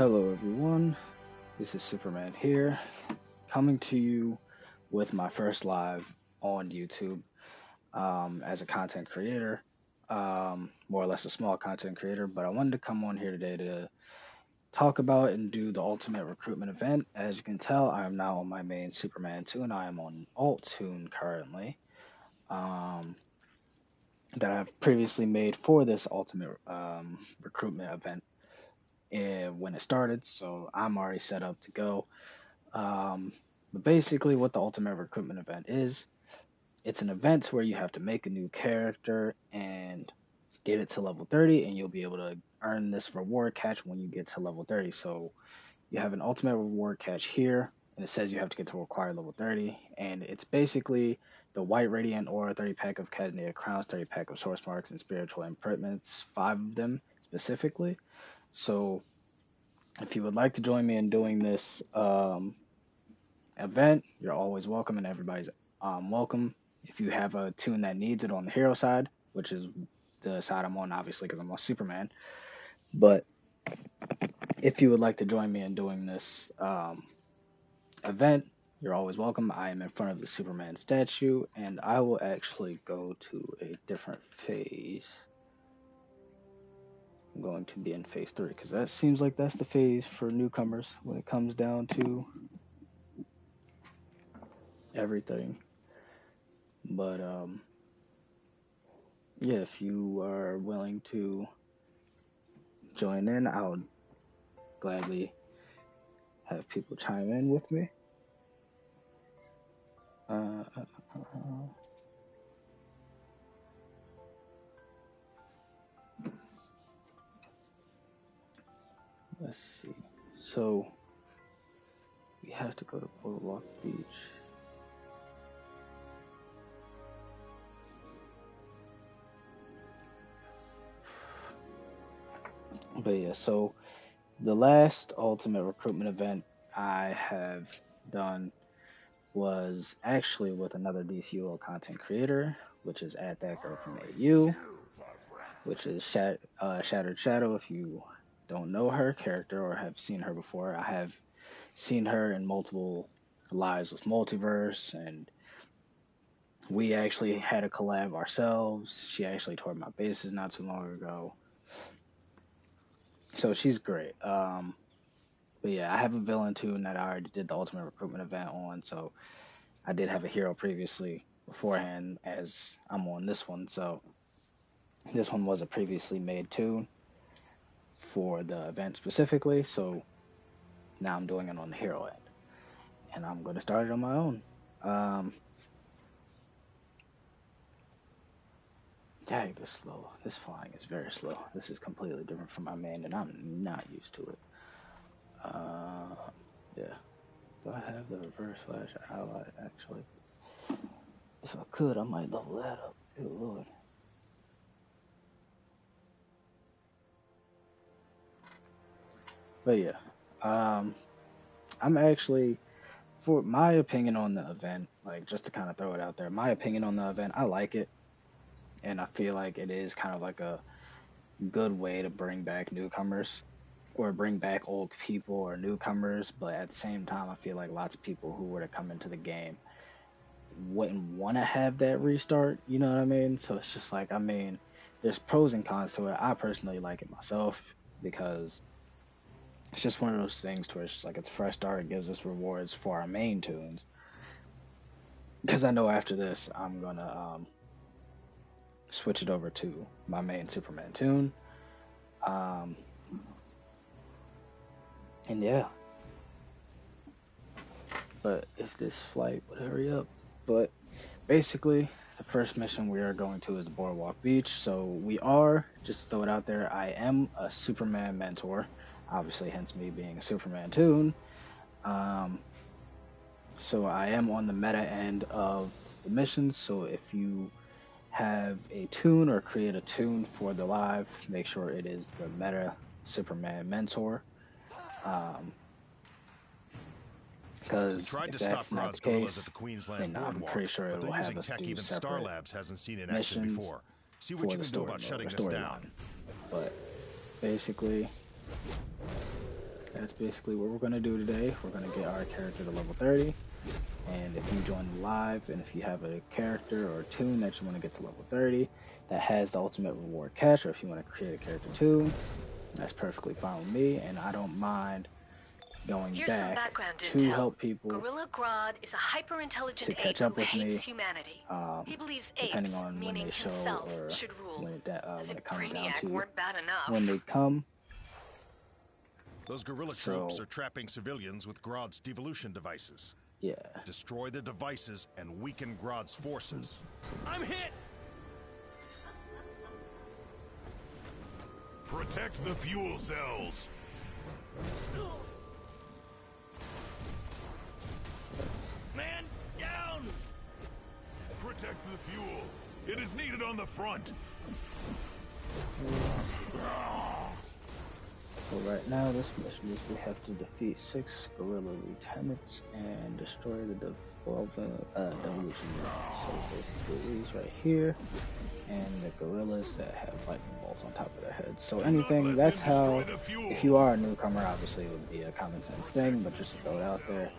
Hello, everyone. This is Superman here, coming to you with my first live on YouTube as a content creator, more or less a small content creator. But I wanted to come on here today to talk about and do the ultimate recruitment event. As you can tell, I am now on my main Superman tune. I am on alt tune currently, um, that I've previously made for this ultimate recruitment event. And when it started, so I'm already set up to go. But basically, what the Ultimate Recruitment event is, it's an event where you have to make a new character and get it to level 30, and you'll be able to earn this reward catch when you get to level 30. So you have an Ultimate Reward catch here, and it says you have to get to required level 30, and it's basically the White Radiant Aura 30 pack of Casnea Crowns, 30 pack of Source Marks, and Spiritual Imprints, 5 of them specifically. So if you would like to join me in doing this event, you're always welcome, and everybody's welcome. If you have a tune that needs it on the hero side, which is the side I'm on, obviously, because I'm on Superman. But if you would like to join me in doing this event, you're always welcome. I am in front of the Superman statue, and I will actually go to a different phase. I'm going to be in phase 3, because that seems like that's the phase for newcomers when it comes down to everything. But yeah, if you are willing to join in, I would gladly have people chime in with me. Let's see. So we have to go to Boardwalk Beach. But yeah, so the last Ultimate Recruitment event I have done was actually with another DCUO content creator, which is at that girl from AU, which is Shattered Shadow. If you don't know her character or have seen her before, I have seen her in multiple lives with Multiverse, and we actually had a collab ourselves. She actually toured my bases not too long ago. So she's great. But yeah, I have a villain tune that I already did the Ultimate Recruitment event on, so I did have a hero previously beforehand as I'm on this one. So this one was a previously made tune for the event specifically, so now I'm doing it on the hero end. And I'm going to start it on my own. Dang, this slow. This flying is very slow. This is completely different from my main, and I'm not used to it. Yeah. Do I have the reverse flash ally, actually? If I could, I might level that up. Good lord. But yeah, I'm actually, for my opinion on the event, like just to kind of throw it out there, my opinion on the event, I like it. And I feel like it is kind of like a good way to bring back newcomers or bring back old people or newcomers. But at the same time, I feel like lots of people who were to come into the game wouldn't want to have that restart. You know what I mean? So it's just like, I mean, there's pros and cons to it. I personally like it myself because it's just one of those things to where it's just like it's fresh start. It gives us rewards for our main tunes. Because I know after this, I'm gonna switch it over to my main Superman tune. And yeah. But if this flight would hurry up. But basically, the first mission we are going to is Boardwalk Beach. So we are, just to throw it out there, I am a Superman mentor. Obviously, hence me being a Superman tune. So I am on the meta end of the missions. So if you have a tune or create a tune for the live, make sure it is the meta Superman mentor. Because if that's not the case, then I'm pretty sure it will have us do separate missions for the story mode or storyline. But basically, that's basically what we're going to do today. We're going to get our character to level 30. And if you join live, and if you have a character or a tune that you want to get to level 30 that has the ultimate reward catch, or if you want to create a character tune, that's perfectly fine with me, and I don't mind going back to help people Gorilla Grodd is a hyper-intelligent to catch ape up who with me, hates humanity. He believes depending apes, on when meaning they show himself, or should rule. when it comes down Brainiac to weren't bad enough. when they come. Those gorilla troops are trapping civilians with Grodd's devolution devices. Yeah. Destroy the devices and weaken Grodd's forces. I'm hit! Protect the fuel cells. Man, down! Protect the fuel. It is needed on the front. So right now, this mission is we have to defeat 6 gorilla lieutenants and destroy the devolution units. So basically these right here, and the gorillas that have lightning bolts on top of their heads. So anything, that's how, if you are a newcomer, obviously it would be a common sense thing, but just to throw it out there,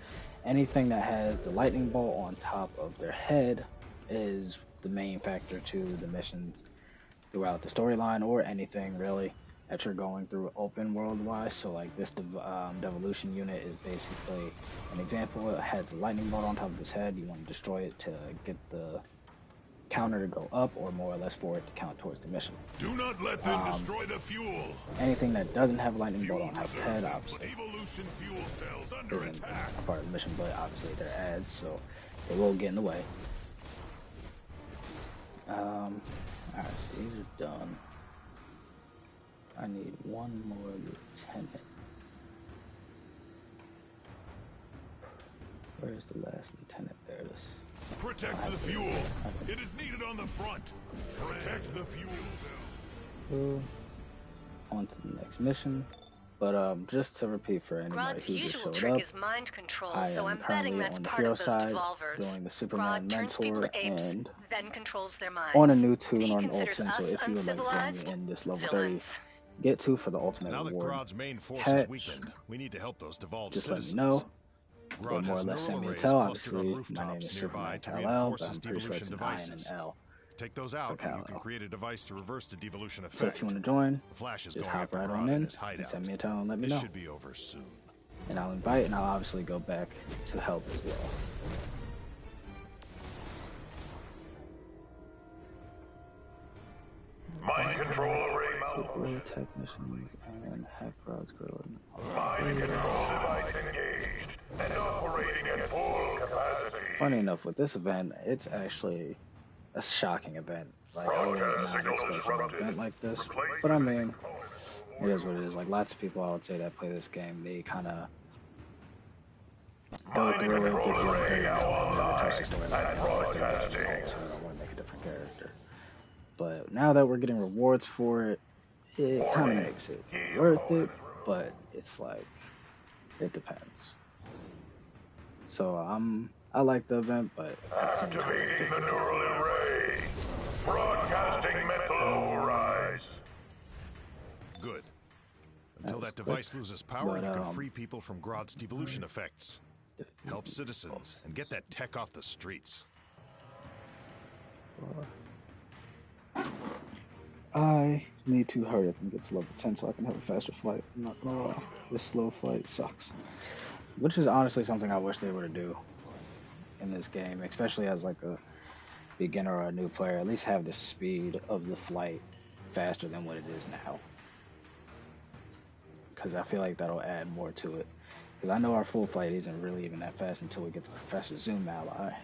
anything that has the lightning bolt on top of their head is the main factor to the missions throughout the storyline, or anything really that you're going through open world wise. So like this devolution unit is basically an example. It has a lightning bolt on top of his head. You want to destroy it to get the counter to go up, or more or less for it to count towards the mission. Do not let them destroy the fuel. Anything that doesn't have a lightning bolt on top of the head, obviously Devolution fuel cells under isn't attack. a part of the mission, but obviously they're ads, so they will get in the way. Alright, so these are done. I need one more lieutenant. Where's the last lieutenant? There it is. Protect the fuel. It is needed on the front. Protect the fuel cells. On to the next mission. But just to repeat for anybody Grodd's who just usual showed trick up, is mind control, I so am I'm betting currently that's on the part hero of those side devolvers. doing the Superman Grodd turns people mentor to apes, and then controls their minds. on a new tune He or an old considers tune, so us if you would like to join uncivilized me in this level villains. 30 get to for the ultimate Now that reward Grodd's main force catch, is weakened, we need to help those devolved just citizens. let me know. Or Grodd more or has less send neural me a arrays tell. clustered on Obviously, my name is rooftops nearby Superman to Kal-El, reinforce but his I'm pretty sure it's devolution an I and an devices. L. Take those out, and you can create a device to reverse the devolution So effect. if you want to join, The Flash is just going hop after right Grodd on in in his and hideout. send me a tell and let me This know. should be over soon. And I'll invite, and I'll obviously go back to help as well. Mind control array Gorilla malfunction. technicians and hack Grodd's gorilla. Mind control device engaged and operating at full capacity. Funny enough, with this event, it's actually a shocking event. Like, I was not expecting an event like this. But I mean, it is what it is. Like, lots of people I would say that play this game, they kind of go through it, get to level 30, and never touch the story. Like, oh, it's their mission goal, so I want to make a different character. But now that we're getting rewards for it, it kind of makes it worth it, but it's like, it depends. So I like the event, but at the same time, Activating the neural array. Broadcasting mental overrides. Good. Until that device loses power, you can free people from Grodd's devolution effects. Help citizens and get that tech off the streets. I need to hurry up and get to level 10 so I can have a faster flight. I'm not gonna lie, this slow flight sucks. Which is honestly something I wish they were to do in this game, especially as like a beginner or a new player. At least have the speed of the flight faster than what it is now. Because I feel like that'll add more to it. Because I know our full flight isn't really even that fast until we get the Professor Zoom ally.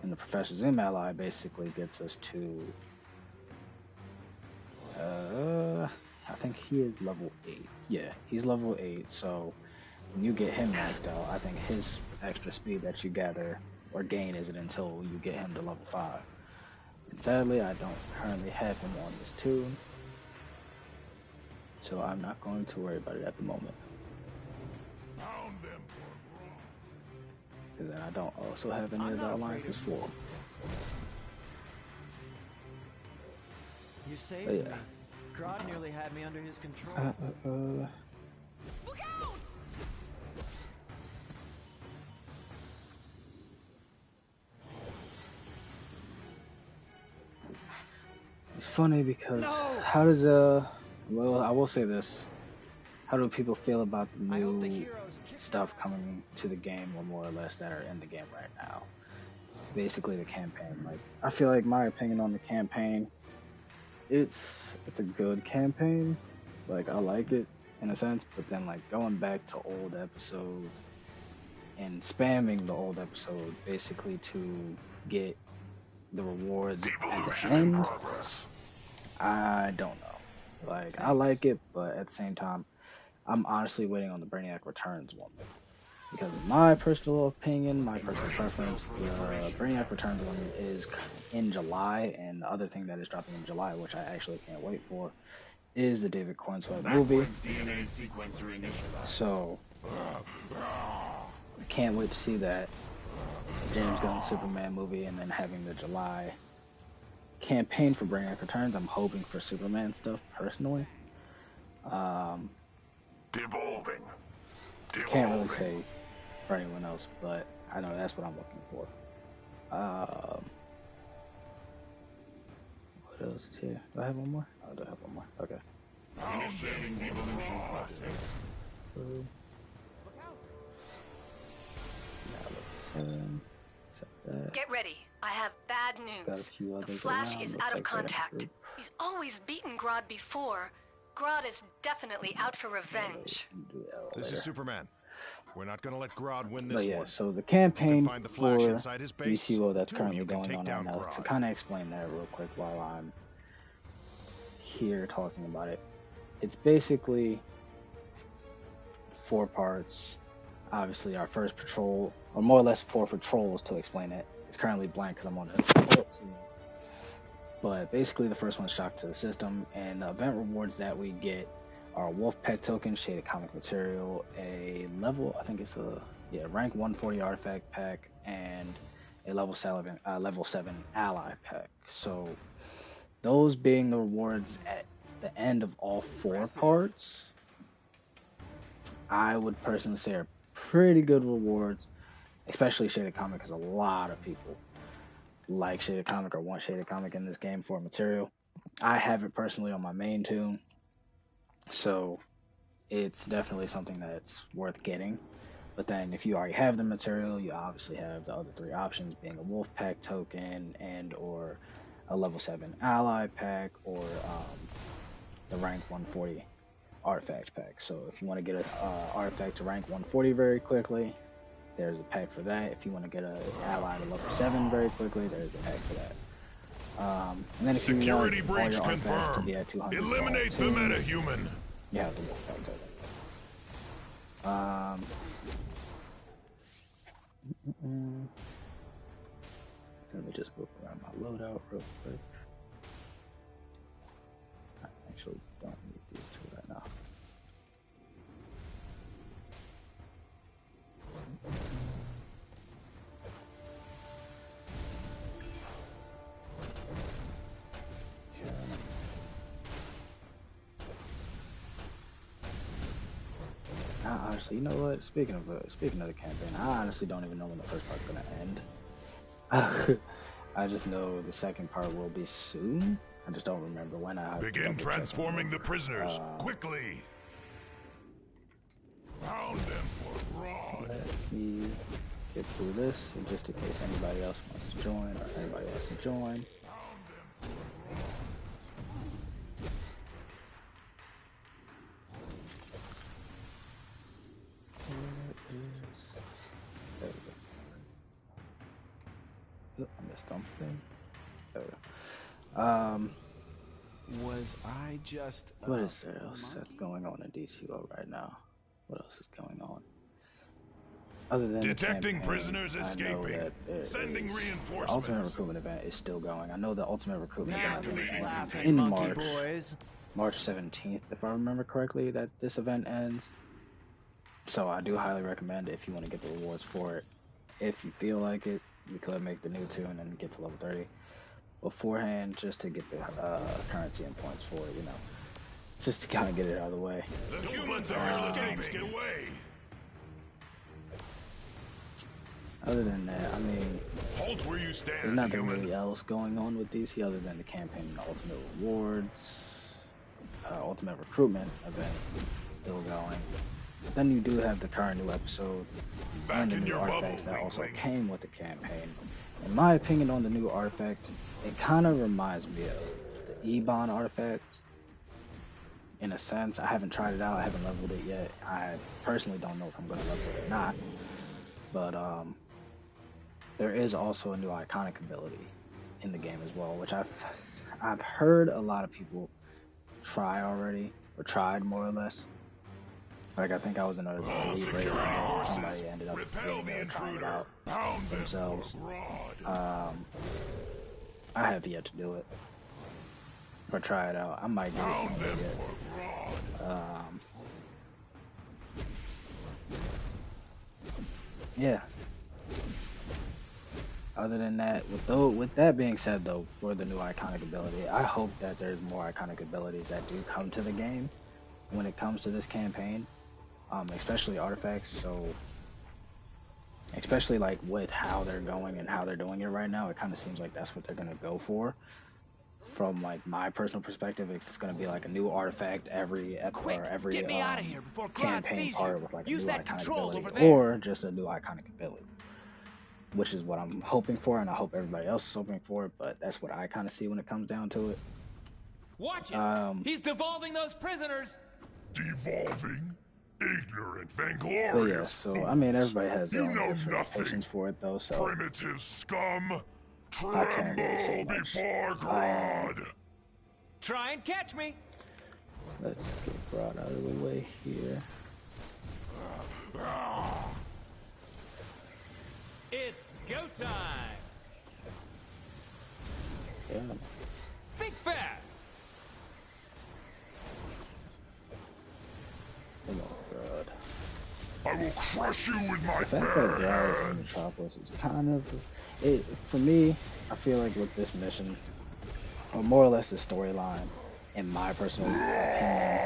And the Professor Zoom ally basically gets us to I think he is level 8. Yeah, he's level 8, so when you get him maxed out, I think his extra speed that you gather or gain isn't until you get him to level 5. And sadly, I don't currently have him on this tune, so I'm not going to worry about it at the moment. Pound them. Because then I don't also have any of the alliances for. You saved Oh, yeah. me. Grodd nearly had me under his control. funny because how does well, I will say this. How do people feel about the new stuff coming to the game, or more or less that are in the game right now? Basically the campaign. Like, I feel like my opinion on the campaign, it's a good campaign. Like, I like it in a sense, but then like going back to old episodes and spamming the old episode basically to get the rewards at the end, I don't know. Like, I like it, but at the same time, I'm honestly waiting on the Brainiac Returns one. Because in my personal opinion, my personal preference, the Brainiac Returns one is in July, and the other thing that is dropping in July, which I actually can't wait for, is the David Cornswell movie. So, I can't wait to see that James Gunn Superman movie, and then having the July campaign for Brainiac Returns. I'm hoping for Superman stuff, personally. Devolving. Can't really say for anyone else, but I know that's what I'm looking for. What else is here? Do I have one more? Oh, I do have one more. Okay. Initiating evolution process. Get ready. I have bad news. The Flash is out of contact. He's always beaten Grodd before. Grodd is definitely out for revenge. This is Superman. We're not going to let Grodd win this one. So the campaign find the Flash for inside his base. DCUO that's Two, currently you can going take on down right now, Grodd. to kind of explain that real quick while I'm here talking about it. It's basically 4 parts. Obviously, our first patrol, or more or less 4 patrols to explain it. It's currently blank because I'm on it. But basically, the first one's shock to the system, and the event rewards that we get are Wolfpack token, shaded comic material, a level, I think it's a rank 140 artifact pack, and a level 7 ally pack. So those being the rewards at the end of all 4 parts, I would personally say are pretty good rewards, especially shaded comic, because a lot of people like shaded comic or want shaded comic in this game for material. I have it personally on my main tune, so it's definitely something that's worth getting. But then if you already have the material, you obviously have the other 3 options, being a Wolfpack token and or a level 7 ally pack, or the rank 140 artifact pack. So if you want to get an artifact to rank 140 very quickly, there's a pack for that. If you want to get an ally to level 7 very quickly, there's a pack for that. And then if Security you want breach all your artifacts to confirmed. be at 200, Eliminate the metahuman. you have the Wolfpack token. Let me just move around my loadout real quick. I actually don't need these 2 right now. Honestly, you know what? Speaking of the campaign, I honestly don't even know when the first part's gonna end. I just know the second part will be soon. I just don't remember when. I Begin transforming the prisoners quickly. Pound them for Grodd. Let me get through this, and just in case anybody else wants to join, or anybody else to join. There we go. I missed something. There we go. Was I just what is there else that's going on in DCUO right now? What else is going on? Other than detecting campaign, prisoners escaping, sending reinforcements. The Ultimate Recruitment event is still going. I know the Ultimate Recruitment event ends laughing, in monkey March. boys. March 17th, if I remember correctly, that this event ends. So I do highly recommend it if you want to get the rewards for it. If you feel like it, you could make the new tune and get to level 30 beforehand, just to get the currency and points for it, you know. Just to kind of get it out of the way. The humans are escaping. Get away. Other than that, I mean, Halt where you stand, there's nothing human. really else going on with DC other than the campaign and the Ultimate Rewards, Ultimate Recruitment event still going. Then you do have the current new episode and the new artifacts that also came with the campaign. In my opinion on the new artifact, it kind of reminds me of the E-Bond artifact. In a sense, I haven't tried it out, I haven't leveled it yet. I personally don't know if I'm going to level it or not. But there is also a new iconic ability in the game as well, which I've heard a lot of people try already, or tried more or less. Like, I think I was in a league raid and somebody ended up getting there trying it out themselves. I have yet to do it or try it out. I might get it one day yet. Yeah. Other than that, with that being said though, for the new iconic ability, I hope that there's more iconic abilities that do come to the game when it comes to this campaign, especially artifacts. So, especially like with how they're going and how they're doing it right now, it kind of seems like that's what they're gonna go for. From like my personal perspective, it's gonna be like a new artifact every campaign part with like a new iconic ability, or just a new iconic ability, which is what I'm hoping for, and I hope everybody else is hoping for it. But that's what I kind of see when it comes down to it. Watch it! He's devolving those prisoners. Devolving, ignorant, vainglorious. But yeah, so I mean, everybody has their own different patience for it, though. So primitive scum. I can't really say much. Before God. Try and catch me. Let's get Grodd out of the way here. It's go time. Yeah. Think fast. Come on, Grodd. I will crush you with my The fact that bare Grodd is in hands. Metropolis is kind of it for me. I feel like with this mission, or more or less the storyline, in my personal opinion,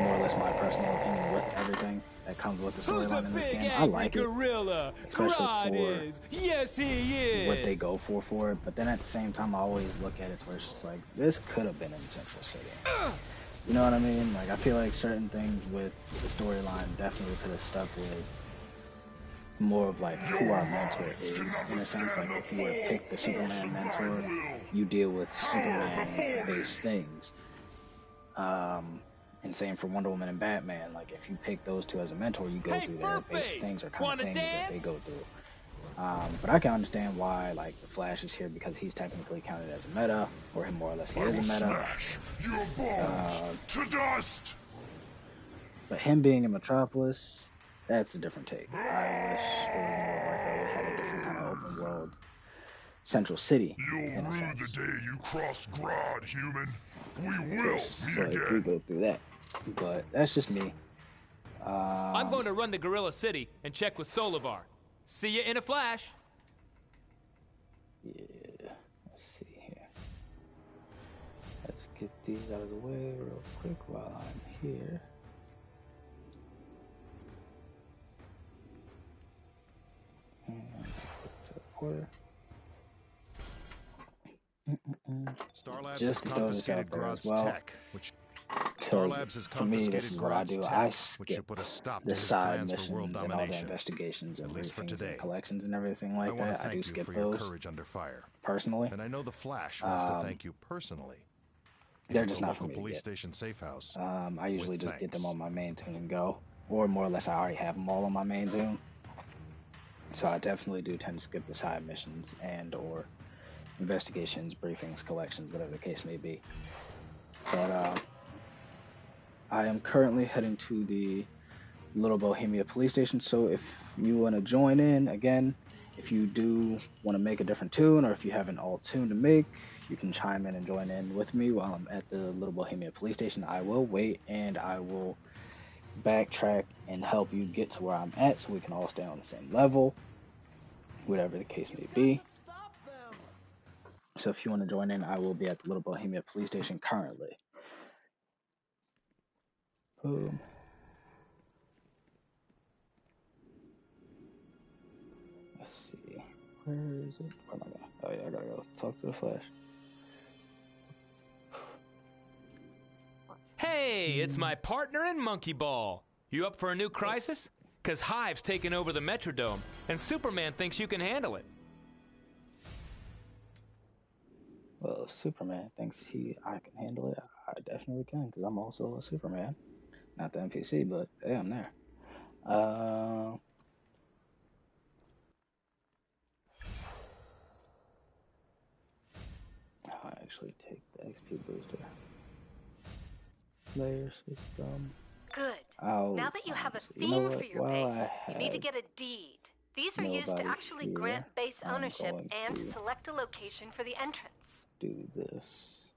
more or less my personal opinion with everything that comes with the storyline in this game, I like it, especially for yes, he is. what they go for it. But then at the same time, I always look at it where it's just like, this could have been in Central City. You know what I mean? Like, I feel like certain things with the storyline definitely could have stuck with more of like who our mentor is, in a sense. Like, if you would have picked the Superman mentor, you deal with Superman-based things. And same for Wonder Woman and Batman. Like, if you pick those two as a mentor, you go through their base things or kind of things that they go through. But I can understand why, like, the Flash is here, because he's technically counted as a meta, or him more or less he is a meta. Your bones to dust. But him being in Metropolis, that's a different take. I wish it was more like we had a different kind of open world Central City. You'll rue the day you crossed Grodd, human. We will meet again. We go through that. But that's just me. I'm going to run to Gorilla City and check with Solivar. See you in a flash. Yeah, let's see here. Let's get these out of the way real quick while I'm here. And put to order. Star Labs Just has to throw this out confiscated there as Grodd's well. tech, which Star Labs has For me, this confiscated is what I Grodd's do. tech, I which skip should put a stop to the his side plans for world missions and all the domination. investigations and At least for briefings today. and collections and everything like I want that. to I do thank you skip for your those courage under fire. personally. And I know the Flash wants to thank you personally. They're He's just at the not for local me to police get. station safe house. I usually with just get them thanks. on my main tune and go, or more or less I already have them all on my main tune. So I definitely do tend to skip the side missions and or investigations, briefings, collections, whatever the case may be. But I am currently heading to the Little Bohemia police station, so if you want to join in, again, if you do want to make a different tune, or if you have an alt tune to make, you can chime in and join in with me while I'm at the Little Bohemia police station. I will wait, and I will backtrack and help you get to where I'm at, so we can all stay on the same level, whatever the case may be. So if you want to join in, I will be at the Little Bohemia police station currently. Let's Where is it? Where am I going? Oh yeah, I gotta go talk to the Flash. Hey, it's my partner in Monkey Ball. You up for a new crisis? 'Cause Hive's taken over the Metrodome, and Superman thinks you can handle it. Well, if Superman thinks I can handle it, I definitely can, because I'm also a Superman. Not the NPC, but hey, I'm there. I'll actually take the XP booster. Layer system. Good. Now that you have a theme for your base, you need to get a deed. These are used to actually grant base ownership and to select a location for the entrance. Do this.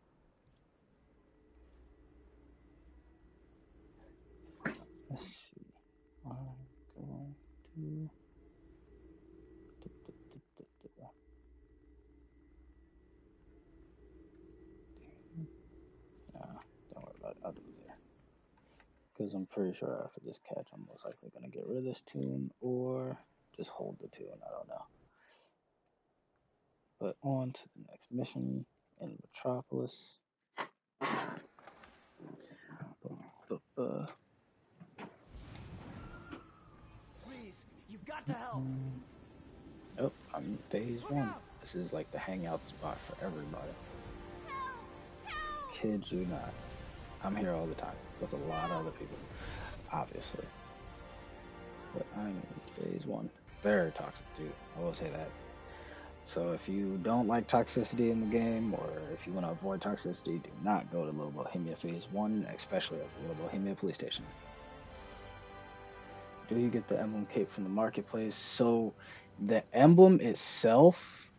Let's see. I'm going to. Don't worry about it. I'll do it there. Because I'm pretty sure after this catch, I'm most likely going to get rid of this tune or just hold the tune. I don't know. But on to the next mission in Metropolis. Please, you've got to help. Oh, I'm in phase 1. This is like the hangout spot for everybody. Kids do not. I'm here all the time with a lot of other people, obviously. But I'm in phase 1. Very toxic, dude. I will say that. So if you don't like toxicity in the game, or if you want to avoid toxicity, do not go to Little Bohemia Phase 1, especially at the Little Bohemia Police Station. Do you get the emblem cape from the marketplace? So the emblem itself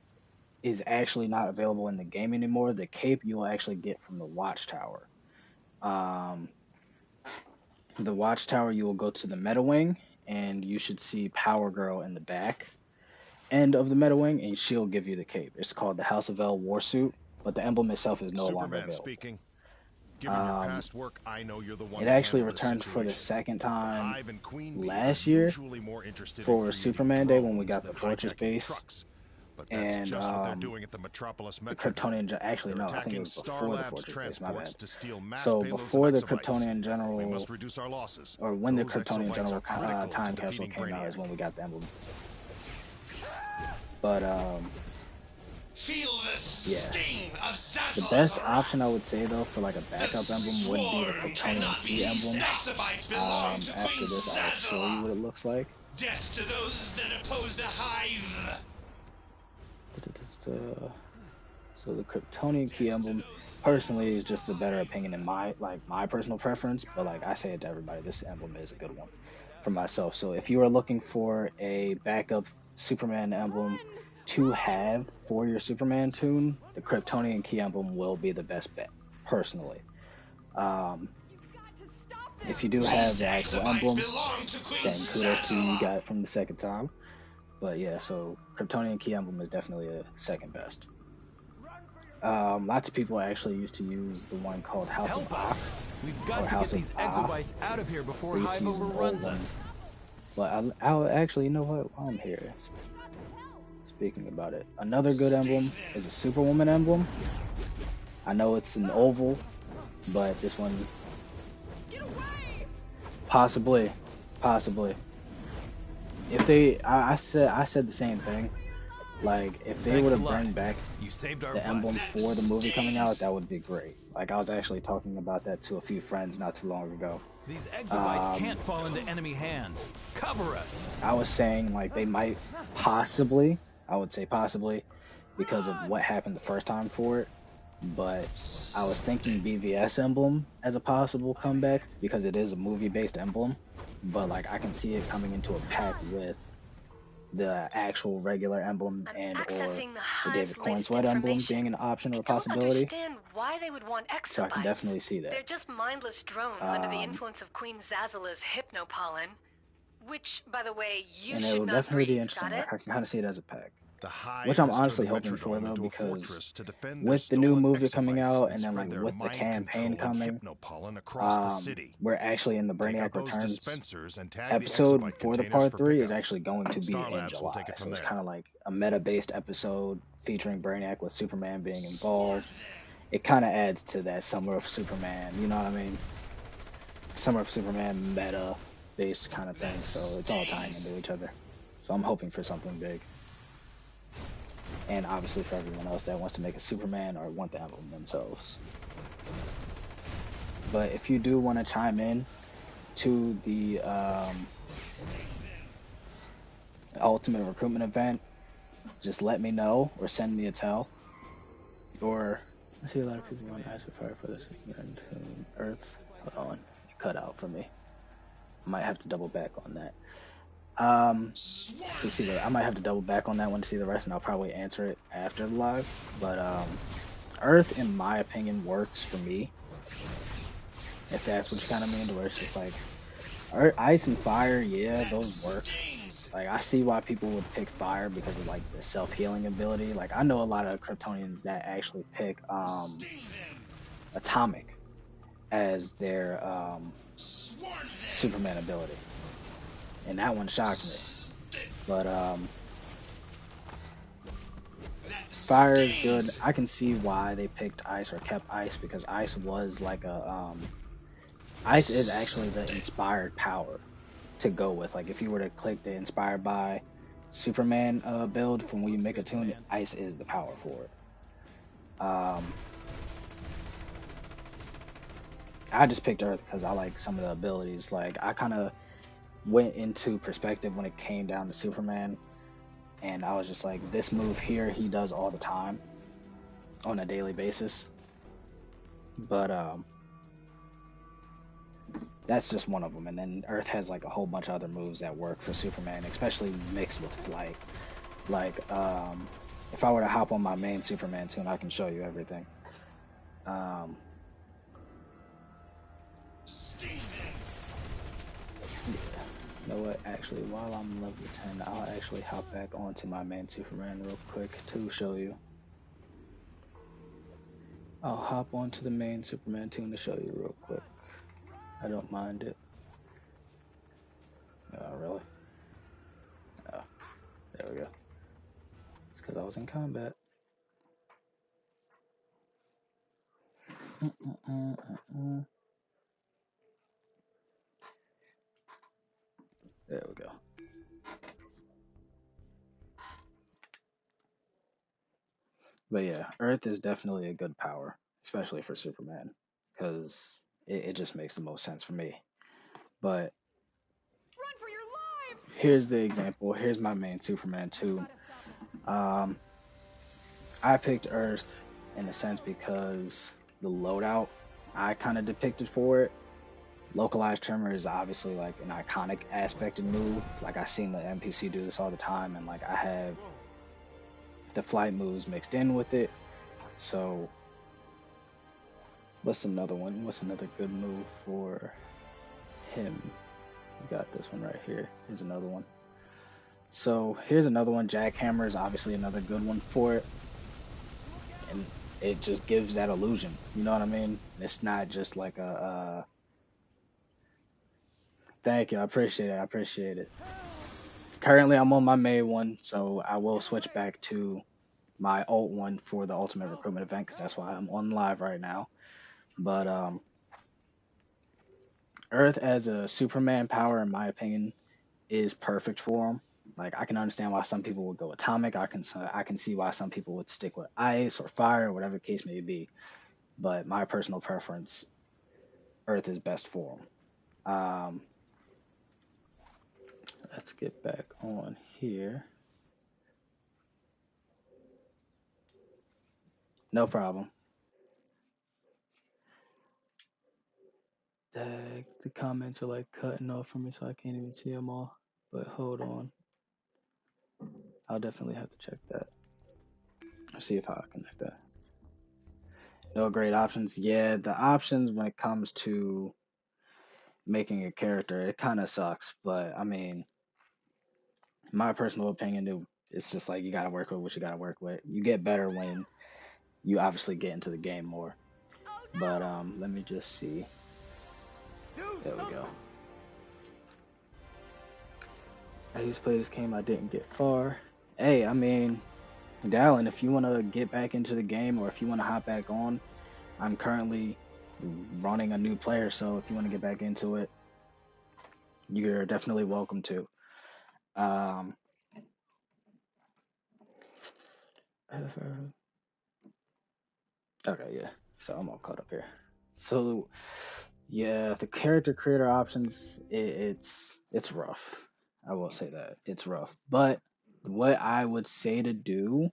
is actually not available in the game anymore. The cape you will actually get from the Watchtower. The Watchtower, you will go to the Meta Wing, and you should see Power Girl in the back end of the Meta Wing, and she'll give you the cape. It's called the House of L Warsuit, but the emblem itself is no longer available. Speaking. Given your past work, I know you're the one. It actually returned for the second time last year for Superman Day when we got the Fortress base. But that's just what they're doing at the Metropolis the Kryptonian actually no, I think it was before the Fortress base, my bad. So before the Kryptonian General, or when the Kryptonian General time capsule came out is when we got the emblem. But yeah, the best option I would say though for like a backup emblem would be the Kryptonian key emblem. After this, I'll show you what it looks like. Death to those that oppose the Hive. So the Kryptonian key emblem, personally, is just the better opinion in my personal preference. But like I say it to everybody, this emblem is a good one for myself. So if you are looking for a backup Superman emblem to have for your Superman tune, the Kryptonian key emblem will be the best bet, personally. If you do have the actual emblem, then kudos to you got it from the second time. But yeah, so Kryptonian key emblem is definitely a second best. Lots of people actually used to use the one called House of Ox. We've got to get these exobites out of here before Hive overruns us. But I'll actually, you know what? While I'm here, speaking about it, another good emblem is a Superwoman emblem. I know it's an oval, but this one, possibly. If they, I said the same thing. Like, if they would have bring back the emblem for the movie coming out, that would be great. Like, I was actually talking about that to a few friends not too long ago. These exobites can't fall into enemy hands. Cover us. I was saying, like, they might possibly, I would say possibly, because of what happened the first time for it. But I was thinking BVS emblem as a possible comeback, because it is a movie-based emblem. But, like, I can see it coming into a pack with the actual regular emblem and or the David Cornsweat emblem being an option or a possibility. I don't understand why they would want exobites. So I can definitely see that. They're just mindless drones under the influence of Queen Zazzala's hypnopollen, which, by the way, you should not breathe. And it would definitely be interesting. I can kind of see it as a pack. The Hive which I'm has turned honestly the hoping for Metrodome though, into a because fortress to defend their with the new stolen movie coming exobytes out and and then like spread their with the campaign mind-controlling coming, hypnopollen across the city. we're actually in the Take out Brainiac those Returns dispensers and tag the episode exobyte for the containers part for 3 is pickup. actually going to be Star in Labs will July. take it So from it's there. kind of like a meta-based episode featuring Brainiac with Superman being involved. It kind of adds to that Summer of Superman, you know what I mean? Summer of Superman meta-based kind of thing. So it's all tying into each other. So I'm hoping for something big. And obviously for everyone else that wants to make a Superman or want the emblem themselves. But if you do want to chime in to the Ultimate Recruitment event, just let me know or send me a tell. Or I see a lot of people want to ask for fire for this again to Earth. Hold on, it cut out for me. I might have to double back on that. To see I might have to double back on that one to see the rest, and I'll probably answer it after the live. But Earth, in my opinion, works for me. If that's what you kind of mean, to where it's just like ice and fire, yeah, those work. Like I see why people would pick fire because of like the self-healing ability. Like I know a lot of Kryptonians that actually pick atomic as their Superman ability, and that one shocked me. But fire is good. I can see why they picked ice or kept ice, because ice was like a ice is actually the inspired power to go with. Like if you were to click the inspired by Superman build from when you make a tune, ice is the power for it. I just picked Earth because I like some of the abilities. Like I kind of went into perspective when it came down to Superman, and I was just like, this move here he does all the time on a daily basis. But that's just one of them. And then Earth has like a whole bunch of other moves that work for Superman, especially mixed with flight. Like if I were to hop on my main Superman tune, I can show you everything. You know what, actually, while I'm level 10, I'll actually hop back onto my main Superman real quick to show you. I'll hop onto the main Superman tune to show you real quick. I don't mind it. Oh, really? Oh, there we go. It's because I was in combat. There we go. But yeah, Earth is definitely a good power, especially for Superman, because it just makes the most sense for me. But Run for your lives! here's the example. Here's my main Superman too. I picked Earth in a sense because the loadout I kind of depicted for it. Localized tremor is obviously like an iconic aspected move. Like I've seen the NPC do this all the time, and like I have the flight moves mixed in with it. So what's another one? What's another good move for him? We got this one right here. Here's another one. So here's another one. Jackhammer is obviously another good one for it. And it just gives that illusion. You know what I mean? It's not just like a thank you. I appreciate it. I appreciate it. Currently, I'm on my main one, so I will switch back to my alt one for the Ultimate Recruitment event, because that's why I'm on live right now. But Earth as a Superman power, in my opinion, is perfect for him. Like I can understand why some people would go atomic. I can see why some people would stick with ice or fire, or whatever the case may be. But my personal preference, Earth is best for him. Let's get back on here. No problem. Dang, the comments are like cutting off for me, so I can't even see them all. But hold on. I'll definitely have to check that. Let's see if I connect that. No great options. Yeah, the options when it comes to making a character, it kind of sucks. But I mean, my personal opinion, it's just like you gotta work with what you gotta work with. You get better when you obviously get into the game more. But let me just see. There we go. I used to play this game, I didn't get far. Hey, I mean, Dallin, if you want to get back into the game or if you want to hop back on, I'm currently running a new player, so if you want to get back into it, you're definitely welcome to. Okay, yeah. So I'm all caught up here. So yeah, the character creator options, it's rough. I will say that it's rough. But what I would say to do,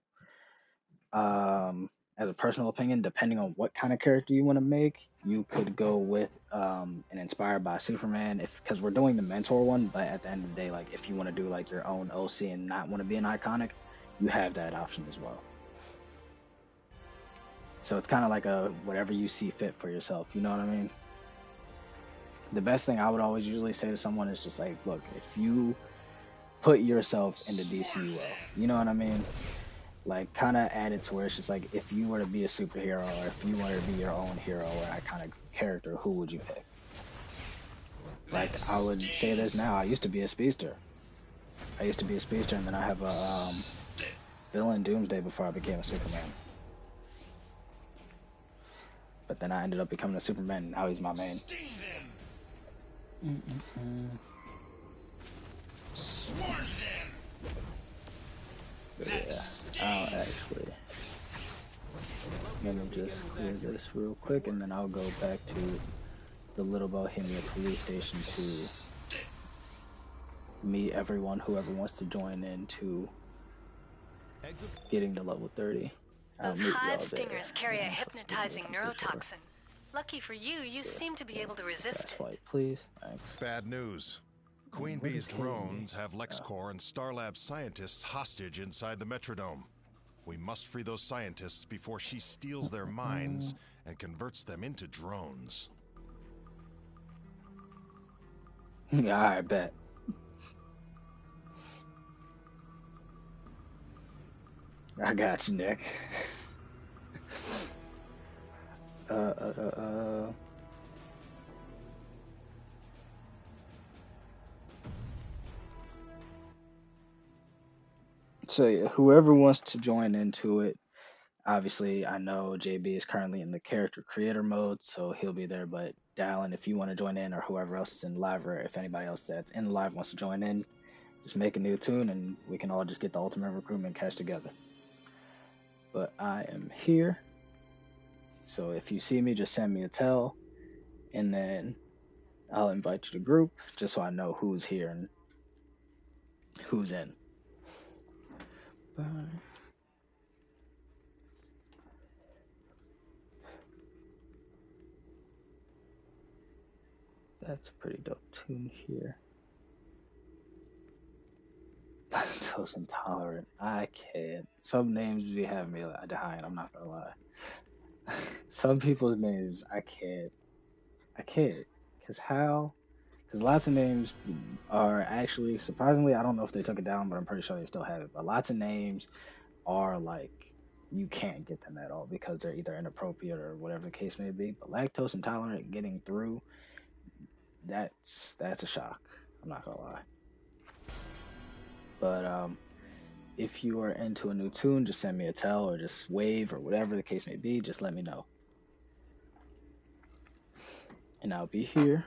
as a personal opinion, depending on what kind of character you want to make, you could go with an inspired by Superman, because we're doing the mentor one. But at the end of the day, like if you want to do like your own OC and not want to be an iconic, you have that option as well. So it's kind of like a whatever you see fit for yourself. You know what I mean? The best thing I would always usually say to someone is just like, look, if you put yourself into DCUO, you know what I mean? Like, kind of add it to where it's just like, if you were to be a superhero or if you were to be your own hero or that kind of character, who would you pick? Like, I would say this now. I used to be a speedster. And then I have a villain Doomsday before I became a Superman. But then I ended up becoming a Superman, and now he's my main. But yeah, I'll actually, let me just clear this real quick, and then I'll go back to the Little Bohemia police station to meet everyone, whoever wants to join in to getting to level 30. Those hive stingers carry a hypnotizing neurotoxin. Lucky for you, you seem to be able to resist it. Please. Thanks. Bad news. Queen Bee's drones have LexCorp and Starlab scientists hostage inside the Metrodome. We must free those scientists before she steals their minds and converts them into drones. Yeah, I bet. I got you, Nick. So yeah, whoever wants to join into it, obviously I know JB is currently in the character creator mode, so he'll be there. But Dallin, if you want to join in, or whoever else is in live, or if anybody else that's in live wants to join in, just make a new tune and we can all just get the ultimate recruitment cash together. But I am here, so if you see me, just send me a tell, and then I'll invite you to group, just so I know who's here and who's in. Bye. That's a pretty dope tune here. Lactose intolerant. I can't. Some names be having me dying, I'm not gonna lie. Some people's names, I can't. Because how? Because lots of names are actually, surprisingly, I don't know if they took it down, but I'm pretty sure they still have it. But lots of names are like, you can't get them at all because they're either inappropriate or whatever the case may be. But lactose intolerant getting through, that's a shock. I'm not gonna lie. But if you are into a new tune, just send me a tell or just wave or whatever the case may be. Just let me know, and I'll be here.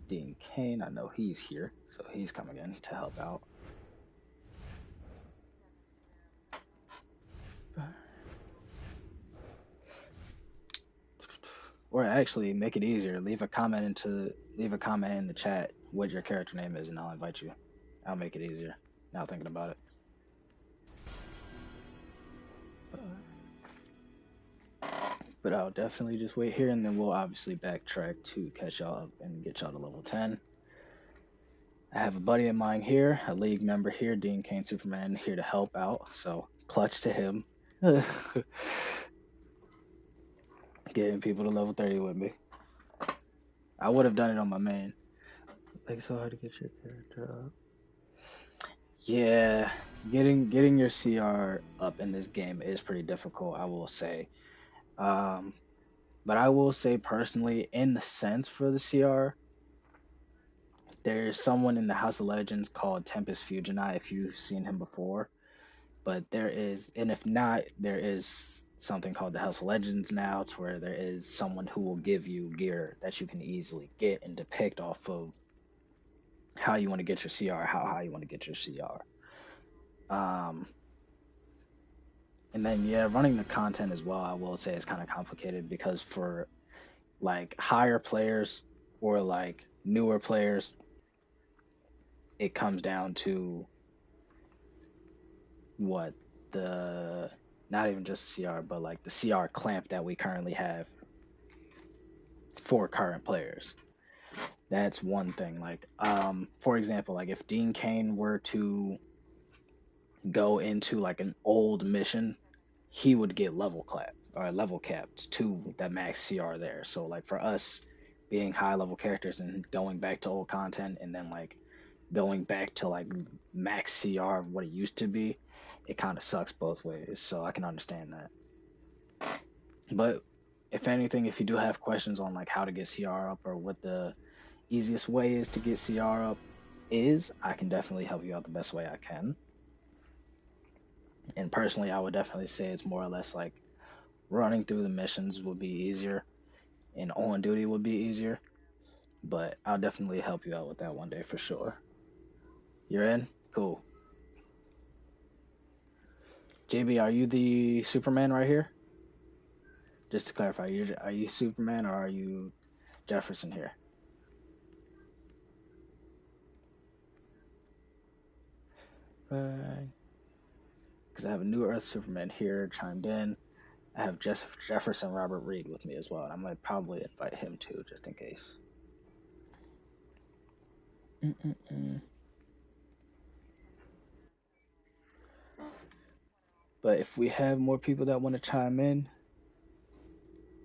Dean Kane, I know he's here, so he's coming in to help out. Or actually, make it easier. Leave a comment in the chat what your character name is, and I'll invite you. I'll make it easier. Now thinking about it. But I'll definitely just wait here, and then we'll obviously backtrack to catch y'all up and get y'all to level 10. I have a buddy of mine here, a league member here, Dean Kane Superman, here to help out. So clutch to him. Getting people to level 30 with me. I would have done it on my main. Like so hard to get your character up. Yeah, getting your CR up in this game is pretty difficult, I will say. Um, but I will say personally, in the sense for the CR, there's someone in the House of Legends called Tempest Fugini, if you've seen him before. But there is, and if not, there is something called the House of Legends now, to where there is someone who will give you gear that you can easily get and depict off of how you want to get your CR, how high you want to get your CR. Um, and then yeah, running the content as well, I will say is kind of complicated because for like higher players or like newer players, it comes down to what the not even just CR, but like the CR clamp that we currently have for current players. That's one thing. Like, for example, like if Dean Kane were to go into like an old mission, he would get level capped to that max CR there. So like for us being high level characters and going back to old content and then like going back to like max CR of what it used to be, it kind of sucks both ways. So I can understand that. But if anything, if you do have questions on like how to get CR up or what the easiest way is to get CR up I can definitely help you out the best way I can. And personally, I would definitely say it's more or less like running through the missions would be easier and on duty would be easier. But I'll definitely help you out with that one day for sure. You're in? Cool. JB, are you the Superman right here? Just to clarify, are you Superman or are you Jefferson here? Right. Because I have a New Earth Superman here chimed in. I have Jefferson Robert Reed with me as well, and I might probably invite him too, just in case. But if we have more people that want to chime in,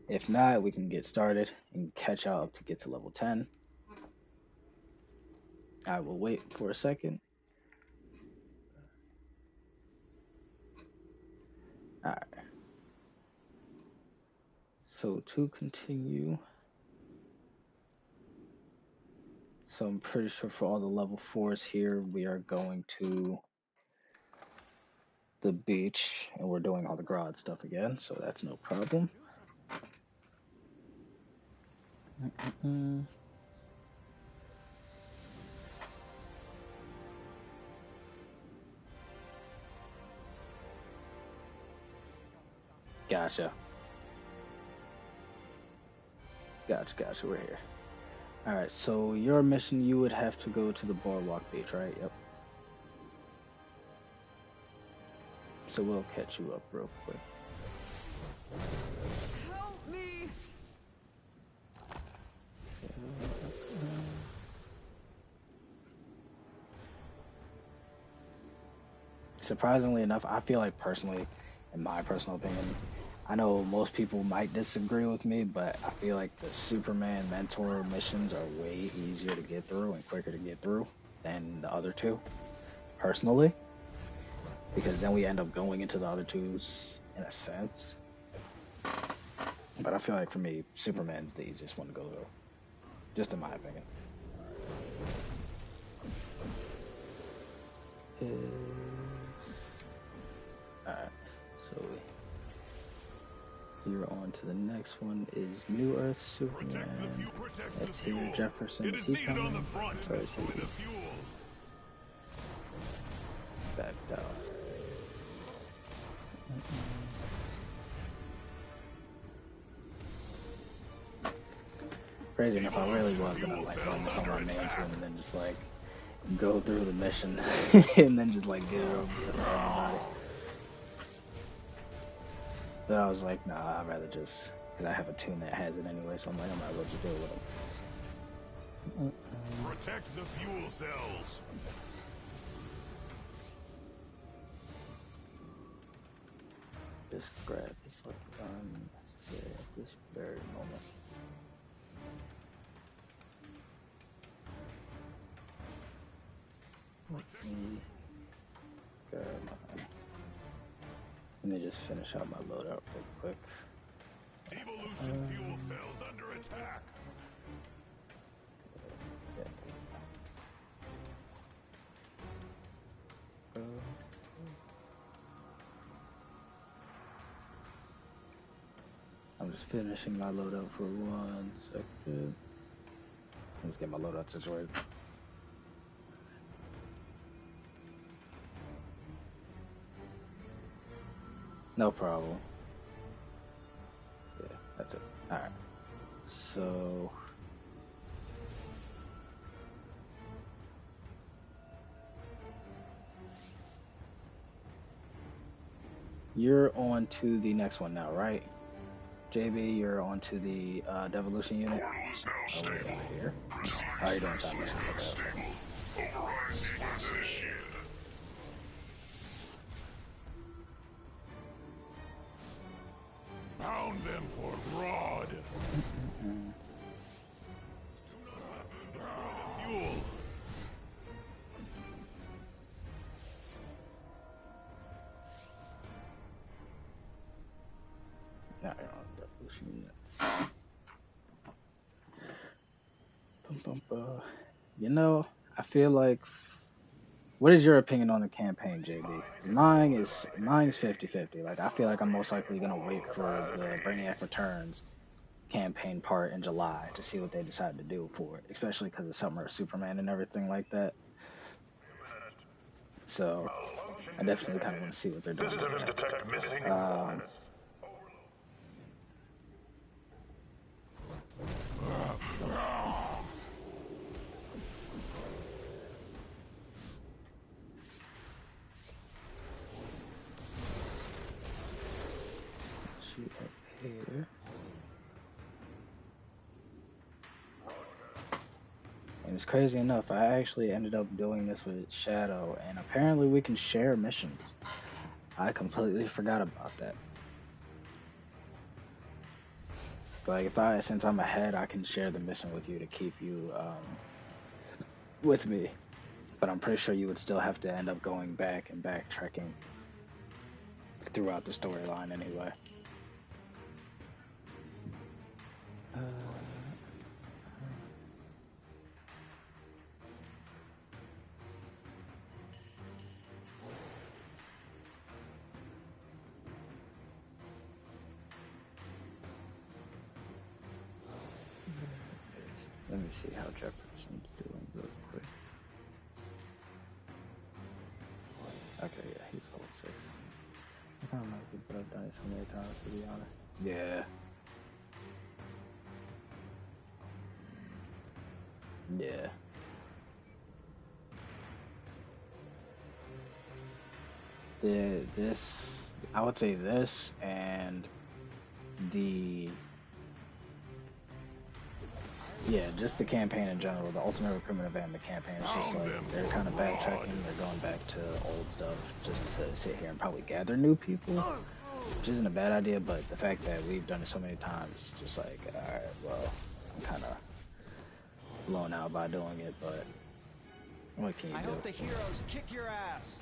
if not, we can get started and catch y'all up to get to level 10. I will wait for a second. Alright. So to continue, so I'm pretty sure for all the level 4s here, we are going to the beach and we're doing all the Grodd stuff again, so that's no problem. Gotcha. We're here. Alright, so your mission, you would have to go to the Boardwalk Beach, right? Yep. So we'll catch you up real quick. Help me! Surprisingly enough, I feel like personally, in my personal opinion, I know most people might disagree with me, but I feel like the Superman mentor missions are way easier to get through and quicker to get through than the other two, personally. Because then we end up going into the other twos in a sense. But I feel like for me, Superman's the easiest one to go through. Just in my opinion. Alright, so you're on to the next one is New Earth Superman. That's here, Jefferson. It is needed on the front. With the fuel. Backed out. Crazy enough, I really was gonna like run this on my main team and then just like go through the mission and then just like get it over with everybody. But I was like, nah, I'd rather just, because I have a tune that has it anyway, so I'm like, I might as well just do it with them. Protect the fuel cells. This grab is like unnecessary at this very moment. Let me just finish out my loadout real quick. Devolution fuel cells under attack. I'm just finishing my loadout for 1 second. Let's get my loadout situated. No problem. Yeah, that's it. Alright. So you're on to the next one now, right? JB, you're on to the devolution unit. Oh, wait, here. How are you doing, Simon? Okay. Override sequence initiated. Pound them for Grodd. Destroy the fuel. Now you're on devolution units. You know, I feel like. What is your opinion on the campaign, JB? Mine is 50-50. Like, I feel like I'm most likely gonna wait for the Brainiac Returns campaign part in July to see what they decide to do for it, especially because of Summer of Superman and everything like that. So I definitely kind of want to see what they're doing. Systems detect missing Shoot up here. And it's crazy enough, I actually ended up doing this with Shadow, and apparently we can share missions. I completely forgot about that. Like, since I'm ahead, I can share the mission with you to keep you with me. But I'm pretty sure you would still have to end up going back and backtracking throughout the storyline anyway. Let me see how Jefferson's doing real quick. Okay, yeah, he's level 6. I kind of like it, but I've done it so many times, to be honest. Yeah. Yeah. I would say this and just the campaign in general, the Ultimate Recruitment event and the campaign, it's just like they're kind of backtracking, they're going back to old stuff just to sit here and probably gather new people, which isn't a bad idea, but the fact that we've done it so many times, it's just like, alright, well, I'm kind of blown out by doing it, but what can you do? I hope the heroes kick your ass.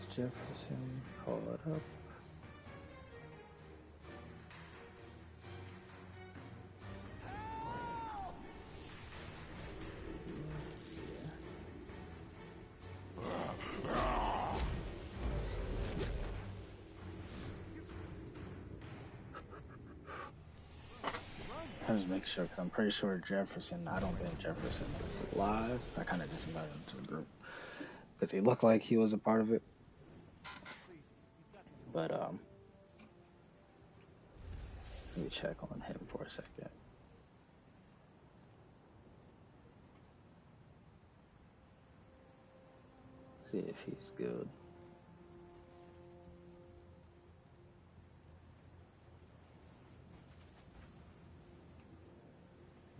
Jefferson, call it up. I was making sure because I'm pretty sure Jefferson. I don't think Jefferson is live. I kind of just invited him to the group because he looked like he was a part of it. But let me check on him for a second. See if he's good.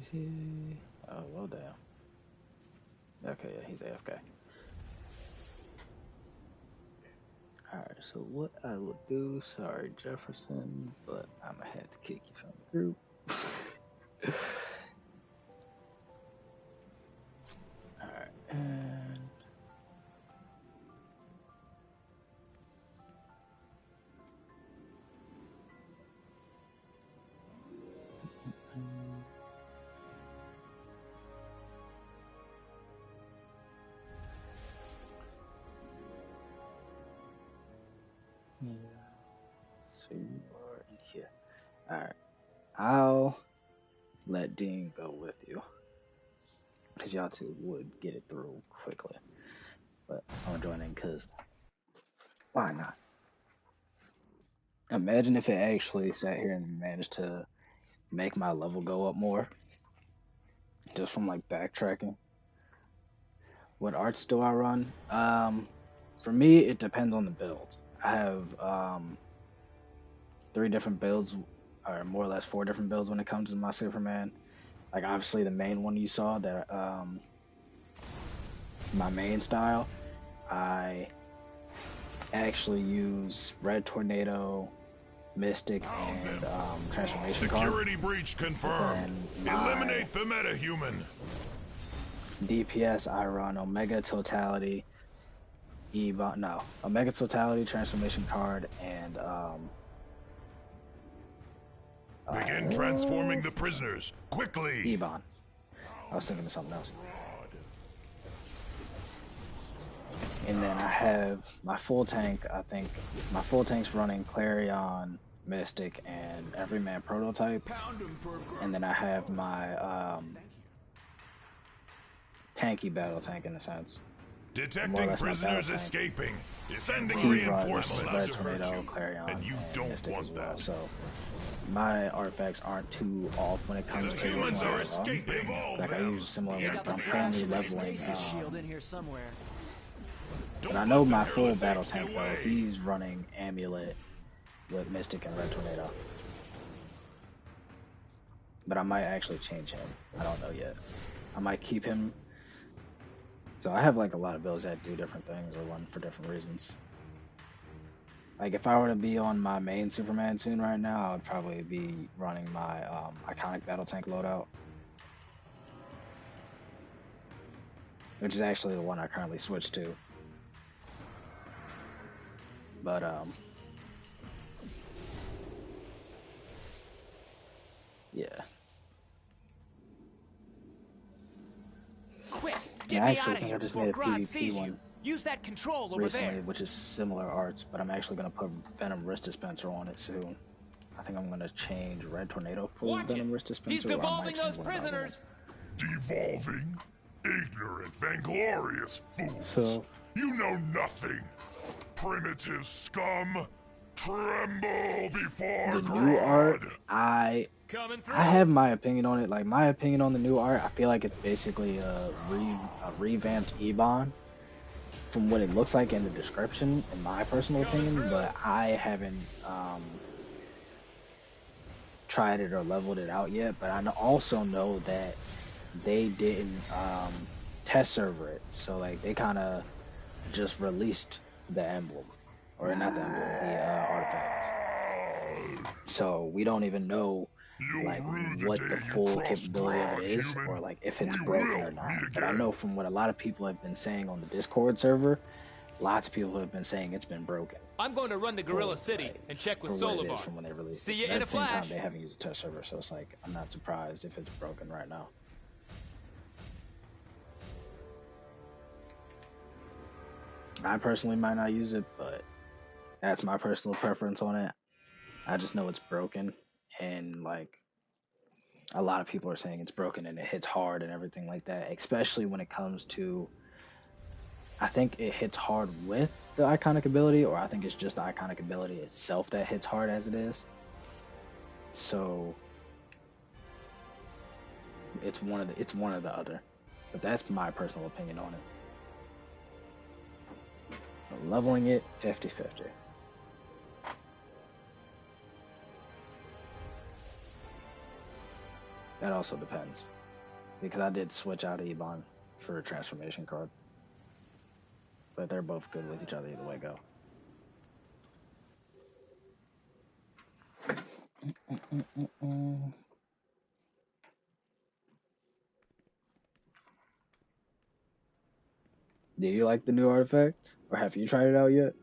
Is he? Oh, well, damn. Okay, yeah, he's AFK. Alright, So what I will do, sorry Jefferson, but I'm gonna have to kick you from the group. Alright, and yeah, so you are in here. Alright, I'll let Dean go with you, because y'all two would get it through quickly. But I'm gonna join in because why not? Imagine if it actually sat here and managed to make my level go up more just from like backtracking. What arts do I run? For me, it depends on the build. I have 3 different builds, or more or less 4 different builds when it comes to my Superman. Like obviously the main one you saw, that my main style, I actually use Red Tornado, Mystic, and Transformation card. Security breach confirmed. Eliminate the metahuman. DPS, I run Omega Totality, Omega Totality, Transformation card, and begin transforming the prisoners quickly. Ebon. I was thinking of something else. And then I have my full tank. I think my full tank's running Clarion, Mystic, and Everyman Prototype. And then I have my tanky battle tank in a sense. Detecting prisoners escaping. Sending He reinforcements. runs Red Tornado, Clarion, and you don't Mystic want as well. that. So my artifacts aren't too off when it comes to humans are escaping. like I use a similar one, but I'm currently leveling. Shield in here somewhere. But I know my full battle tank though, he's running Amulet with Mystic and Red Tornado. But I might actually change him. I don't know yet. I might keep him. So I have like a lot of builds that do different things or run for different reasons. Like if I were to be on my main Superman tune right now, I would probably be running my iconic battle tank loadout, which is actually the one I currently switched to. But yeah. Quick, I get me actually out of think here I just before made a Grodd PvP sees you. one Use that control over recently, there. which is similar arts, but I'm actually gonna put Venom Wrist Dispenser on it soon. I think I'm gonna change Red Tornado for Venom Wrist Dispenser. He's devolving those prisoners. Devolving? Ignorant, vainglorious fools. So You know nothing. Primitive scum. Tremble before the new art, Grodd. I have my opinion on it. Like my opinion on the new art, I feel like it's basically a revamped Ebon from what it looks like in the description, in my personal opinion. But I haven't tried it or leveled it out yet. But I also know that they didn't test server it, so like they kind of just released the emblem, or not the emblem, the artifact. So we don't even know like what the full capability of it is, or like if it's broken or not. But I know from what a lot of people have been saying on the Discord server, lots of people have been saying it's been broken. I'm going to run to Gorilla City and check with Solar from when they released See it. you in a At the same flash. time, they haven't used a test server, so it's like I'm not surprised if it's broken right now. I personally might not use it, but that's my personal preference on it. I just know it's broken, and like a lot of people are saying it's broken and it hits hard and everything like that, especially when it comes to, I think it hits hard with the iconic ability, or I think it's just the iconic ability itself that hits hard as it is. So it's one or the other. But that's my personal opinion on it. Leveling it 50-50. That also depends, because I did switch out Ebon for a transformation card, but they're both good with each other either way go. Do you like the new artifact? Or have you tried it out yet?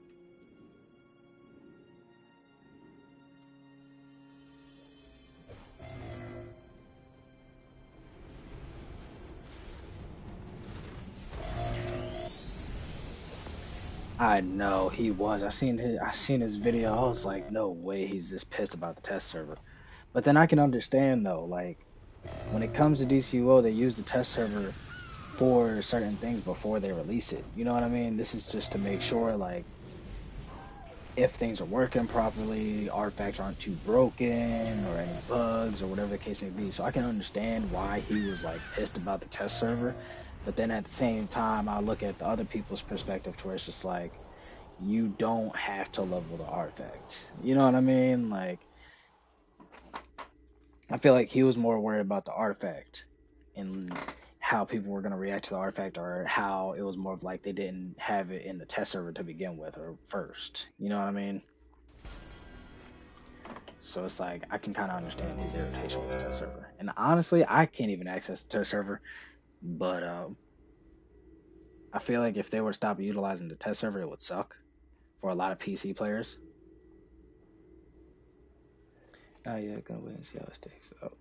I know he was. I seen his video. I was like, no way he's this pissed about the test server. But then I can understand though, like when it comes to DCUO, they use the test server for certain things before they release it. You know what I mean? This is just to make sure like if things are working properly, artifacts aren't too broken or any bugs or whatever the case may be. So I can understand why he was like pissed about the test server. But then at the same time, I look at the other people's perspective to where it's just like, you don't have to level the artifact. You know what I mean? Like, I feel like he was more worried about the artifact and how people were going to react to the artifact, or how it was more of like they didn't have it in the test server to begin with or first. You know what I mean? So it's like I can kind of understand his irritation with the test server. And honestly, I can't even access the test server, but I feel like if they were to stop utilizing the test server, it would suck for a lot of PC players. Oh yeah, gonna wait and see how it sticks. Oh,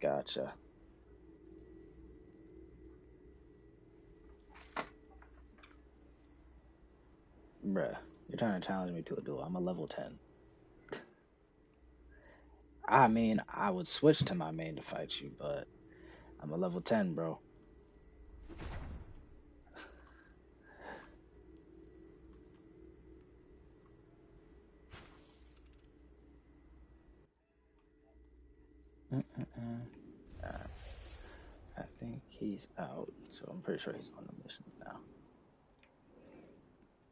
gotcha. Bruh, you're trying to challenge me to a duel. I'm a level 10. I mean, I would switch to my main to fight you, but I'm a level 10, bro. I think he's out, so I'm pretty sure he's on the mission now.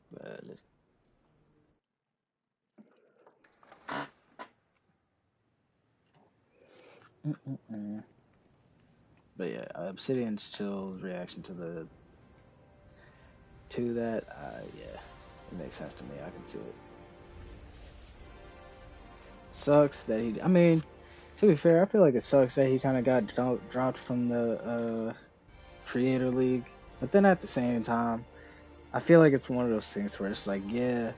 But But yeah, Obsidian's Chill's reaction to that, yeah, it makes sense to me. I can see it. Sucks that he. I mean, to be fair, I feel like it sucks that he kind of got dropped from the Creator League. But then at the same time, I feel like it's one of those things where it's like, yeah,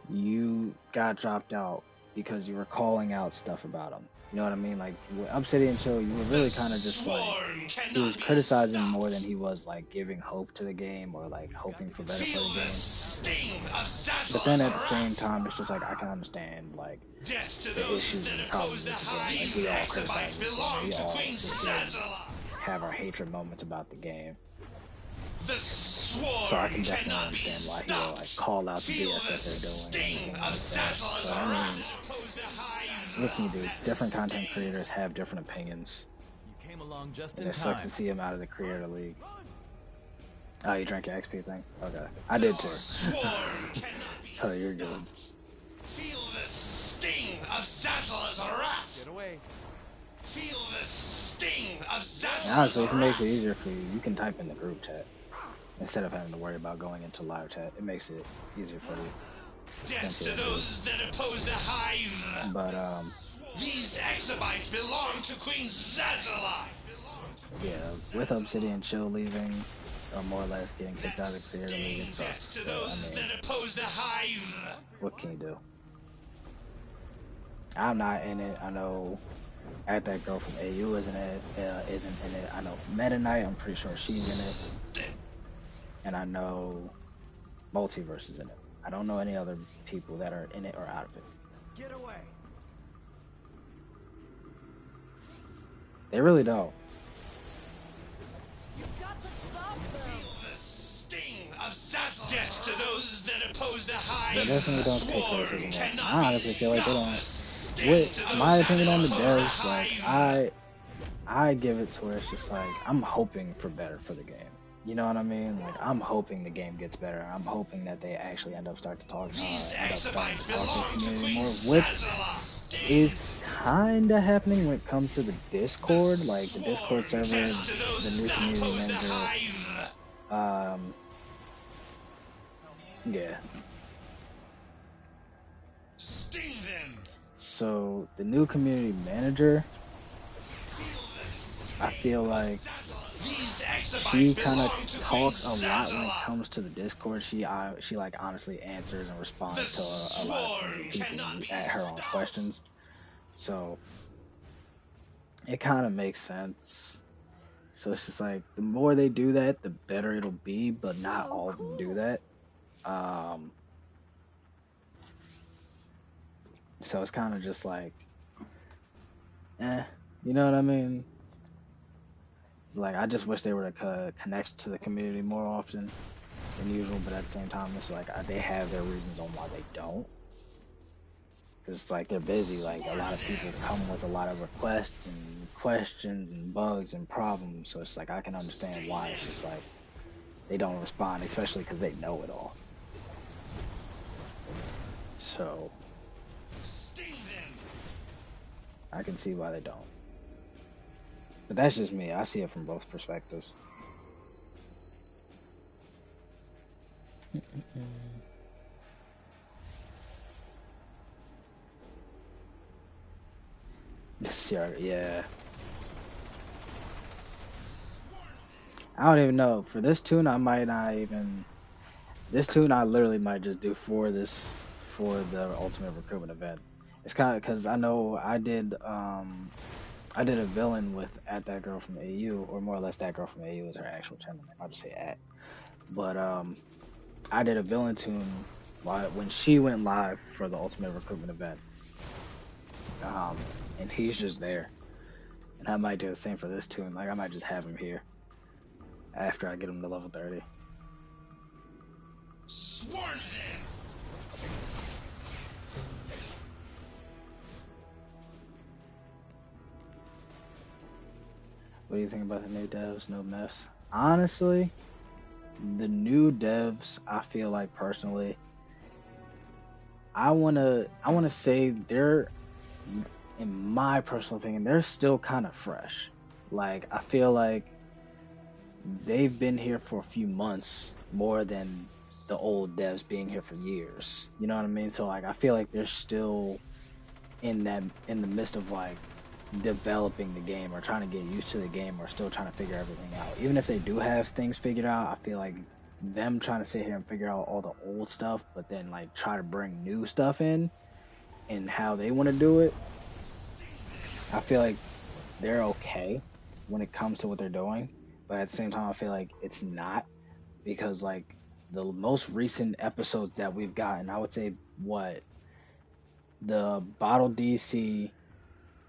you got dropped out because you were calling out stuff about him. You know what I mean? Like with Obsidian Chill, you were really kind of just like, he was criticizing more than he was like giving hope to the game or like hoping for better for the game. But then at the same time, it's just like I can understand like the issues and problems with the game. Like we all criticize the game. We all sit here and have our hatred moments about the game. So I can definitely understand why he will like call out the BS that they're doing and everything like that. But I mean, what can you do? Different content creators have different opinions. You came along just and in it sucks to time. see him out of the Creator League. Oh, you drank your XP thing? Okay. I did too. So you're good. Feel the sting of Sassal's wrath. Get away. Feel the sting of Sassal's Honestly, if it makes it easier for you, you can type in the group chat instead of having to worry about going into live chat. It makes it easier for you. Death to those that oppose the hive. But these exabytes belong to Queen Zazzala. Yeah, with Obsidian Chill leaving, or more or less getting kicked out of the Creator League, it sucks. To But, those that oppose the hive. What can you do? I'm not in it. I know at that girl from AU isn't in it. I know Meta Knight, I'm pretty sure she's in it. And I know Multiverse is in it. I don't know any other people that are in it or out of it. Get away. They really don't. You've got to stop them. Feel the sting of Zazzala. Death to those that oppose the hive. They definitely don't take criticism. I honestly feel like they don't. With my opinion on the devs, like I give it to where it's just like I'm hoping for better for the game. You know what I mean? Like I'm hoping the game gets better. I'm hoping that they actually end up starting to talk to the community more, which is kind of happening when it comes to the Discord. Like the Discord server, the new community manager. Yeah. Sting them. So the new community manager, I feel like she kind of talks a lot when it comes to the Discord. She like honestly answers and responds to a lot of things that people at her own questions. So it kind of makes sense. So it's just like the more they do that, the better it'll be. But not all of them do that. So it's kind of just like, you know what I mean? It's like I just wish they were to connect to the community more often than usual, but at the same time, it's like they have their reasons on why they don't. Because it's like they're busy. Like a lot of people come with a lot of requests and questions and bugs and problems. So it's like I can understand why it's just like they don't respond, especially because they know it all. So I can see why they don't. But that's just me. I see it from both perspectives. Sure, yeah. I don't even know. For this tune, I might not even. This tune, I literally might just do for the Ultimate Recruitment event. It's kind of because I know I did a villain with at that girl from AU, or more or less that girl from AU is her actual channel name. I'll just say at. But I did a villain tune when she went live for the Ultimate Recruitment event. And he's just there. And I might do the same for this tune. Like I might just have him here after I get him to level 30. Sworn them. What do you think about the new devs, no mess? Honestly, the new devs, I feel like personally, I wanna say they're, in my personal opinion, they're still kind of fresh. Like I feel like they've been here for a few months more than the old devs being here for years. You know what I mean? So like I feel like they're still in the midst of like developing the game or trying to get used to the game or still trying to figure everything out. Even if they do have things figured out, I feel like them trying to sit here and figure out all the old stuff but then like try to bring new stuff in and how they want to do it, I feel like they're okay when it comes to what they're doing. But at the same time, I feel like it's not, because like the most recent episodes that we've gotten, I would say the Bottle DC,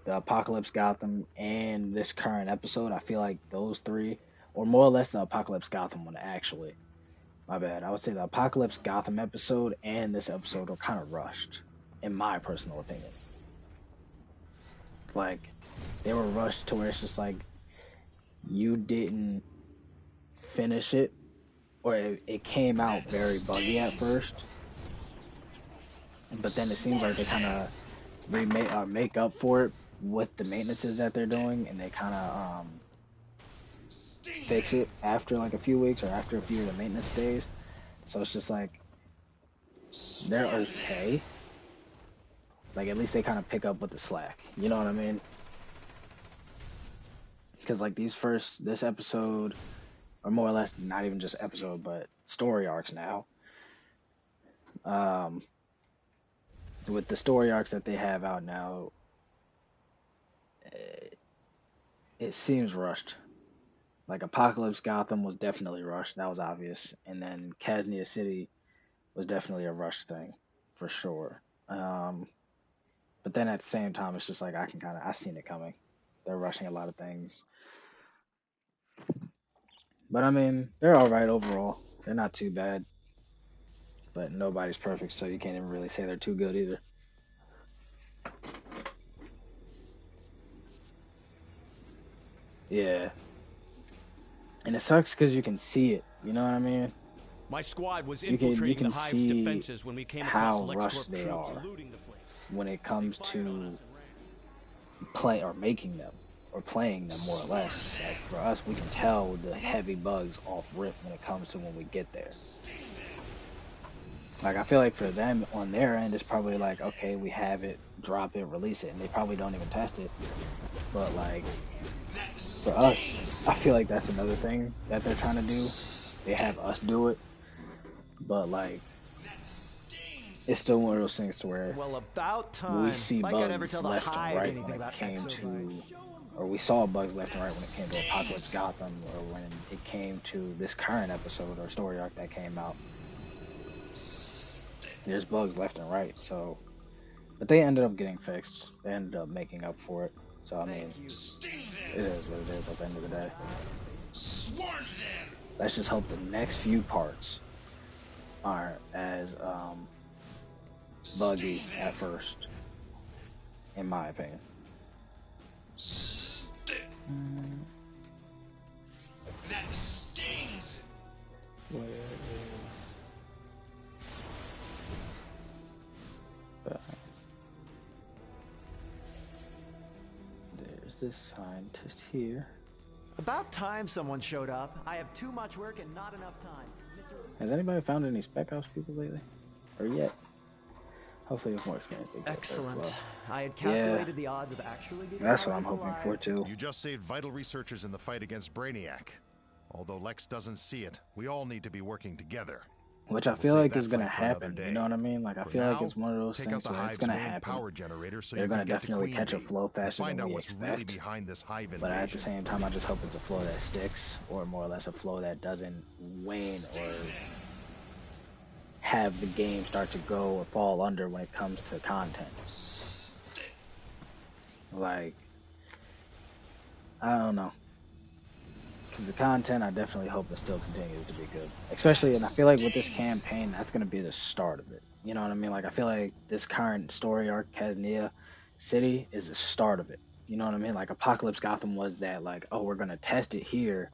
the Apocalypse Gotham, and this current episode, I feel like those three, or more or less the Apocalypse Gotham one actually. My bad. I would say the Apocalypse Gotham episode and this episode are kind of rushed, in my personal opinion. Like, they were rushed to where it's just like, you didn't finish it, or it came out very buggy at first, but then it seems like they kind of make up for it with the maintenances that they're doing, and they kind of fix it after like a few weeks or after a few of the maintenance days. So it's just like they're okay. Like at least they kind of pick up with the slack. You know what I mean? Because like this episode, or more or less not even just episode, but story arcs now. With the story arcs that they have out now, it seems rushed. Like Apocalypse Gotham was definitely rushed, that was obvious, and then Casnia City was definitely a rush thing, for sure. But then at the same time, it's just like I seen it coming. They're rushing a lot of things. But I mean, they're alright overall. They're not too bad. But nobody's perfect, so you can't even really say they're too good either. Yeah. And it sucks because you can see it. You know what I mean? My squad was You can infiltrating the Hive's see defenses when we came across how LexCorp rushed they troops are looting the place. when it comes to play or making them or playing them, more or less. Like for us, we can tell the heavy bugs off rip when it comes to when we get there. Like, I feel like for them on their end, it's probably like, okay, we have it, drop it, release it, and they probably don't even test it. But like, for us, I feel like that's another thing that they're trying to do. They have us do it, but like, it's still one of those things to where Well, about we time. see Like I'd ever bugs tell the left and Hive right when anything it about came exobites. to, or we saw bugs left and right when it came to Apocalypse Gotham, or when it came to this current episode or story arc that came out. There's bugs left and right, so, but they ended up getting fixed. They ended up making up for it. So I mean, it is what it is at the end of the day. Let's just hope the next few parts aren't as buggy at first, in my opinion. That stings. Where is there's this scientist here. About time someone showed up. I have too much work and not enough time. Has anybody found any Spec Ops people lately? Or yet? Hopefully with more experience. Excellent. I had calculated the odds of actually getting that's my what I'm race hoping alive. for too. You just saved vital researchers in the fight against Brainiac. Although Lex doesn't see it, we all need to be working together. Which I feel like is gonna happen. You know what I mean? Like I For feel like now, it's one of those take out things the where it's Hive's gonna main happen. power generator so They're you gonna can get definitely to catch a Queen Bee flow and faster find than out we what's really expect. behind this Hive But at the invasion. same time, I just hope it's a flow that sticks, or more or less a flow that doesn't wane or have the game start to go or fall under when it comes to content. Like, I don't know. Because the content, I definitely hope it still continues to be good. Especially, and I feel like with this campaign, that's going to be the start of it. You know what I mean? Like, I feel like this current story arc, Casnia City, is the start of it. You know what I mean? Like, Apocalypse Gotham was that, like, oh, we're going to test it here.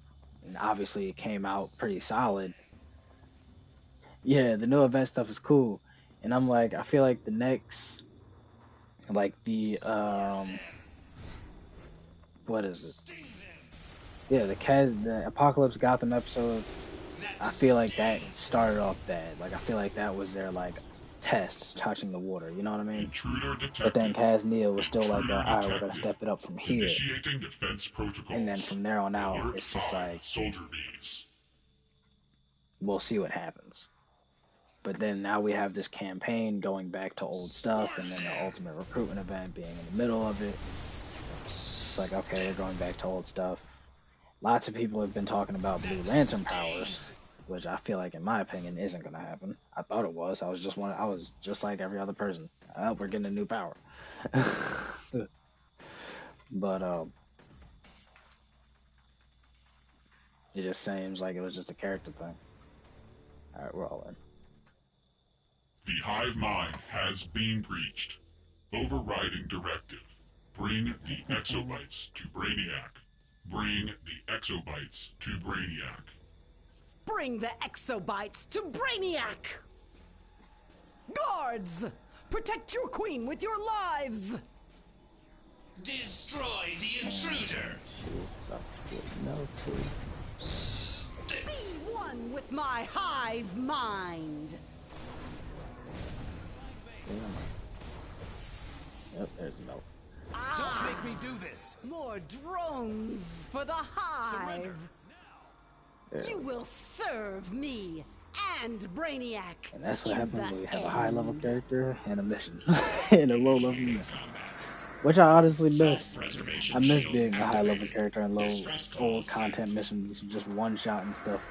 And obviously, it came out pretty solid. Yeah, the new event stuff is cool. And I'm like, I feel like the next, like, what is it? Yeah, the Apocalypse Gotham episode, I feel like that started off bad. Like, I feel like that was their, like, tests touching the water, you know what I mean? But then Kaz Neal was still like, alright, we're gonna step it up from here. Initiating defense protocols. And then from there on out, Alert it's just like, soldier bees. we'll see what happens. But then now we have this campaign going back to old stuff, and then the ultimate recruitment event being in the middle of it. It's like, okay, they're going back to old stuff. Lots of people have been talking about Blue Lantern powers, which I feel like, in my opinion, isn't going to happen. I thought it was. I was just like every other person. Oh, we're getting a new power. But it just seems like it was just a character thing. All right, we're all in. The hive mind has been breached. Overriding directive. Bring the exobites to Brainiac. Bring the exobites to Brainiac. Bring the exobites to Brainiac! Guards! Protect your queen with your lives! Destroy the intruder! Be one with my hive mind! Yep, there's no. Don't make me do this! More drones for the hive! You will serve me and Brainiac. And that's what in happens the when you have a end. high-level character and a mission, and a low-level mission. Which I honestly miss. I miss being a high-level character and low old content missions, just one-shot and stuff.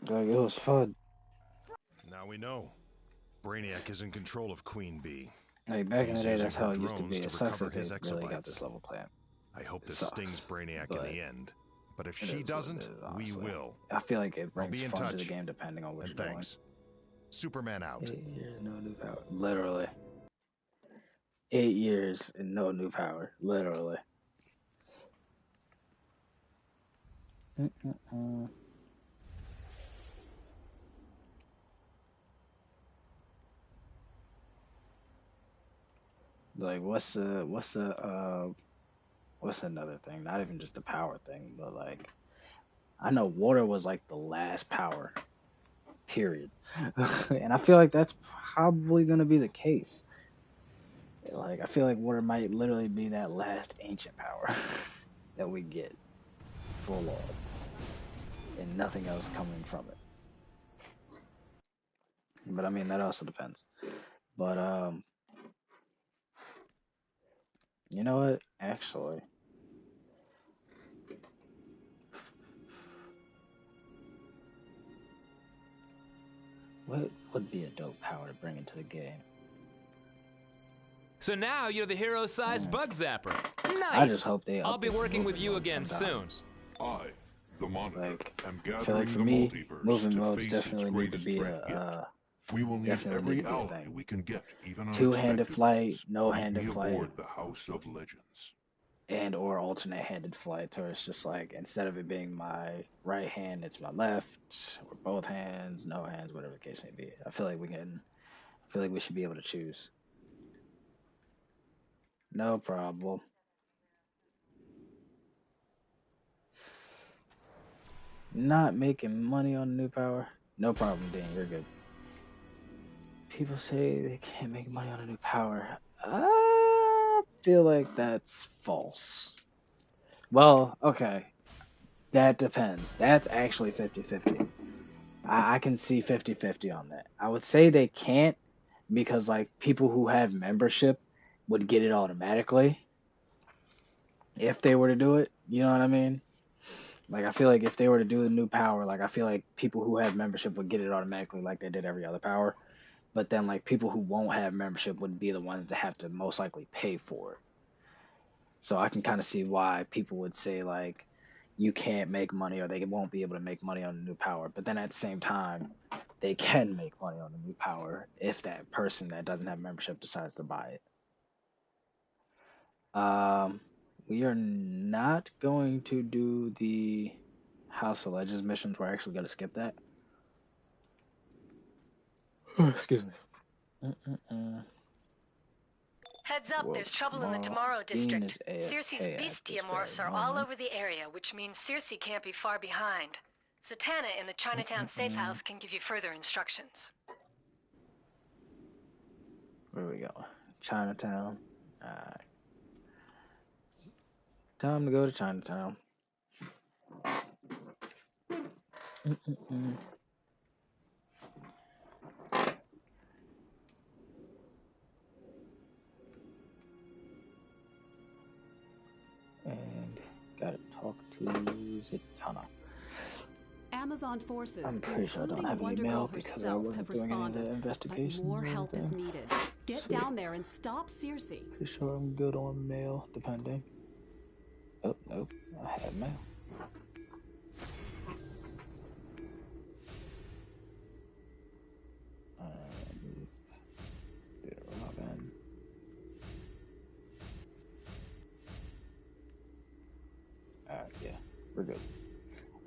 Like, it was fun. Now we know. Brainiac is in control of Queen Bee. Like, back in the He's day, using that's her how it used to be. drones It to sucks recover that his they really got exobites. this level plan. I hope this sucks, stings Brainiac but in the end. But if it she is what it doesn't, is, we honestly. will. I feel like it brings be in fun to the touch. game depending on what And you're thanks. Superman out. doing. 8 years, no new power. Literally. 8 years and no new power. Literally. Like, what's another thing? Not even just the power thing, but like, I know water was like the last power, period. And I feel like that's probably going to be the case. Like, I feel like water might literally be that last ancient power that we get full on, and nothing else coming from it. But I mean, that also depends. But you know what? Actually, what would be a dope power to bring into the game? So now you're the hero-sized bug zapper. Nice. I just hope they. I'll be working with you again sometimes. soon. I, the Monitor, am I feel gathering like for the me, multiverse moving to modes face definitely its need to greatest be threat yet. a We will need definitely every need to be a ally thing. we can get, even Two-handed unexpected flight, ones. no Meet handed me flight, aboard the House of Legends. and or alternate handed flight, where it's just like instead of it being my right hand, it's my left, or both hands, no hands, whatever the case may be. I feel like we should be able to choose. No problem. Not making money on the new power? No problem, Dan. You're good. People say they can't make money on a new power. I feel like that's false. Well, okay. That depends. That's actually 50-50. I can see 50-50 on that. I would say they can't because, like, people who have membership would get it automatically if they were to do it. You know what I mean? Like, I feel like if they were to do the new power, like, I feel like people who have membership would get it automatically like they did every other power. But then, like, people who won't have membership would be the ones that have to most likely pay for it. So I can kind of see why people would say, like, you can't make money or they won't be able to make money on the new power. But then at the same time, they can make money on the new power if that person that doesn't have membership decides to buy it. We are not going to do the House of Legends missions. We're actually going to skip that. Oh, excuse me. Heads up, there's trouble in the Tomorrow District. Circe's Beastiamorphs are all over the area, which means Circe can't be far behind. Zatanna in the Chinatown safe house can give you further instructions. Where we go? Chinatown. Alright. Time to go to Chinatown. And gotta talk to Zatanna. Amazon forces, I'm pretty sure I don't have any mail because I wasn't doing any of the investigations. But more help is needed. Get down there and stop Circe. Pretty sure I'm good on mail, depending. Oh, nope, I have mail. Robin. Alright, yeah, we're good.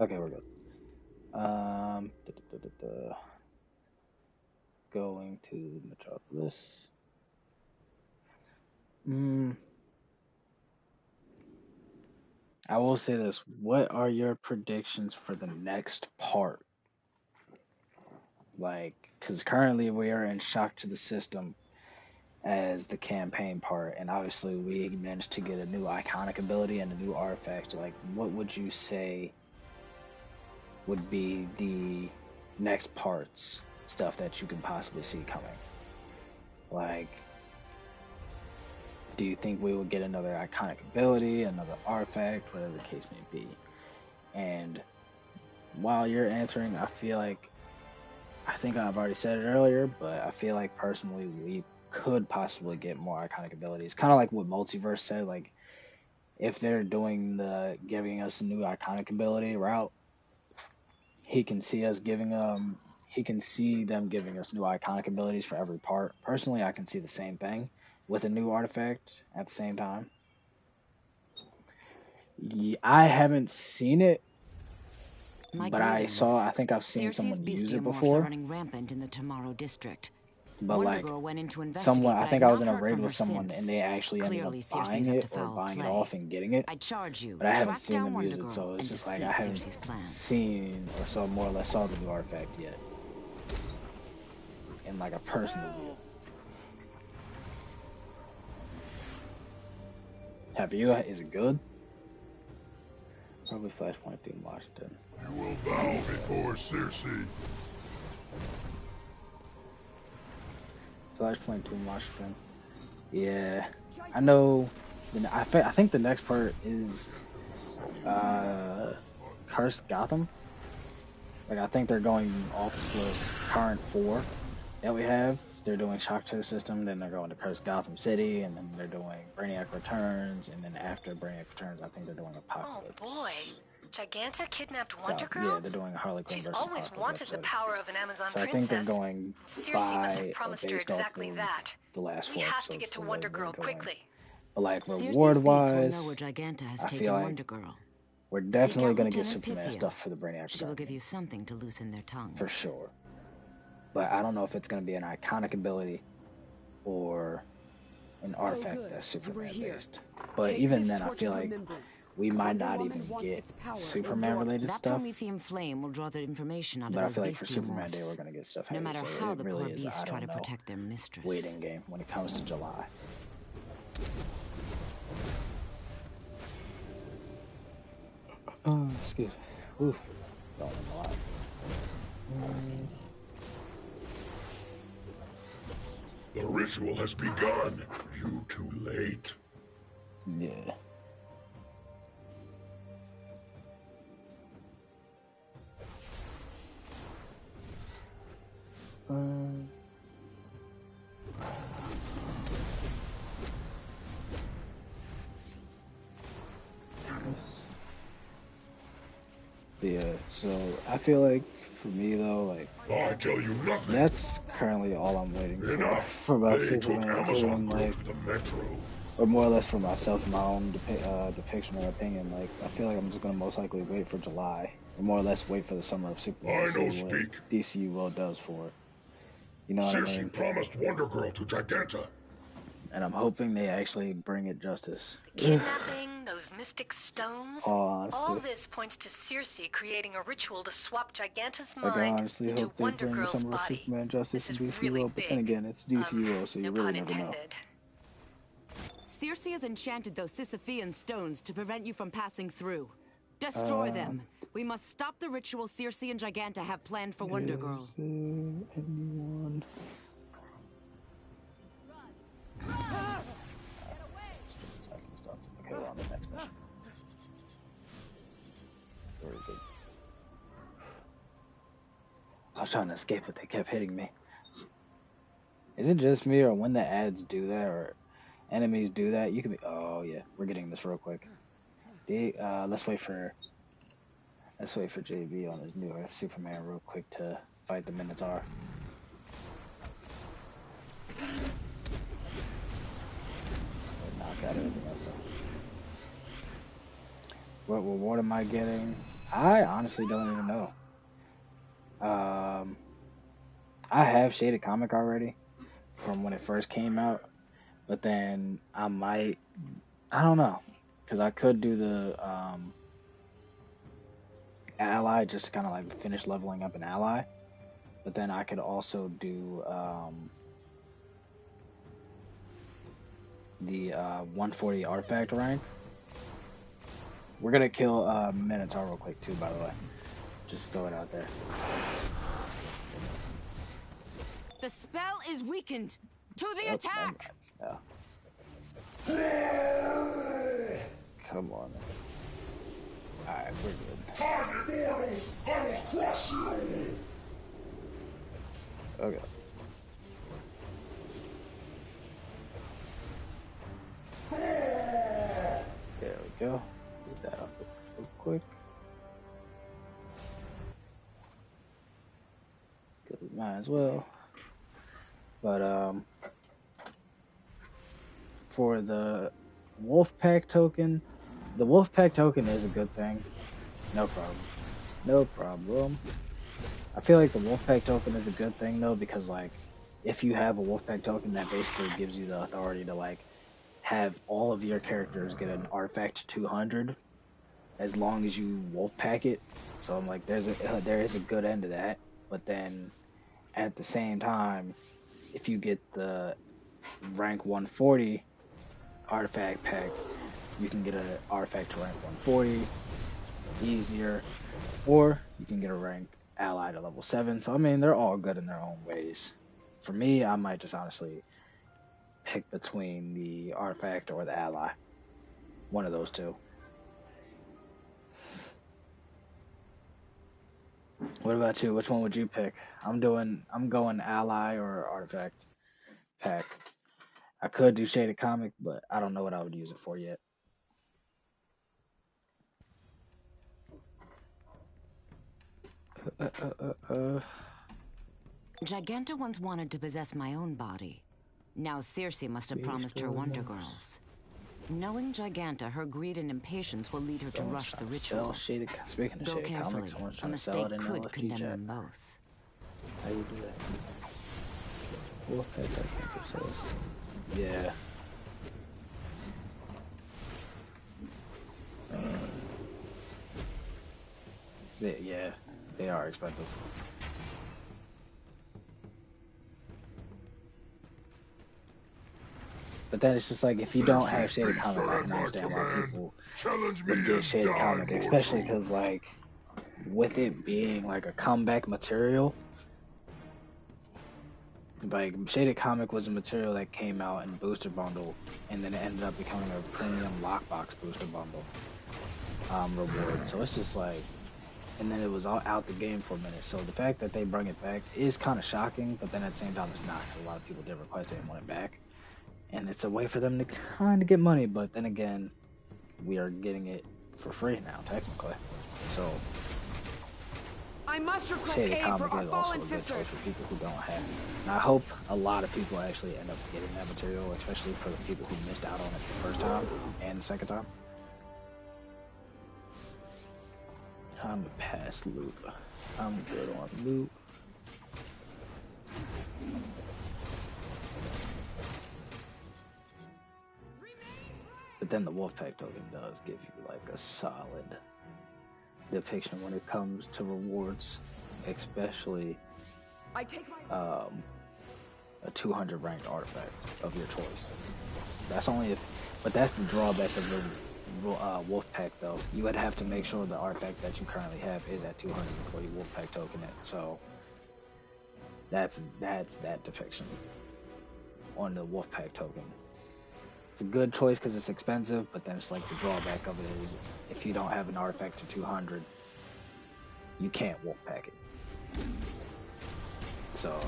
Okay, we're good. Going to Metropolis. I will say this. What are your predictions for the next part? Like, because currently we are in Shock to the System as the campaign part, and obviously we managed to get a new iconic ability and a new artifact. Like, what would you say would be the next parts, stuff that you can possibly see coming? Like, do you think we will get another iconic ability, another artifact, whatever the case may be? And while you're answering, I think I've already said it earlier, but I feel like personally we could possibly get more iconic abilities. Kind of like what Multiverse said, like if they're doing the giving us a new iconic ability route, he can see them giving us new iconic abilities for every part. Personally, I can see the same thing with a new artifact at the same time. I haven't seen it, but I think I've seen someone use it before. Are running rampant in the Tomorrow District. But Wonder like, Girl went in to investigate, someone, I but think I've I was not in a heard raid from with her someone since. and they actually ended up Clearly, buying Circe's up it to or foul buying it play. off and getting it. I charge you, But I haven't track seen down them use Wonder it, Girl so it's and just like defeat I haven't Circe's plans. seen or so more or less saw the new artifact yet in like a personal view. Have you? Is it good? Probably Flashpoint through Washington. You will bow before Circe. Flashpoint through Washington. Yeah, I know. I think the next part is Cursed Gotham. Like I think they're going off the current 4 that we have. They're doing Shock to the System, then they're going to Cursed Gotham City, and then they're doing Brainiac Returns, and then after Brainiac Returns, I think they're doing Apocalypse. Oh boy. Giganta kidnapped Wonder Girl? Yeah, they're doing Harley Quinn She's versus always Apocalypse wanted the episode. power of an Amazon So I princess. think they're going Circe must have by promised or her based off exactly of that. the last 4 We have episodes to get to for Wonder what we're Girl doing. quickly. But like Circe's reward base will know wise, where Giganta has I taken feel like Wonder Girl. we're definitely Seek out going to get Lieutenant Superman Pythia. stuff for the Brainiac She will Returns. give you something to loosen their tongues. For sure. But I don't know if it's going to be an iconic ability or an artifact that's Superman based. But Take even this then, I torch feel of like remembrance. we might Wonder not Woman even wants get its power Superman related That stuff. Promethean flame will draw the information out But I of feel those like for Superman Day, bestiomorphs. we're going to get stuff No heavy. matter So how it the really poor is, beasts I try don't to know, protect their mistress. waiting game when it comes to July. Oh, excuse me. Oof. Don't a lot. The ritual has begun. You too late. Yeah. Yeah, so I feel like for me though, like I tell you nothing. that's currently all I'm waiting Enough. for my They took Superman Amazon doing, like, to the metro. or more or less for myself, my own depiction or opinion. Like I feel like I'm just gonna most likely wait for July, or more or less wait for the summer of Superman. I to know see what speak. DCUO does for it. You know what I Circe mean? promised Wonder Girl to Giganta. And I'm hoping they actually bring it justice. Kidnapping, those mystic stones. Oh, All this points to Circe creating a ritual to swap Giganta's Like, I mind honestly into hope they Wonder bring the Girl's Summer of body. Superman justice This in is DCUO, really but then big. again, it's DCUO, so you No really pun never know. intended. Circe has enchanted those Sisyphean stones to prevent you from passing through. Destroy them. We must stop the ritual Circe and Giganta have planned for Wonder Girl. Is there anyone? Okay, we're on the next mission. Very good. I was trying to escape, but they kept hitting me. Is it just me, or when the ads do that, or enemies do that, you can be... Oh, yeah. We're getting this real quick. Let's wait for JB on his new Superman real quick to fight the Minotaur. Knock out everything else. What reward am I getting? I honestly don't even know. I have Shaded Comic already from when it first came out, but then I don't know, because I could do the Ally, just kind of like finish leveling up an Ally, but then I could also do the 140 artifact rank. We're gonna kill Minotaur real quick too, by the way. Just throw it out there. The spell is weakened. To the attack! No. Come on. Alright, we're good. Time, immortals! I will crush you! Okay. There we go. Get that off real quick. Because we might as well. But for the Wolfpack token, the Wolfpack token is a good thing. No problem. No problem. I feel like the Wolfpack token is a good thing though, because like if you have a Wolfpack token, that basically gives you the authority to like have all of your characters get an artifact 200 as long as you Wolfpack it. So I'm like, there is a good end to that. But then at the same time, if you get the rank 140 artifact pack, you can get an artifact to rank 140 easier, or you can get a rank ally to level 7. So I mean, they're all good in their own ways. For me, I might just honestly pick between the artifact or the ally. One of those two. What about you? Which one would you pick? I'm going ally or artifact pack. I could do Shaded Comic, but I don't know what I would use it for yet. Giganta once wanted to possess my own body. Now Circe must have promised her Wonder Girls. Knowing Giganta, her greed and impatience will lead her to rush the ritual. Speaking of Go Shaded carefully. Comics, someone's A trying to sell mistake it in could LFG condemn chat. them both. How you do that? Yeah. Yeah, they are expensive. But then it's just like, if you don't have Shaded Comic, I can understand why people would get Shaded Comic, especially because like with it being like a comeback material, like Shaded Comic was a material that came out in Booster Bundle, and then it ended up becoming a premium lockbox Booster Bundle reward. So it's just like, and then it was all out the game for a minute. So the fact that they bring it back is kind of shocking, but then at the same time it's not. A lot of people did request it and want it back, and it's a way for them to kind of get money. But then again, we are getting it for free now, technically. So I must request Shaded aid Comic for our is also a fallen good choice sisters. for people who don't have it. And I hope a lot of people actually end up getting that material, especially for the people who missed out on it the first time and the second time. Time to pass loot. I'm good on loot. But then the Wolfpack token does give you like a solid depiction when it comes to rewards, especially a 200 ranked artifact of your choice. That's only if, but that's the drawback of the Wolfpack though. You would have to make sure the artifact that you currently have is at 200 before you Wolfpack token it. So that's that depiction on the Wolfpack token. It's a good choice because it's expensive, but then it's like the drawback of it is if you don't have an artifact to 200, you can't Wolfpack it. So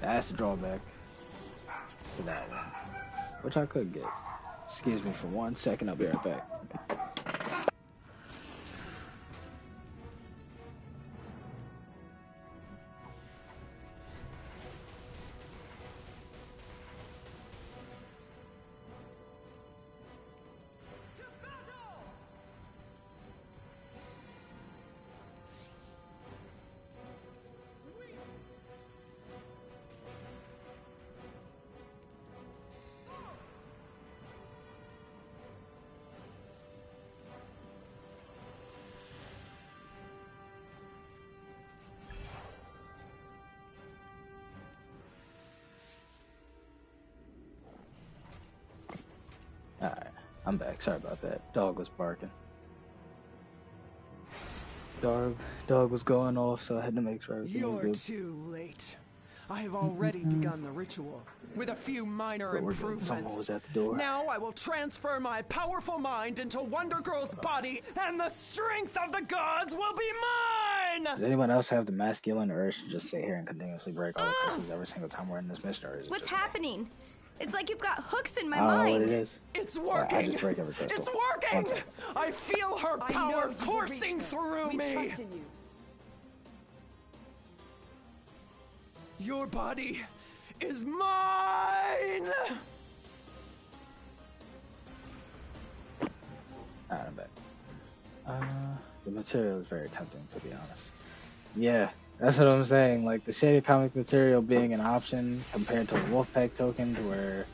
that's the drawback for that one, which I could get. Excuse me for 1 second, I'll be right back. Alright, I'm back. Sorry about that. Dog was barking. Dog was going off, so I had to make sure everything was You're good. too late. I have already begun the ritual, with a few minor improvements. Someone was at the door. Now I will transfer my powerful mind into Wonder Girl's body, and the strength of the gods will be mine! Does anyone else have the masculine urge to just sit here and continuously break all the curses every single time we're in this mission, or is it What's just me? happening? It's like you've got hooks in my I don't know mind. what it is. It's working! I just break every crystal. It's working! I feel her power coursing through me! Trust in you. Your body is mine! Alright, I'm back. The material is very tempting, to be honest. Yeah, That's what I'm saying. Like the shaded comic material being an option compared to the Wolfpack token, to where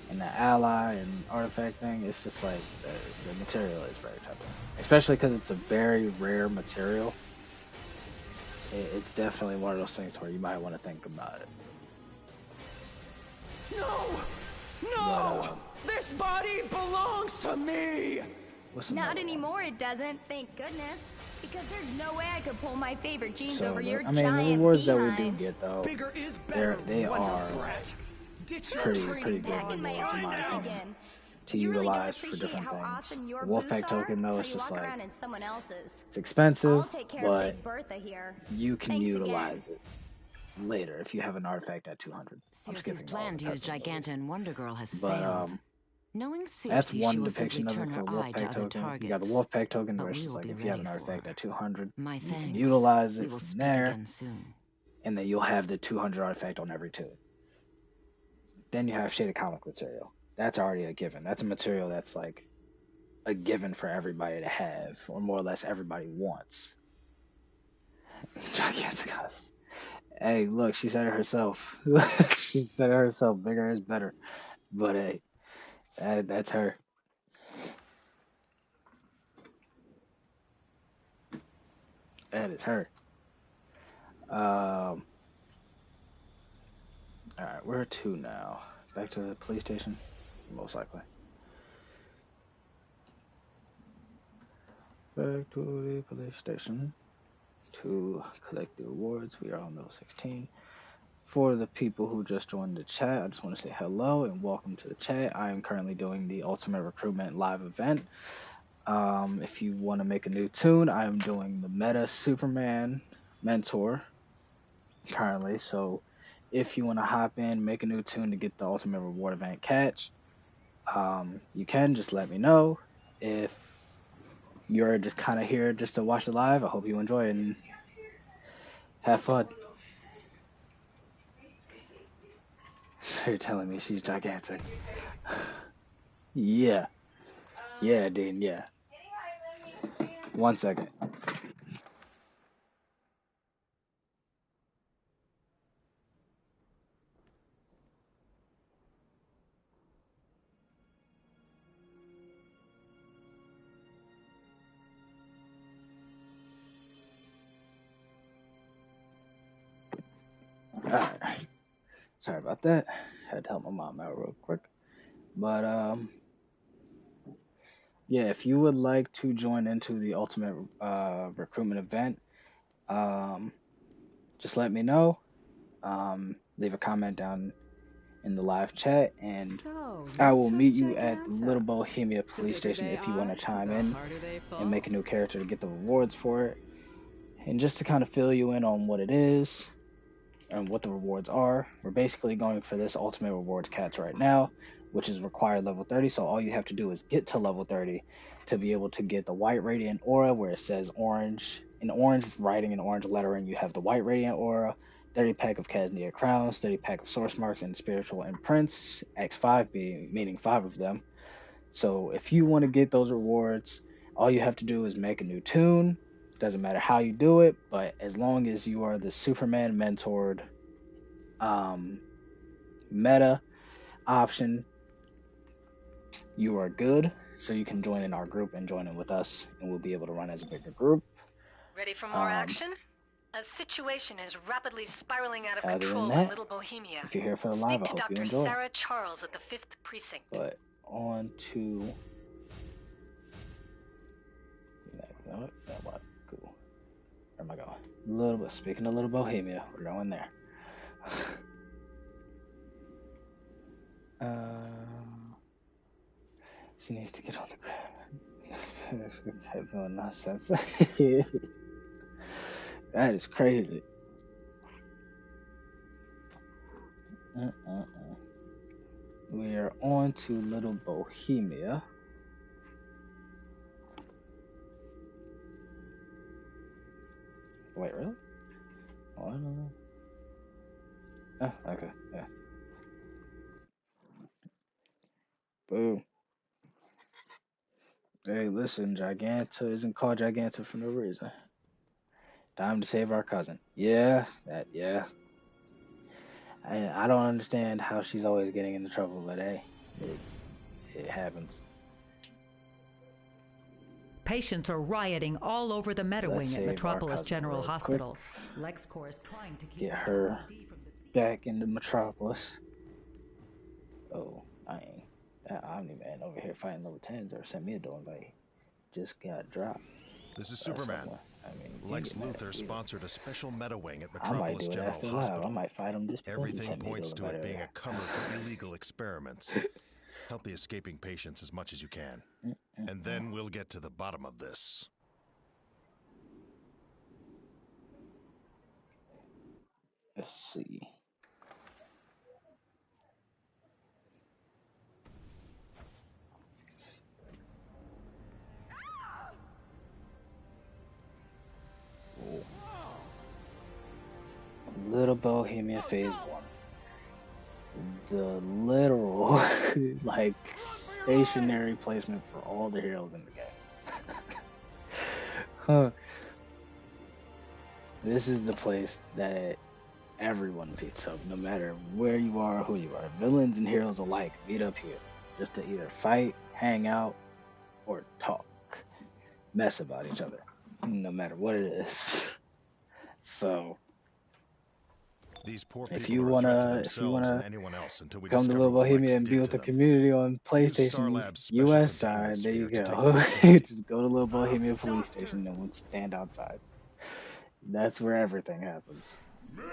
in the ally and artifact thing, it's just like the material is very tempting, especially because it's a very rare material. It's definitely one of those things where you might want to think about it. No! This body belongs to me! Not anymore, it doesn't. Thank goodness. Because there's no way I could pull my favorite jeans over your giant the rewards beehive. that we do get though, Bigger is better, they are pretty good Back in my rewards, own in my skin opinion, again. to You really don't utilize for appreciate different how things. awesome your The boots Wolfpack token though, till it's you just walk like around in someone else's. it's expensive, I'll take care but of Big Bertha here. you can Thanks utilize it later if you have an artifact at 200. Circe's plan to use Giganta and Wonder Girl has but, failed. Knowing Circe, that's one she will depiction of simply it turn for her eye to Wolfpack other token. You got the targets. Wolfpack token where But it's we just will like be if you have an ready artifact for at 200, My you can thanks. utilize We it will from speak there, again soon. and then you'll have the 200 artifact on every two. Then you have shaded comic material. That's already a given. That's a material that's like a given for everybody to have, or more or less everybody wants. Gigantic. Hey, look, she said it herself. She said it herself. Bigger is better. But hey, that's her. That is her. All right, where to now? Back to the police station, most likely. Back to the police station to collect the awards. We are on level 16. For the people who just joined the chat, I just want to say hello and welcome to the chat. I am currently doing the Ultimate Recruitment live event. If you want to make a new tune, I am doing the Meta Superman Mentor currently. So if you want to hop in, make a new tune to get the Ultimate Reward event catch, you can just let me know. If you're just kind of here just to watch it live, I hope you enjoy it and have fun. So you're telling me she's gigantic. Yeah. Yeah, Dean, yeah. 1 second. Alright. Sorry about that. Had to help my mom out real quick. But yeah, if you would like to join into the Ultimate Recruitment event, just let me know. Leave a comment down in the live chat, and I will meet you at Little Bohemia Police Station if you want to chime in and make a new character to get the rewards for it. And just to kind of fill you in on what it is and what the rewards are, we're basically going for this Ultimate Rewards catch right now, which is required level 30. So all you have to do is get to level 30 to be able to get the White Radiant Aura, where it says orange, in orange writing and orange lettering, you have the White Radiant Aura, 30 pack of Casnia Crowns, 30 pack of Source Marks and Spiritual Imprints, X5 meaning 5 of them. So if you want to get those rewards, all you have to do is make a new tune. Doesn't matter how you do it, but as long as you are the Superman mentored meta option, you are good. So you can join in our group and join in with us, and we'll be able to run as a bigger group. Ready for more action? A situation is rapidly spiraling out of Other control than that, in Little Bohemia. if you're here for the live, I Speak to hope you Dr. enjoy. Sarah Charles at the 5th Precinct. But on to that what? Cool. Where am I going? A little bit. Speaking of Little Bohemia, we're going there. She needs to get on the ground. It's headphone nonsense. That is crazy. We are on to Little Bohemia. Wait, really? Oh, I don't know. Oh, okay, yeah. Boom. Hey, listen, Giganta isn't called Giganta for no reason. Time to save our cousin. Yeah, yeah. I don't understand how she's always getting into trouble, but hey, it happens. Patients are rioting all over the Meta Wing at Metropolis General Hospital. LexCorp is trying to keep her back into Metropolis. Oh, Omni-Man over here fighting level 10s or sent me a duel invite. Just got dropped. This is Superman. Lex Luthor sponsored a special meta wing at Metropolis General Hospital. I might fight him just everything points to it being a cover for illegal experiments. Help the escaping patients as much as you can. And then we'll get to the bottom of this. Let's see. Little Bohemia Phase 1. The literal, like, stationary placement for all the heroes in the game. Huh. This is the place that everyone meets up, no matter where you are or who you are. Villains and heroes alike meet up here, just to either fight, hang out, or talk, mess about each other, no matter what it is. So, these poor if you wanna come to Little Bohemia and be with the community on PlayStation US side, there you go. Just go to Little Bohemia Police Station and we'll stand outside. That's where everything happens. Me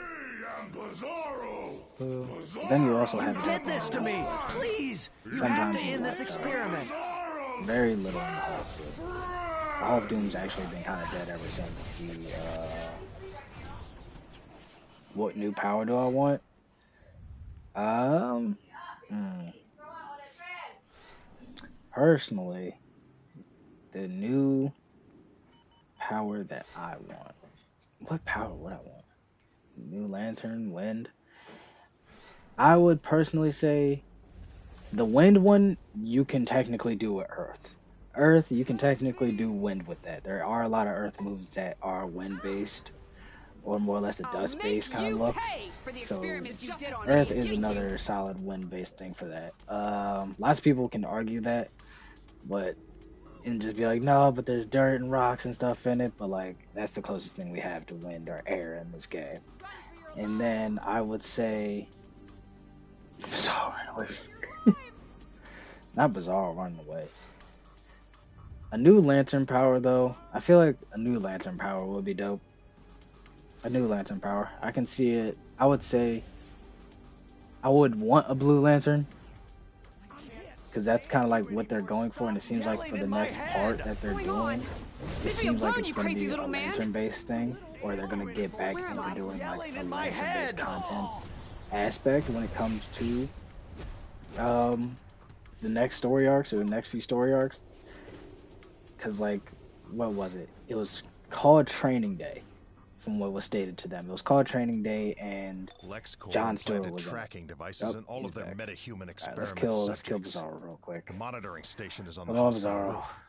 and Bizarro. Then you also have did this to me. Please, you have to end this experiment. Very little in the Hall of Doom. The Hall of Doom's actually been kind of dead ever since the. What new power do I want? Personally, the new power that I want. What power would I want? New Lantern, Wind. I would personally say the Wind one you can technically do with Earth. Earth, you can technically do Wind with that. There are a lot of Earth moves that are Wind based, or more or less a dust based kind of look. So Earth is another solid Wind based thing for that. Lots of people can argue that, but and just be like, no, but there's dirt and rocks and stuff in it. But like, that's the closest thing we have to wind or air in this game. And then I would say Bizarro ran away. Not Bizarro running away. A new Lantern power though. I feel like a new Lantern power would be dope. A new Lantern power. I can see it. I would say I would want a Blue Lantern, because that's kind of like what they're going for, and it seems like for the next part that they're doing, it seems like it's going to be a Lantern-based thing, or they're going to get back into doing like a Lantern-based content aspect when it comes to the next story arcs or the next few story arcs. Because like, what was it? It was called Training Day, from what was stated to them. It was called Training Day, and John Stewart was tracking devices in all of their metahuman experiments. Let's kill Bizarro real quick. The monitoring station is on the hospital roof.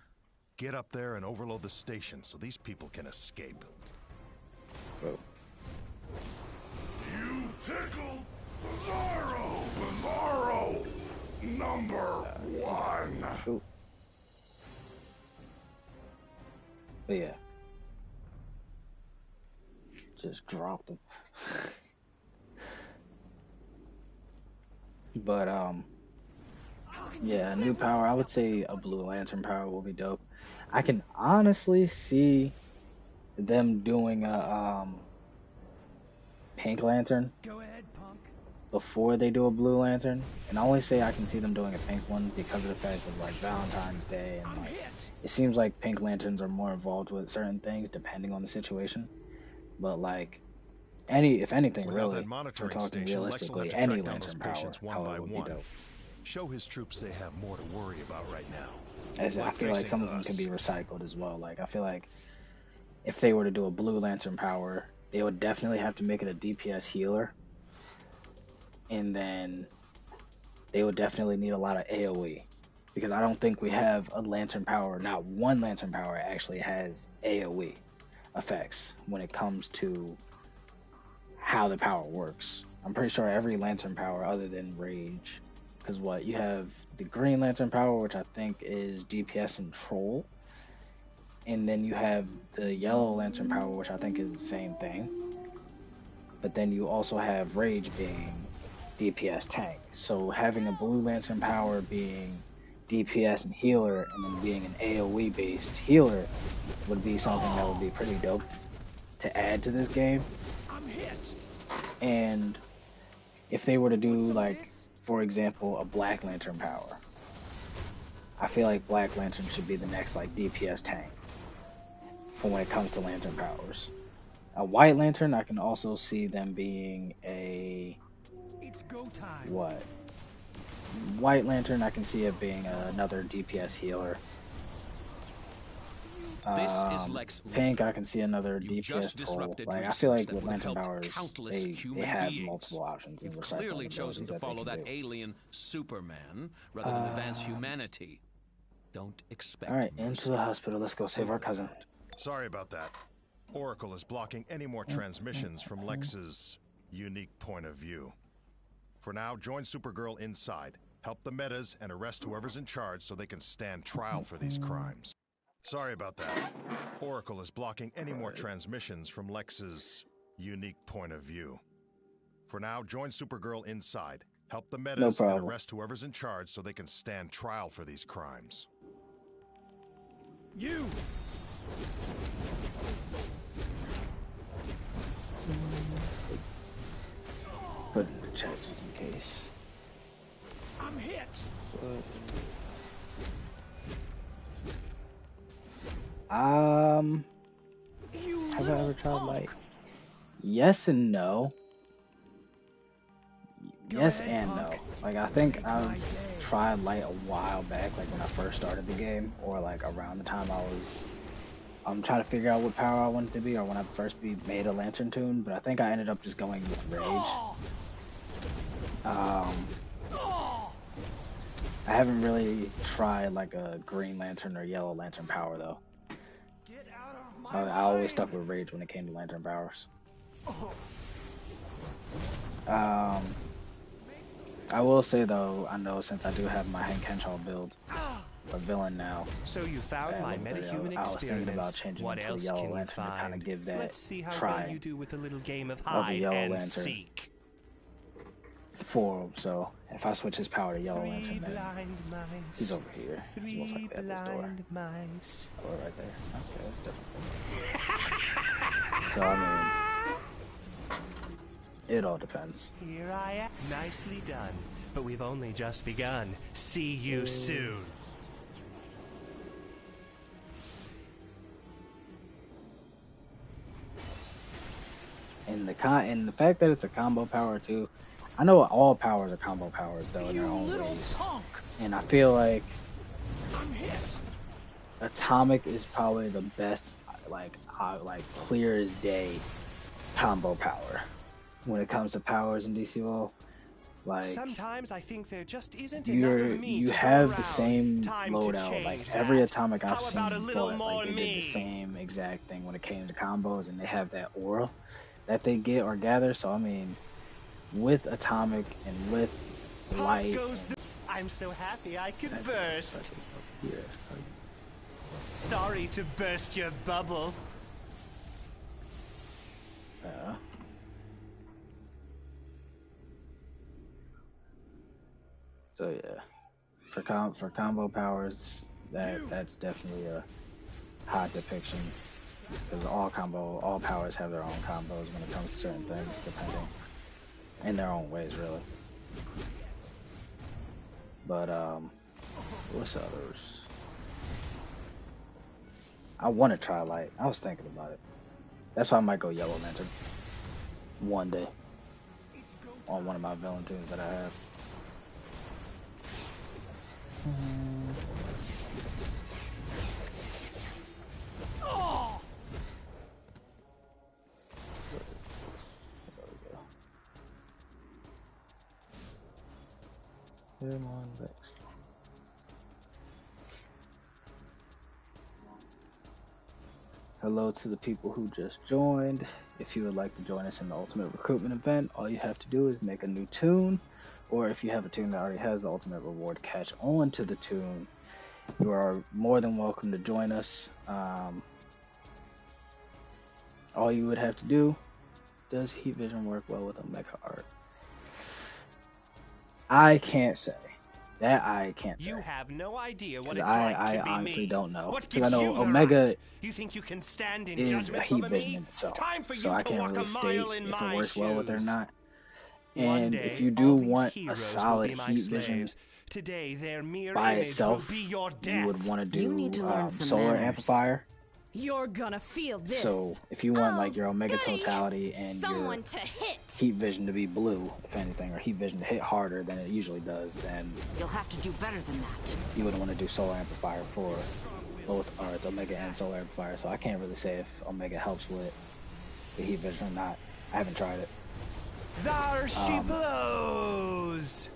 Get up there and overload the station so these people can escape. Whoa. You tickled Bizarro! Bizarro! Number one! Ooh. But yeah. Just dropped him. But yeah, a new power. I would say a Blue Lantern power will be dope. I can honestly see them doing a Pink Lantern. Go ahead, punk. Before they do a Blue Lantern, and I only say I can see them doing a pink one because of the fact of like Valentine's Day, and like it seems like Pink Lanterns are more involved with certain things depending on the situation. But like if anything, really, we're talking realistically, any Lantern power would be dope. Show his troops they have more to worry about right now. As I feel like some of them can be recycled as well. Like I feel like if they were to do a Blue Lantern power, they would definitely have to make it a DPS healer, and then they would definitely need a lot of AoE, because I don't think we have a Lantern power. Not one Lantern power actually has AoE. effects when it comes to how the power works. I'm pretty sure every lantern power other than rage, because what you have the green lantern power, which I think is DPS and troll, and then you have the yellow lantern power, which I think is the same thing, but then you also have rage being DPS tank. So having a blue lantern power being DPS and healer, and then being an AoE based healer would be something that would be pretty dope to add to this game. And if they were to do, like, for example, a black lantern power, I feel like black lantern should be the next like DPS tank for when it comes to lantern powers. A white lantern, I can also see them being a what? White lantern, I can see it being another DPS healer. Pink, I can see another DPS troll. Like, I feel like with lantern powers, they have multiple options. You've clearly chosen to follow that alien Superman rather than advance humanity. Don't expect. All right, into the hospital. Let's go save our cousin. Sorry about that. Oracle is blocking any more transmissions from Lex's unique point of view. For now, join Supergirl inside. Help the metas and arrest whoever's in charge so they can stand trial for these crimes. Sorry about that. Oracle is blocking any more transmissions from Lex's unique point of view. For now, join Supergirl inside. Help the metas and arrest whoever's in charge so they can stand trial for these crimes. You! Put in the chat just in case. I'm hit! Have I ever tried light? Yes and no. Yes and no. Like, I think I've tried light a while back, like when I first started the game, or like around the time I was trying to figure out what power I wanted to be, or when I first made a lantern tune, but I think I ended up just going with rage. I haven't really tried like a green lantern or yellow lantern power though. I always stuck with rage when it came to lantern powers. I will say though, I know since I do have my Hank Henshaw build, a villain now. So you found my metahuman I was thinking about changing it to a yellow lantern to kind of give that Let's see how try well you do with a little game of of a hide yellow and lantern seek. for him. So if I switch his power to yellow lantern, then Blind mice. he's over here. He's most likely at this door. Blind mice. Oh, right there. Okay, that's different. So I mean, it all depends. Here I am. Nicely done. But we've only just begun. See you soon. And the fact that it's a combo power too. I know all powers are combo powers though in their own ways. And I feel like Atomic is probably the best, like clear as day combo power when it comes to powers in DCUO. Like, sometimes I think there just isn't enough of me you to have go the around. same Time to loadout. change Like that. every Atomic I've How seen about a little fought, more like they did me? the same exact thing when it came to combos, and they have that aura that they get or gather. So I mean, with Atomic and with Pop Light, goes the... I'm so happy I could burst. yeah, Sorry to burst your bubble. so yeah, for combo powers, that's definitely a hot depiction. Because all powers have their own combos when it comes to certain things, depending in their own ways, really. But what's others? I want to try light. I was thinking about it. That's why I might go yellow lantern one day on one of my villain tunes that I have. Come on, Vex. hello to the people who just joined. If you would like to join us in the Ultimate Recruitment event, all you have to do is make a new tune, or if you have a tune that already has the Ultimate Reward catch on to the tune, you are more than welcome to join us. All you would have to do, does Heat Vision work well with Omega Art? I can't say. That I can't say. You have no idea what it's like to I be honestly me. don't know. Because I know Omega right? You think you can stand in is judgment a Heat over Vision me? in itself. Time for so you I to can't walk really a state mile in if it my works well with it or not. One And day, if you do all these want a heroes solid will be my Heat Vision slaves. Today, their mere by image itself, will be your death. you would want to do You need to learn some Solar manners. Amplifier. You're gonna feel this. So if you want like your Omega goody. Totality and Someone your to hit. Heat Vision to be blue, if anything, or Heat Vision to hit harder than it usually does, then You'll have to do better than that. you wouldn't want to do Solar Amplifier for both Arts, Omega and Solar Amplifier. So I can't really say if Omega helps with the Heat Vision or not. I haven't tried it. There she blows!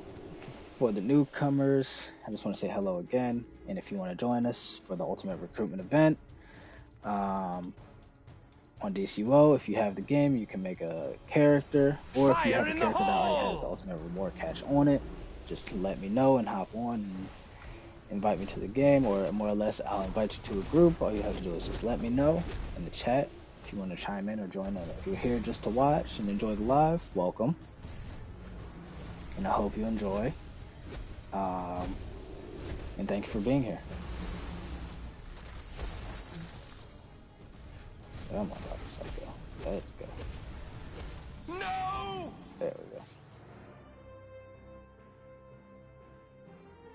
For the newcomers, I just want to say hello again. And if you want to join us for the Ultimate Recruitment event on DCUO, if you have the game, you can make a character. Or if you have a character that already has the Ultimate Reward catch on it, just let me know and hop on and invite me to the game. Or more or less, I'll invite you to a group. All you have to do is just let me know in the chat if you want to chime in or join in. If you're here just to watch and enjoy the live, welcome. And I hope you enjoy. And thank you for being here. Oh my god, let's go. Let's go. No! There we go.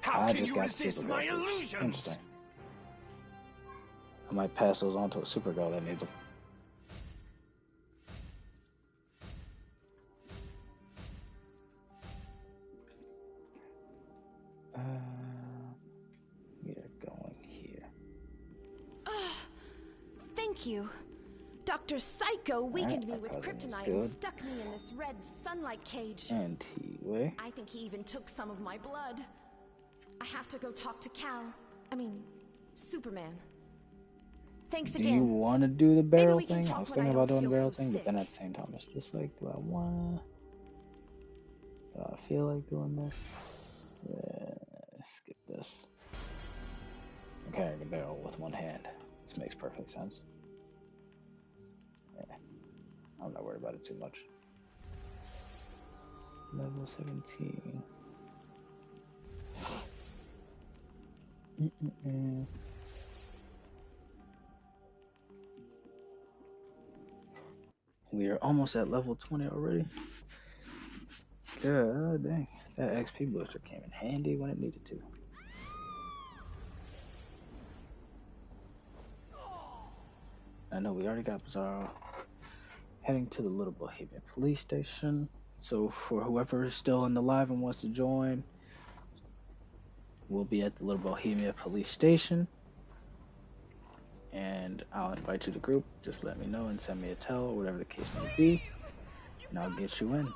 How I can just you got resist my Supergirl. illusions? Interesting. I might pass those on to a Supergirl that needs them. We are going here. Thank you. Dr. Psycho weakened me with Cousin is kryptonite good. and stuck me in this red sunlight cage. Anti-way. I think he even took some of my blood. I have to go talk to Superman. Thanks Do again. you want to do the barrel we can thing? I talk was when thinking I about don't doing the feel barrel so thing, but then sick. at the same time, it's just like, do I want? Do I feel like doing this? Yeah, skip this. I'm carrying the barrel with one hand. This makes perfect sense. Yeah, I'm not worried about it too much. Level 17. We are almost at level 20 already. God dang. That XP booster came in handy when it needed to. I know we already got Bizarro. Heading to the Little Bohemian police station. So for whoever is still in the live and wants to join, we'll be at the Little Bohemia police station. And I'll invite you to the group. Just let me know and send me a tell or whatever the case may be. And I'll get you in.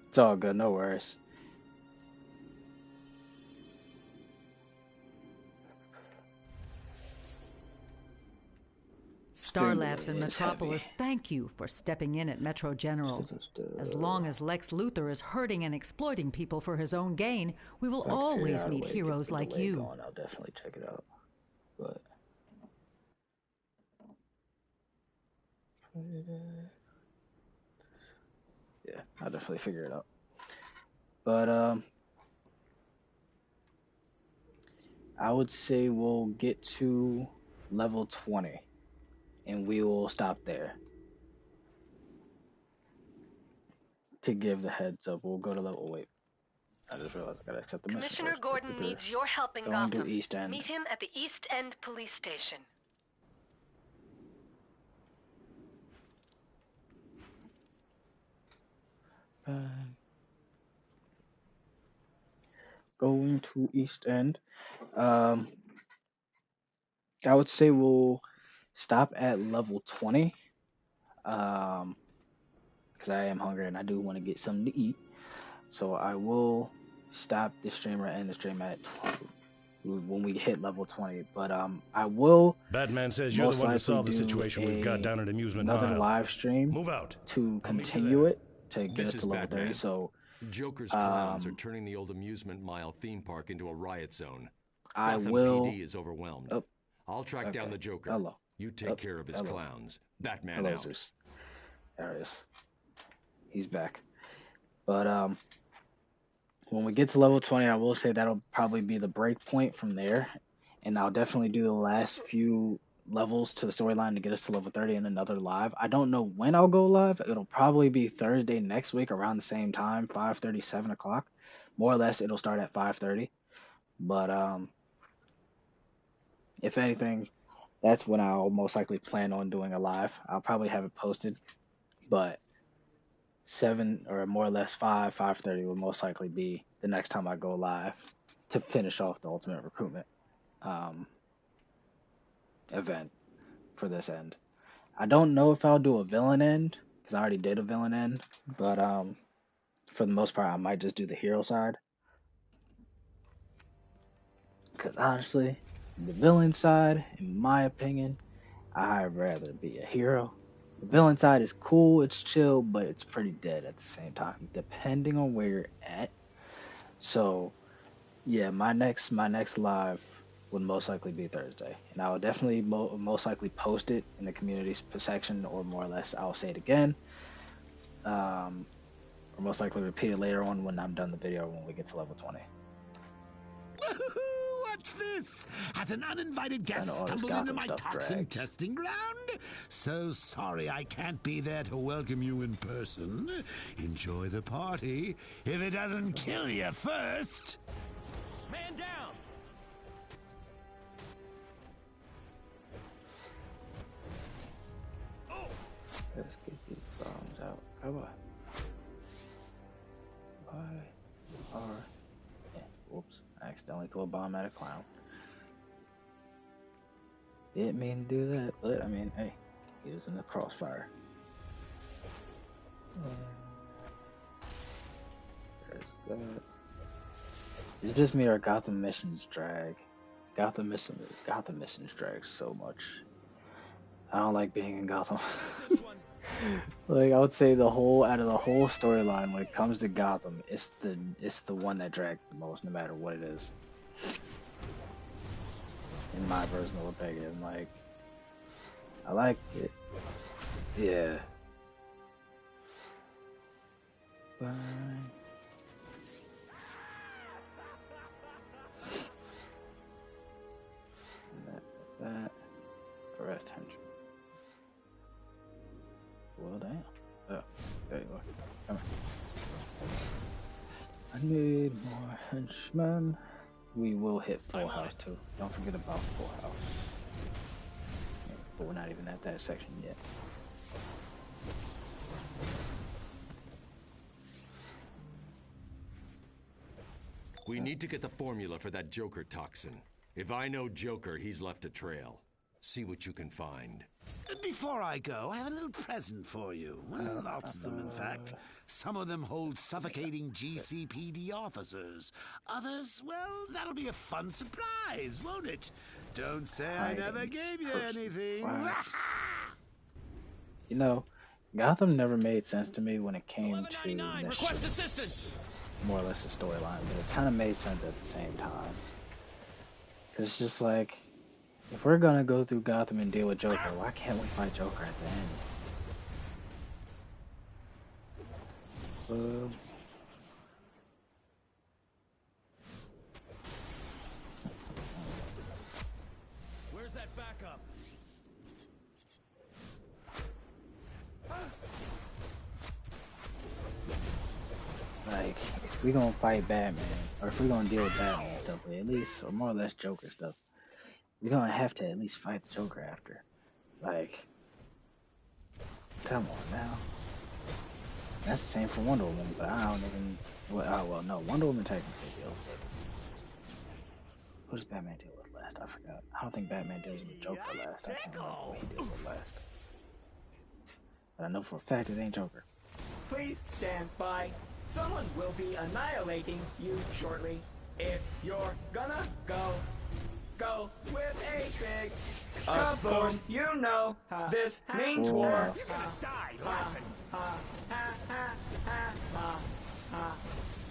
It's all good, no worries. Star Labs and Metropolis thank you for stepping in at Metro General. As long as Lex Luthor is hurting and exploiting people for his own gain, we will always need heroes like you. I'll definitely check it out. But yeah, I'll definitely figure it out. But I would say we'll get to level 20 and we will stop there. To give the heads up, we'll go to level. Wait, I just realized I gotta accept the message. Commissioner Gordon needs your help in Gotham. East End. Meet him at the East End police station. Going to East End. I would say we'll stop at level 20. Because I am hungry and I do want to get something to eat. So I will stop the stream or end the stream at 20, when we hit level 20. But I will. Batman says you're the one to solve the situation we've got down at Amusement another Mile. live stream. Move out. To continue it to get us to level Batman. 30. So Joker's clowns are turning the old Amusement Mile theme park into a riot zone. I Gotham will. PD is overwhelmed. Oh, I'll track down the Joker. Hello. You take care of his Hello. clowns. Batman Hello, out. Zeus. There it is. He's back. But when we get to level 20, I will say that'll probably be the break point from there. And I'll definitely do the last few levels to the storyline to get us to level 30 and another live. I don't know when I'll go live. It'll probably be Thursday next week around the same time, 5:30, 7 o'clock. More or less, it'll start at 5:30. But if anything, that's when I'll most likely plan on doing a live. I'll probably have it posted, but 7 or more or less 5:30 will most likely be the next time I go live to finish off the Ultimate Recruitment event for this end. I don't know if I'll do a villain end because I already did a villain end, but for the most part I might just do the hero side because honestly, the villain side, in my opinion, I'd rather be a hero. The villain side is cool, it's chill, but it's pretty dead at the same time, depending on where you're at. So, yeah, my next live would most likely be Thursday, and I will definitely most likely post it in the community section, or more or less I'll say it again, or most likely repeat it later on when I'm done the video when we get to level 20. What's this? Has an uninvited guest stumbled into my toxin testing ground? So sorry I can't be there to welcome you in person. Enjoy the party, if it doesn't kill you first. Man down! Let's get these bombs out. Come on. Whoops. I accidentally threw a bomb at a clown. Didn't mean to do that, but I mean, hey, he was in the crossfire. There's that. Is it just me or Gotham missions drag? Gotham missions drag so much. I don't like being in Gotham. Like I would say out of the whole storyline when it comes to Gotham, it's the one that drags the most, no matter what it is. In my personal opinion, like I like it. Yeah. Bye. That. Arrest henchman. Well, damn. Oh, there you are. Come on. I need more henchmen. We will hit full house too. Don't forget about full house. But we're not even at that section yet. We need to get the formula for that Joker toxin. If I know Joker, he's left a trail. See what you can find. Before I go, I have a little present for you. Well, lots of them, in fact. Some of them hold suffocating GCPD officers. Others, well, that'll be a fun surprise, won't it? Don't say I never gave you anything. You know, Gotham never made sense to me when it came to request assistance. More or less the storyline, but it kind of made sense at the same time. Cause it's just like, if we're gonna go through Gotham and deal with Joker, why can't we fight Joker at the end? Where's that backup? Like, if we gonna fight Batman, or if we're gonna deal with Batman stuff, at least, or more or less Joker stuff, we're gonna have to at least fight the Joker after. Like, come on now. That's the same for Wonder Woman, but I don't even. Well, no, Wonder Woman technically deals with. What does Batman deal with last? last? I forgot. I don't think Batman deals with Joker last. I can't remember what he deals with last. But I know for a fact it ain't Joker. Please stand by. Someone will be annihilating you shortly. If you're gonna go with a big of course, you know this means war. You're gonna die laughing.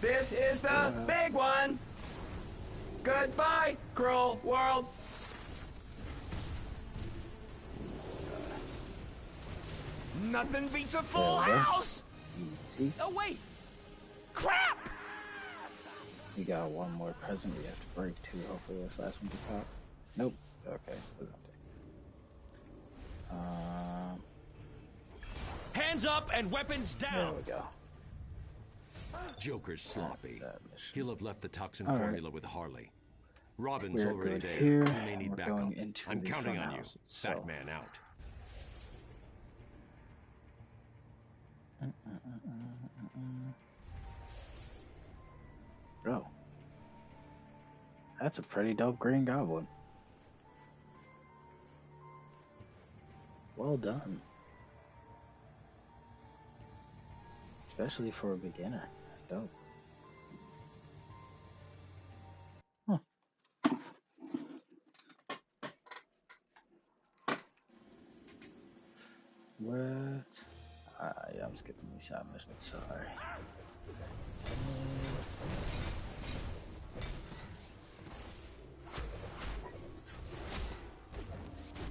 This is the big one. Goodbye, cruel world. Nothing beats a full house. Easy. Oh wait. Crap. We got one more present we have to break too. Hopefully this last one can pop. Nope. Okay. Hands up and weapons down. There we go. Joker's sloppy. He'll have left the toxin All formula with Harley. Robin's We're already good there. here. You may need We're backup. going into I'm the counting on you. funhouse itself. Batman out. Bro, that's a pretty dope Green Goblin. Well done. Especially for a beginner. That's dope. Huh. What? Yeah, I'm skipping these side missions. Sorry.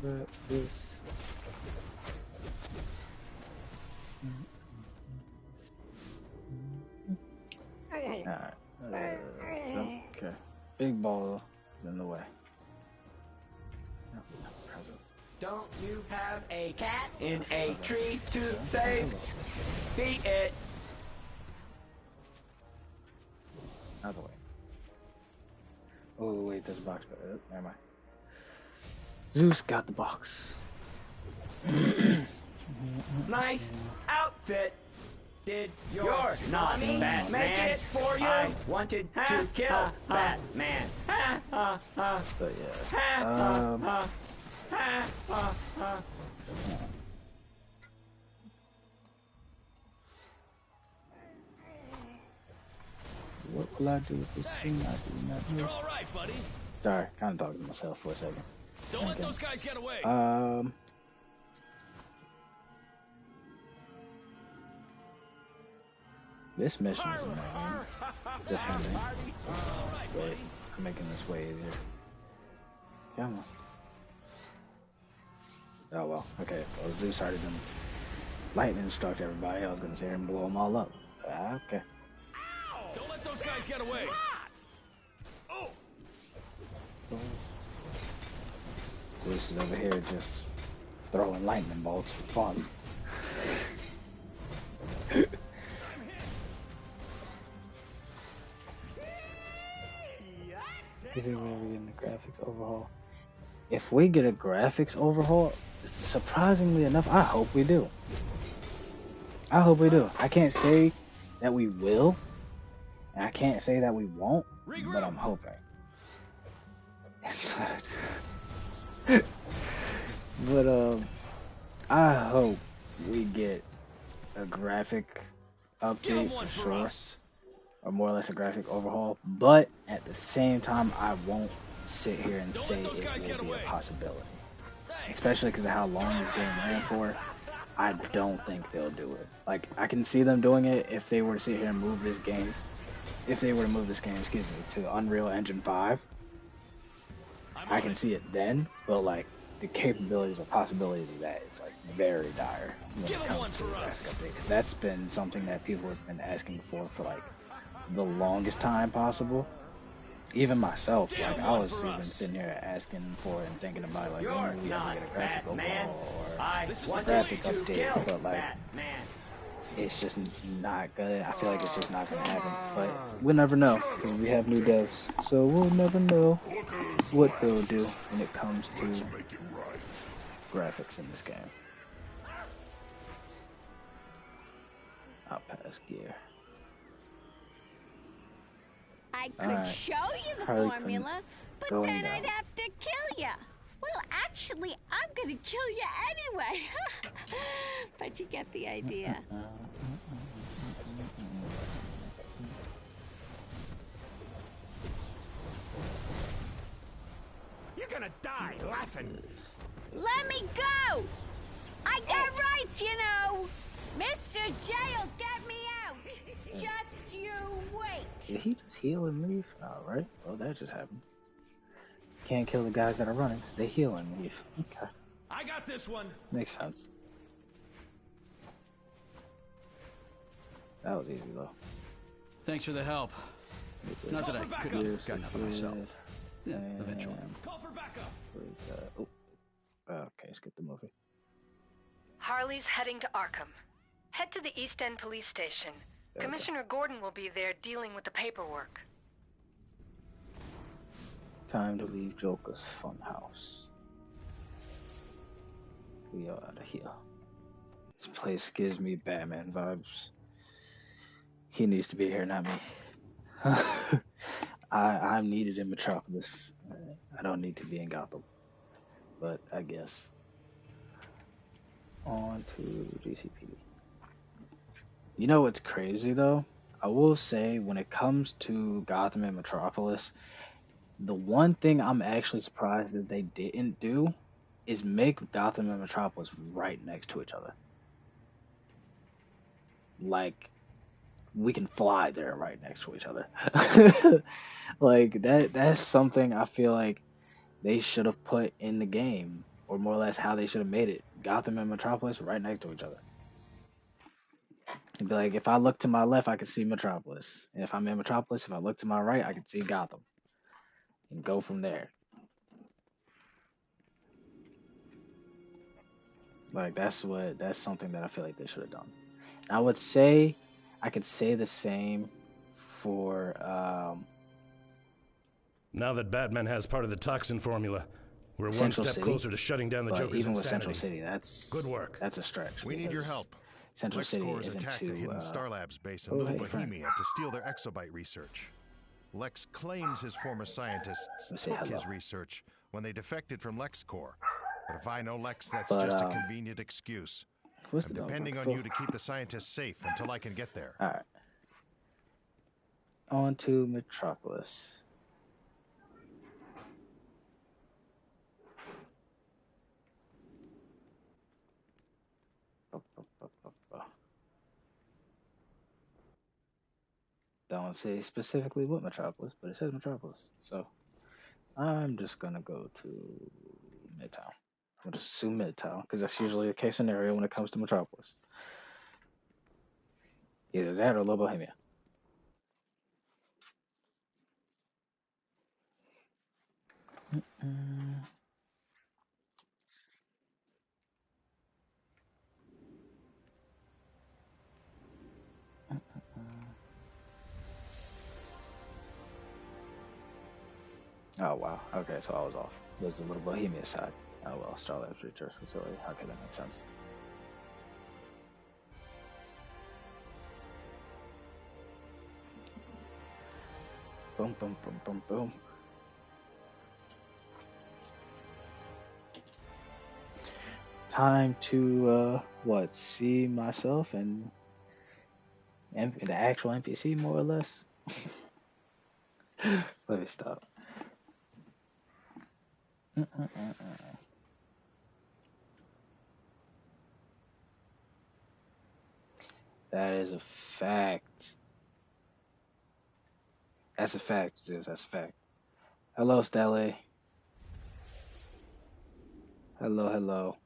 But this. Alright. Okay. Big ball is in the way. Present. Don't you have a cat in a tree to save? Beat it. Out of the way. Oh, wait, there's a box. Never mind. Zeus got the box. Nice outfit. Did your mommy make it for you? I wanted to kill Batman. But yeah. What will I do with this thing? I do not know. You're all right, buddy. Sorry, kind of talking to myself for a second. Don't let those guys get away. This mission is annoying. Depending. Wait, I'm making this way easier. Come on. Oh well, okay. Well, Zeus already done lightning struck everybody. I was gonna sit here and blow them all up. Okay. Don't let those guys get away. Oh. Zeus is over here just throwing lightning bolts for fun. Do you think we're ever getting the graphics overhaul? If we get a graphics overhaul, surprisingly enough, I hope we do. I hope we do. I can't say that we will, and I can't say that we won't, but I'm hoping. But I hope we get a graphic update for sure, or more or less a graphic overhaul. But at the same time, I won't sit here and say it will be a possibility, especially because of how long this game ran for. I don't think they'll do it. Like, I can see them doing it if they were to sit here and move this game. If they were to move this game, excuse me, to Unreal Engine 5, I can see it then. But like, the capabilities or possibilities of that is like very dire when it comes to the graphic update. Because that's been something that people have been asking for like the longest time possible. Even myself, like I was even sitting here asking for it and thinking about like, when we ever get a graphic overhaul or a graphic update, but like, it's just not good. I feel like it's just not gonna happen. But we'll never know because we have new devs, so we'll never know what they'll do when it comes to graphics in this game. I'll pass gear. I could show you the formula, but then I'd have to ya? Well, actually, I'm gonna kill you anyway. But you get the idea. You're gonna die laughing. Let me go! I got rights, you know! Mr. J'll get me out! Just you wait! Did he just heal and leave? Alright, well that just happened. Can't kill the guys that are running. They heal and leave. Okay. I got this one. Makes sense. That was easy though. Thanks for the help. Not that I couldn't have gotten up myself. Yeah, eventually. Call for backup. Oh. Okay, skip the movie. Harley's heading to Arkham. Head to the East End police station. Commissioner Gordon will be there dealing with the paperwork. Time to leave Joker's funhouse. We are out of here. This place gives me Batman vibes. He needs to be here, not me. I'm needed in Metropolis. I don't need to be in Gotham. But I guess. On to GCP. You know what's crazy though? I will say when it comes to Gotham and Metropolis, the one thing I'm actually surprised that they didn't do is make Gotham and Metropolis right next to each other. Like, we can fly there right next to each other. Like, that's something I feel like they should have put in the game, or more or less how they should have made it. Gotham and Metropolis right next to each other. It'd be like, if I look to my left, I can see Metropolis. And if I'm in Metropolis, if I look to my right, I can see Gotham. And go from there. Like, that's something that I feel like they should have done. And I would say, I could say the same for, now that Batman has part of the toxin formula, we're Central one step City, closer to shutting down the but Joker's even with insanity. Central City, that's good work. That's a stretch. We need your help. Central City LexCorp's isn't attacked too, the hidden Star Labs base in Little Bohemia to steal their exobyte research. Lex claims his former scientists took his research when they defected from LexCorp. But if I know Lex, that's just a convenient excuse. I'm depending on you to keep the scientists safe until I can get there. Alright. On to Metropolis. Don't say specifically what Metropolis, but it says Metropolis. So I'm just gonna go to Midtown. I'm gonna assume Midtown because that's usually the case scenario when it comes to Metropolis. Either that or Little Bohemia. Oh wow. Okay, so I was off. It was the Little Bohemia side. Oh well, Star Labs Research Facility. Okay, that makes sense. Boom, boom, boom, boom, boom. Time to see myself and the actual NPC more or less. Let me stop. That is a fact. That's a fact, sis. That's a fact. Hello, Stelle. Hello, hello.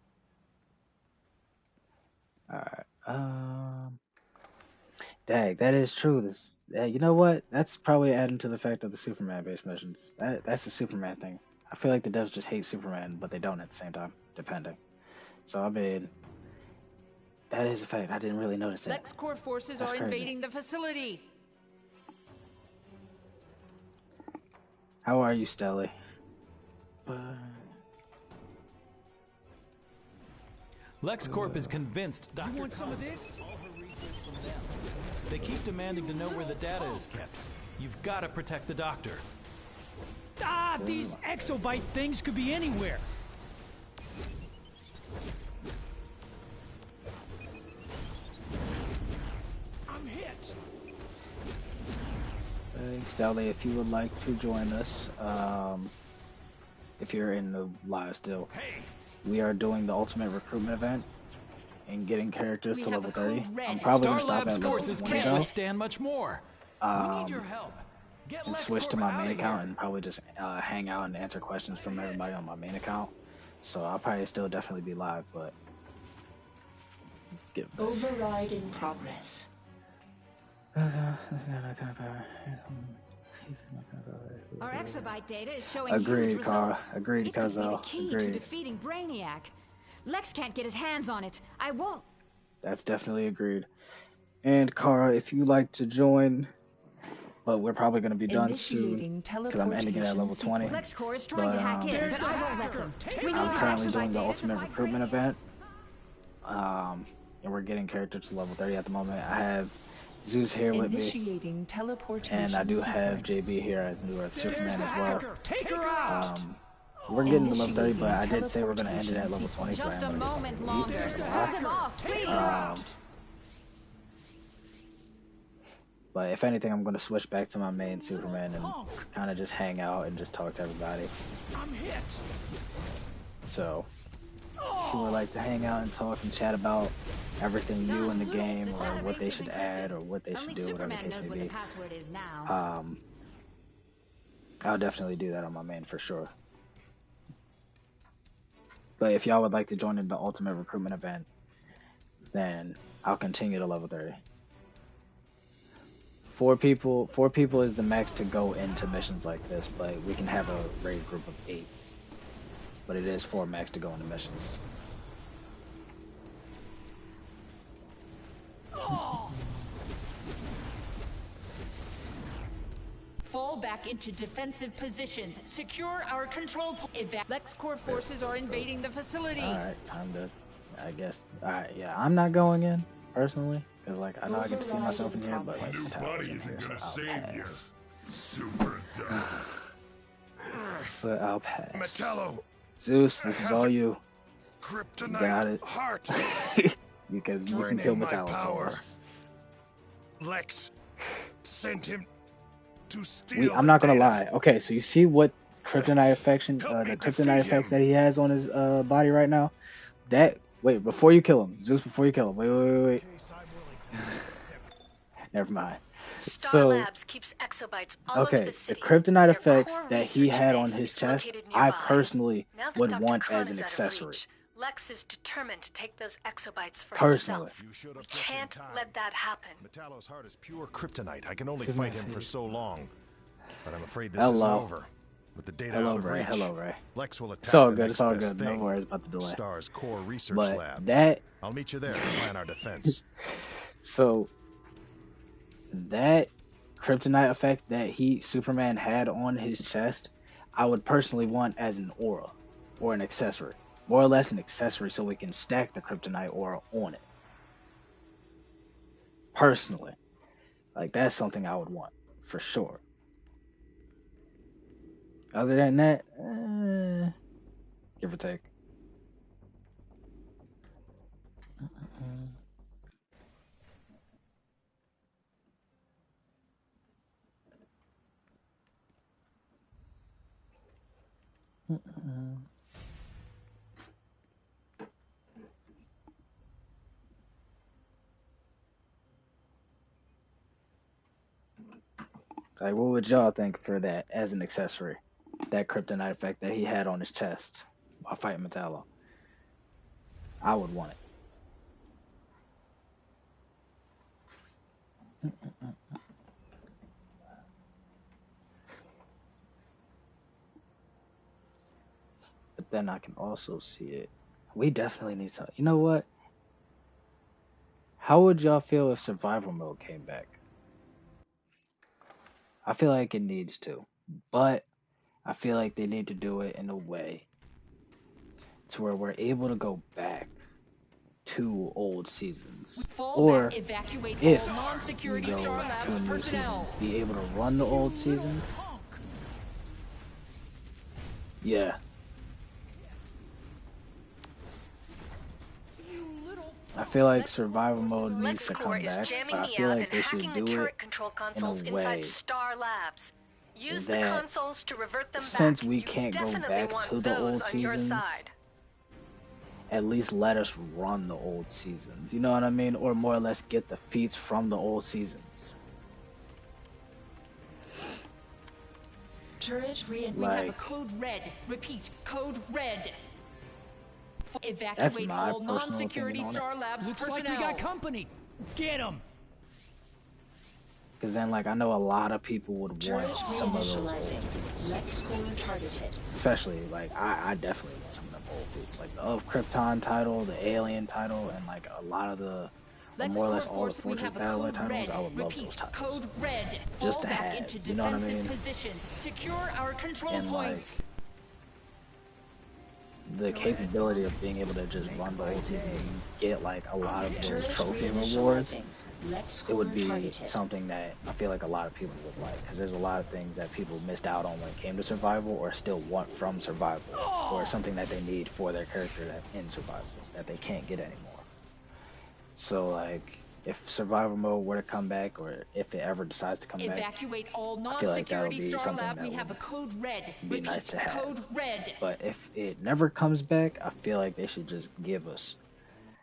Alright. Dang, that is true. You know what? That's probably adding to the fact of the Superman-based missions. That's a Superman thing. I feel like the devs just hate Superman, but they don't at the same time, depending. So, I mean, that is a fact. I didn't really notice that. LexCorp forces That's are crazy. invading the facility. How are you, Stelle? LexCorp is convinced Dr. You want some of this? They keep demanding to know where the data is kept. You've got to protect the doctor. These exobyte things could be anywhere. I'm hit. Stanley, if you would like to join us, if you're in the live still, we are doing the ultimate recruitment event and getting characters to level 30. I'm probably going to stop at level 20 can't withstand much more. We need your help. And switch to my main account and probably just hang out and answer questions from everybody on my main account. So I'll probably still definitely be live, but override in progress. Our exobyte data is showing agreed, huge Cara. results. Agreed, It could be the Cuzzo. key to defeating Brainiac. Lex can't get his hands on it. I won't. That's definitely agreed. And Cara, if you like to join, but we're probably going to be done soon because I'm ending it at level 20. LexCorp is trying to hack in, but I won't let them. We need I'm this currently exobyte doing the data ultimate to find recruitment Brainiac. event. And we're getting characters to level 30 at the moment. I have Zeus here with me. And I do have JB here as New Earth Superman as well. We're getting to level 30, but I did say we're going to end it at level 20. Just a moment longer. Hold them off, please. But if anything, I'm going to switch back to my main Superman and kind of just hang out and just talk to everybody. I'm hit. So, if you would like to hang out and talk and chat about everything new in the game or what they should add or what they should do, whatever the case may be, I'll definitely do that on my main for sure. But if y'all would like to join in the ultimate recruitment event, then I'll continue to level 30. 4 people is the max to go into missions like this, but we can have a raid group of 8. But it is 4 max to go into missions. Fall back into defensive positions. Secure our control point. LexCorp forces are invading the facility. Alright, time to, I guess, alright, yeah, I'm not going in, personally, because, like, I know I get to see myself in here, but, like, New body isn't gonna save you. Super dumb. But I'll pass. Metallo. Zeus, this is all you. Kryptonite You got it. heart. You can kill Metallo for us. Lex, send him to steal. I'm not gonna lie. Okay, so you see what kryptonite affection, the kryptonite effects that he has on his body right now? Wait, before you kill him, Zeus, before you kill him, wait. Never mind. Star Labs keeps exobytes all over the city. The kryptonite effects core that he had on research his base chest, is located I nearby. personally Now that would Dr. want Kron as an is out of accessory. reach, Lex is determined to take those exobytes for Personally. himself. We can't let that happen. Metallo's heart is pure kryptonite. I can only fight him for so long. But I'm afraid this Hello. isn't over. With the data out of Ray. reach, Hello, Ray. Lex will attack It's all the good. next It's all best good. No thing. worries about the delay. Star's core research But lab. I'll meet you there to plan our defense. So that kryptonite effect that Superman had on his chest, I would personally want as an aura or an accessory. More or less an accessory so we can stack the kryptonite aura on it. Personally. Like, that's something I would want, for sure. Other than that, give or take. Like, what would y'all think for that as an accessory? That kryptonite effect that he had on his chest while fighting Metallo. I would want it. But then I can also see it. We definitely need to. You know what? How would y'all feel if survival mode came back? I feel like it needs to, but I feel like they need to do it in a way to where we're able to go back to old seasons, or if non-security we go Star to Labs a new personnel. season, be able to run the old season Yeah. I feel like survival mode needs to come back, but I feel like they should do it in a way that since we can't go back to the old seasons, at least let us run the old seasons. You know what I mean? Or more or less get the feats from the old seasons. Turret we have a code red. Repeat, code red. Evacuate all non-security Star Labs Looks personnel. like we got company. Get them. Because then, like, I know a lot of people would want some of those old feats. Especially, like, I definitely want some of them old feats. Like, the Of Krypton title, the Alien title, and, like, a lot of the, more or less all the Fortress Battler titles, I would love those titles. Code red. Just to have, you know what I mean? Positions. Secure our control and, points. like, the capability of being able to just run the whole season and get, like, a lot of those trophy rewards, it would be something that I feel like a lot of people would like, because there's a lot of things that people missed out on when it came to survival, or still want from survival, or something that they need for their character in survival that they can't get anymore. So, like, if survival mode were to come back, or if it ever decides to come back, Evacuate all I feel like that would non-security be Star something Lab. that We would have a code red. be Repeat, nice to have. code red. But if it never comes back, I feel like they should just give us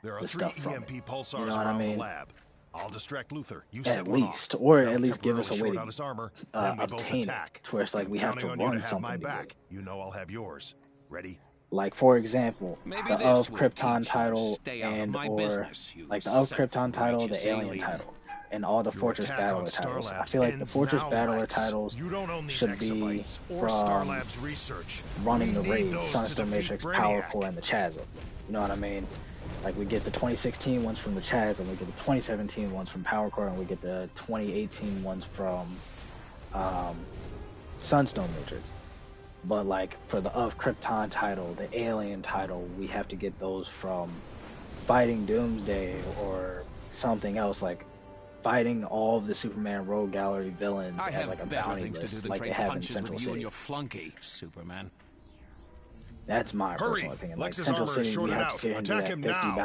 There are the 3 stuff from EMP it. pulsars You know what I around mean? the lab. I'll distract Luther. You set At one least, off. or That'll at least give us a way temporarily to short out his armor, then we both obtain it, attack. to where it's like we have to Counting on you run to have something my to get back. it. You know I'll have yours. Ready? Like, for example, Maybe the this Of will Krypton teach you to title stay out of and my or business, you like the Of Krypton title, self-righteous the Alien alien. title, and all the Your Fortress attack Battler on Star titles. I Labs feel like the ends Fortress now, Battler Lex. titles You don't own these should be exabytes or Star from Labs research. running the We need raids, those to Sunstone defeat Matrix, Brainiac. Power Core, and the Chasm. You know what I mean? Like, we get the 2016 ones from the Chasm, we get the 2017 ones from Power Core, and we get the 2018 ones from Sunstone Matrix. But, like, for the Of Krypton title, the Alien title, we have to get those from fighting Doomsday or something else, like fighting all of the Superman Rogue Gallery villains I as, have like, a better bounty things to do list, than like they trade have in punches Central with you City. and your flunky, Superman. That's my Hurry! personal opinion. Like, Lex's Central armor is City, you shorted have to out. sit here and do Attack that him 50 now.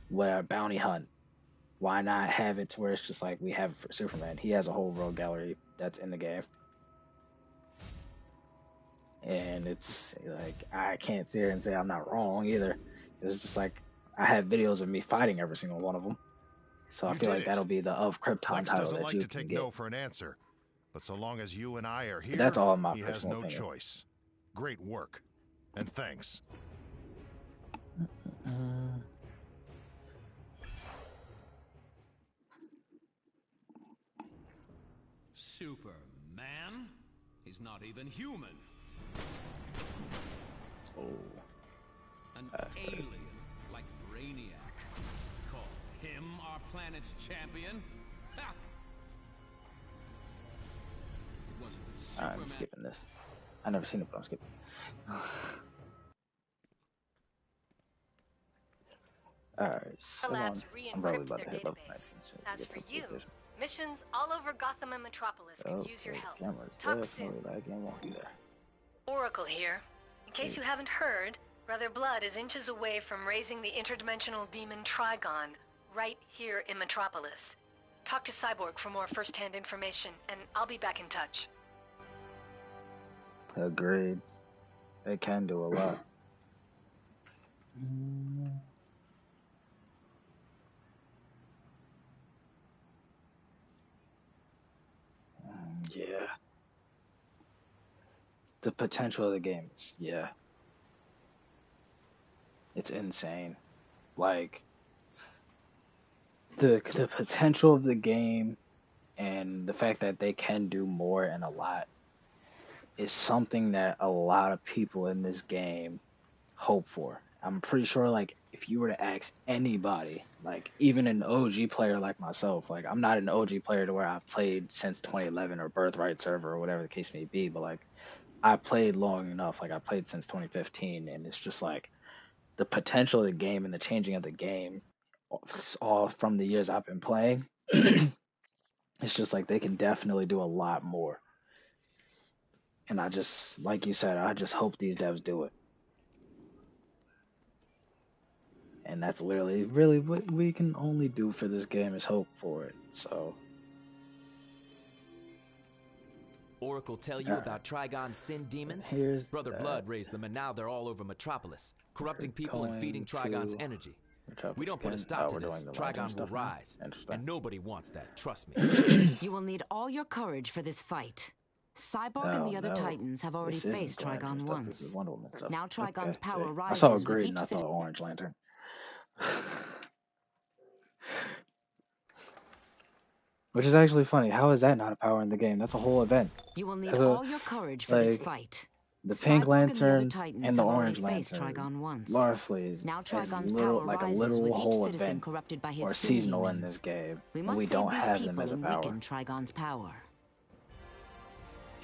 bounty, bounty hunt. Why not have it to where it's just like we have it for Superman? He has a whole Rogue Gallery that's in the game. And it's like, I can't sit here and say I'm not wrong either. It's just like, I have videos of me fighting every single one of them. So I You feel did like it. that'll be the Of Krypton Lex title doesn't that like you to can take get. no for an answer. But so long as you and I are here, But that's all my he has personal no opinion. choice. Great work. And thanks. Superman? He's not even human. Oh. An alien like Brainiac. Call him our planet's champion? Ha! It wasn't I'm Superman. skipping this. I've never seen it, but I'm skipping. Alright, so Labs I'm probably re-encrypt about their to hit level database. 19. So As for you, missions all over Gotham and Metropolis could use your help. Camera's Talk soon. definitely lagging, won't be there. Oracle here. In case you haven't heard, Brother Blood is inches away from raising the interdimensional demon Trigon, right here in Metropolis. Talk to Cyborg for more first-hand information, and I'll be back in touch. Agreed. They can do a lot. Yeah. The potential of the game is, yeah. It's insane. Like, the potential of the game and the fact that they can do more and a lot is something that a lot of people in this game hope for. I'm pretty sure, like, if you were to ask anybody, like, even an OG player like myself, like, I'm not an OG player to where I've played since 2011 or Birthright server or whatever the case may be, but, like, I played long enough. Like, I played since 2015, and it's just, like, the potential of the game and the changing of the game, all from the years I've been playing, it's just, like, they can definitely do a lot more. And I just, like you said, I just hope these devs do it. And that's literally, really what we can only do for this game is hope for it. So. Oracle tell you about Trigon's sin demons? Brother Blood raised them, and now they're all over Metropolis, corrupting people and feeding Trigon's energy. We don't put a stop to this, Trigon will rise. And nobody wants that, trust me. You will need all your courage for this fight. Cyborg and the other Titans have already faced Trigon once. Now Trigon's power rises. I saw with green each and I thought Orange Lantern. Which is actually funny. How is that not a power in the game? That's a whole event. You will need all your courage for this fight. The Pink Lantern and the Orange Lantern, largely now is like a literal whole event or seasonal in this game. We don't have them as a power. Trigon's power.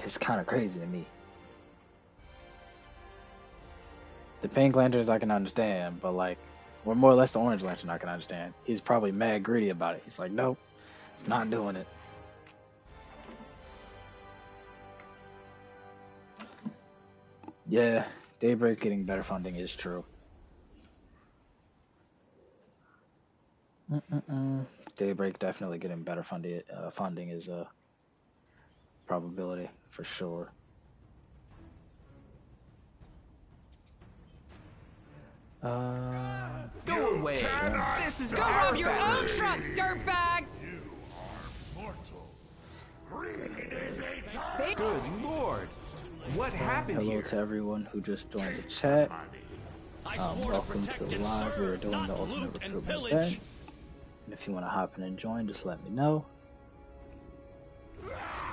It's kind of crazy to me. The Pink Lanterns I can understand, but like, or more or less the Orange Lantern I can understand. He's probably mad greedy about it. He's like, nope, not doing it. Yeah, Daybreak getting better funding is true. Daybreak definitely getting better funding is a probability for sure. Go away. This is Go rob your own truck, dirtbag. Good Lord. What happened Hello here? to everyone who just joined the chat. Welcome to the live. We're doing the Ultimate Recruitment event. And if you want to hop in and join, just let me know.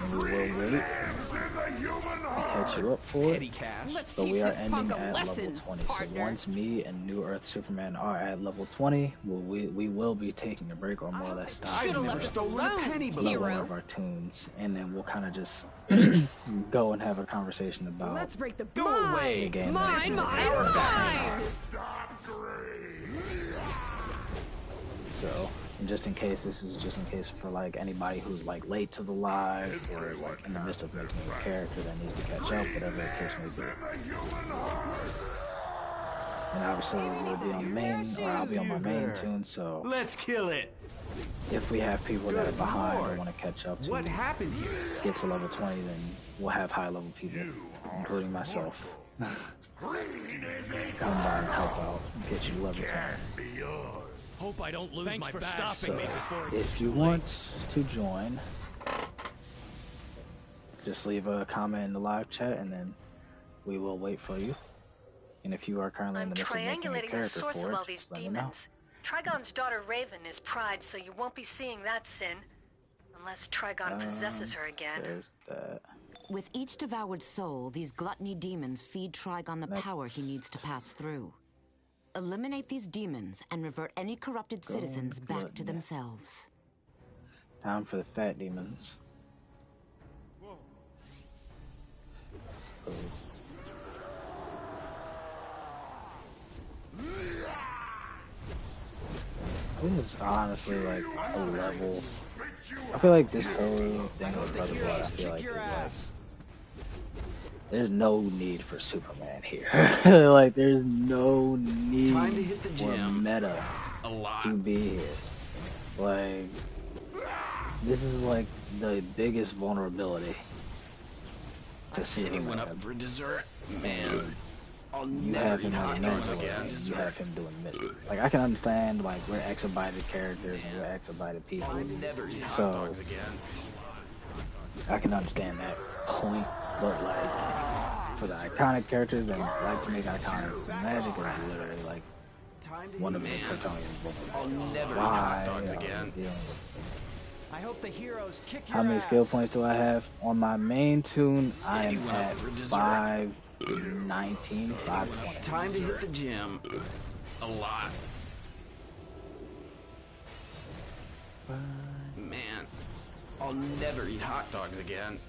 And we will wait to catch you up for it. But we are ending at level 20. So once me and New Earth Superman are at level 20, we will be taking a break or more or less stopping one of our tunes. And then we'll kind of just go and have a conversation about Let's break the the game. So, and just in case, this is just in case for like anybody who's like late to the live or is like in the midst of making a character that needs to catch up, whatever the case may be. And obviously we'll be on the main, or I'll be on my main tune, so let's kill it. If we have people that are behind or want to catch up to what happened here? Get to level 20, then we'll have high level people, including myself. Come by and help out and get you level 20. Hope I don't lose my badge. So, if you want to join, just leave a comment in the live chat and then we will wait for you. And if you are currently in the midst of making a character for it, all these let me know. Trigon's daughter Raven is Pride, so you won't be seeing that sin. Unless Trigon possesses her again. There's that. With each devoured soul, these gluttony demons feed Trigon the power he needs to pass through. Eliminate these demons and revert any corrupted citizens back to themselves. Time for the fat demons. This is honestly like a level. I feel like this whole thing with Brother Blood, I feel like is like there's no need for Superman here. Like there's no need for meta to be here. Like this is like the biggest vulnerability to Superman. Anyone up for dessert? Man. You have him as mental, you have him doing missions. Like I can understand like we're exabyted characters and we're exabyted people. So I can understand that point, but like for the iconic characters that like to make iconics, Magic is literally like one of the Kryptonian. Why? I hope the heroes kick your How many ass. skill points do I have on my main tune? I am at 519, 520. Time to hit the gym. A lot. Man, I'll never eat hot dogs again.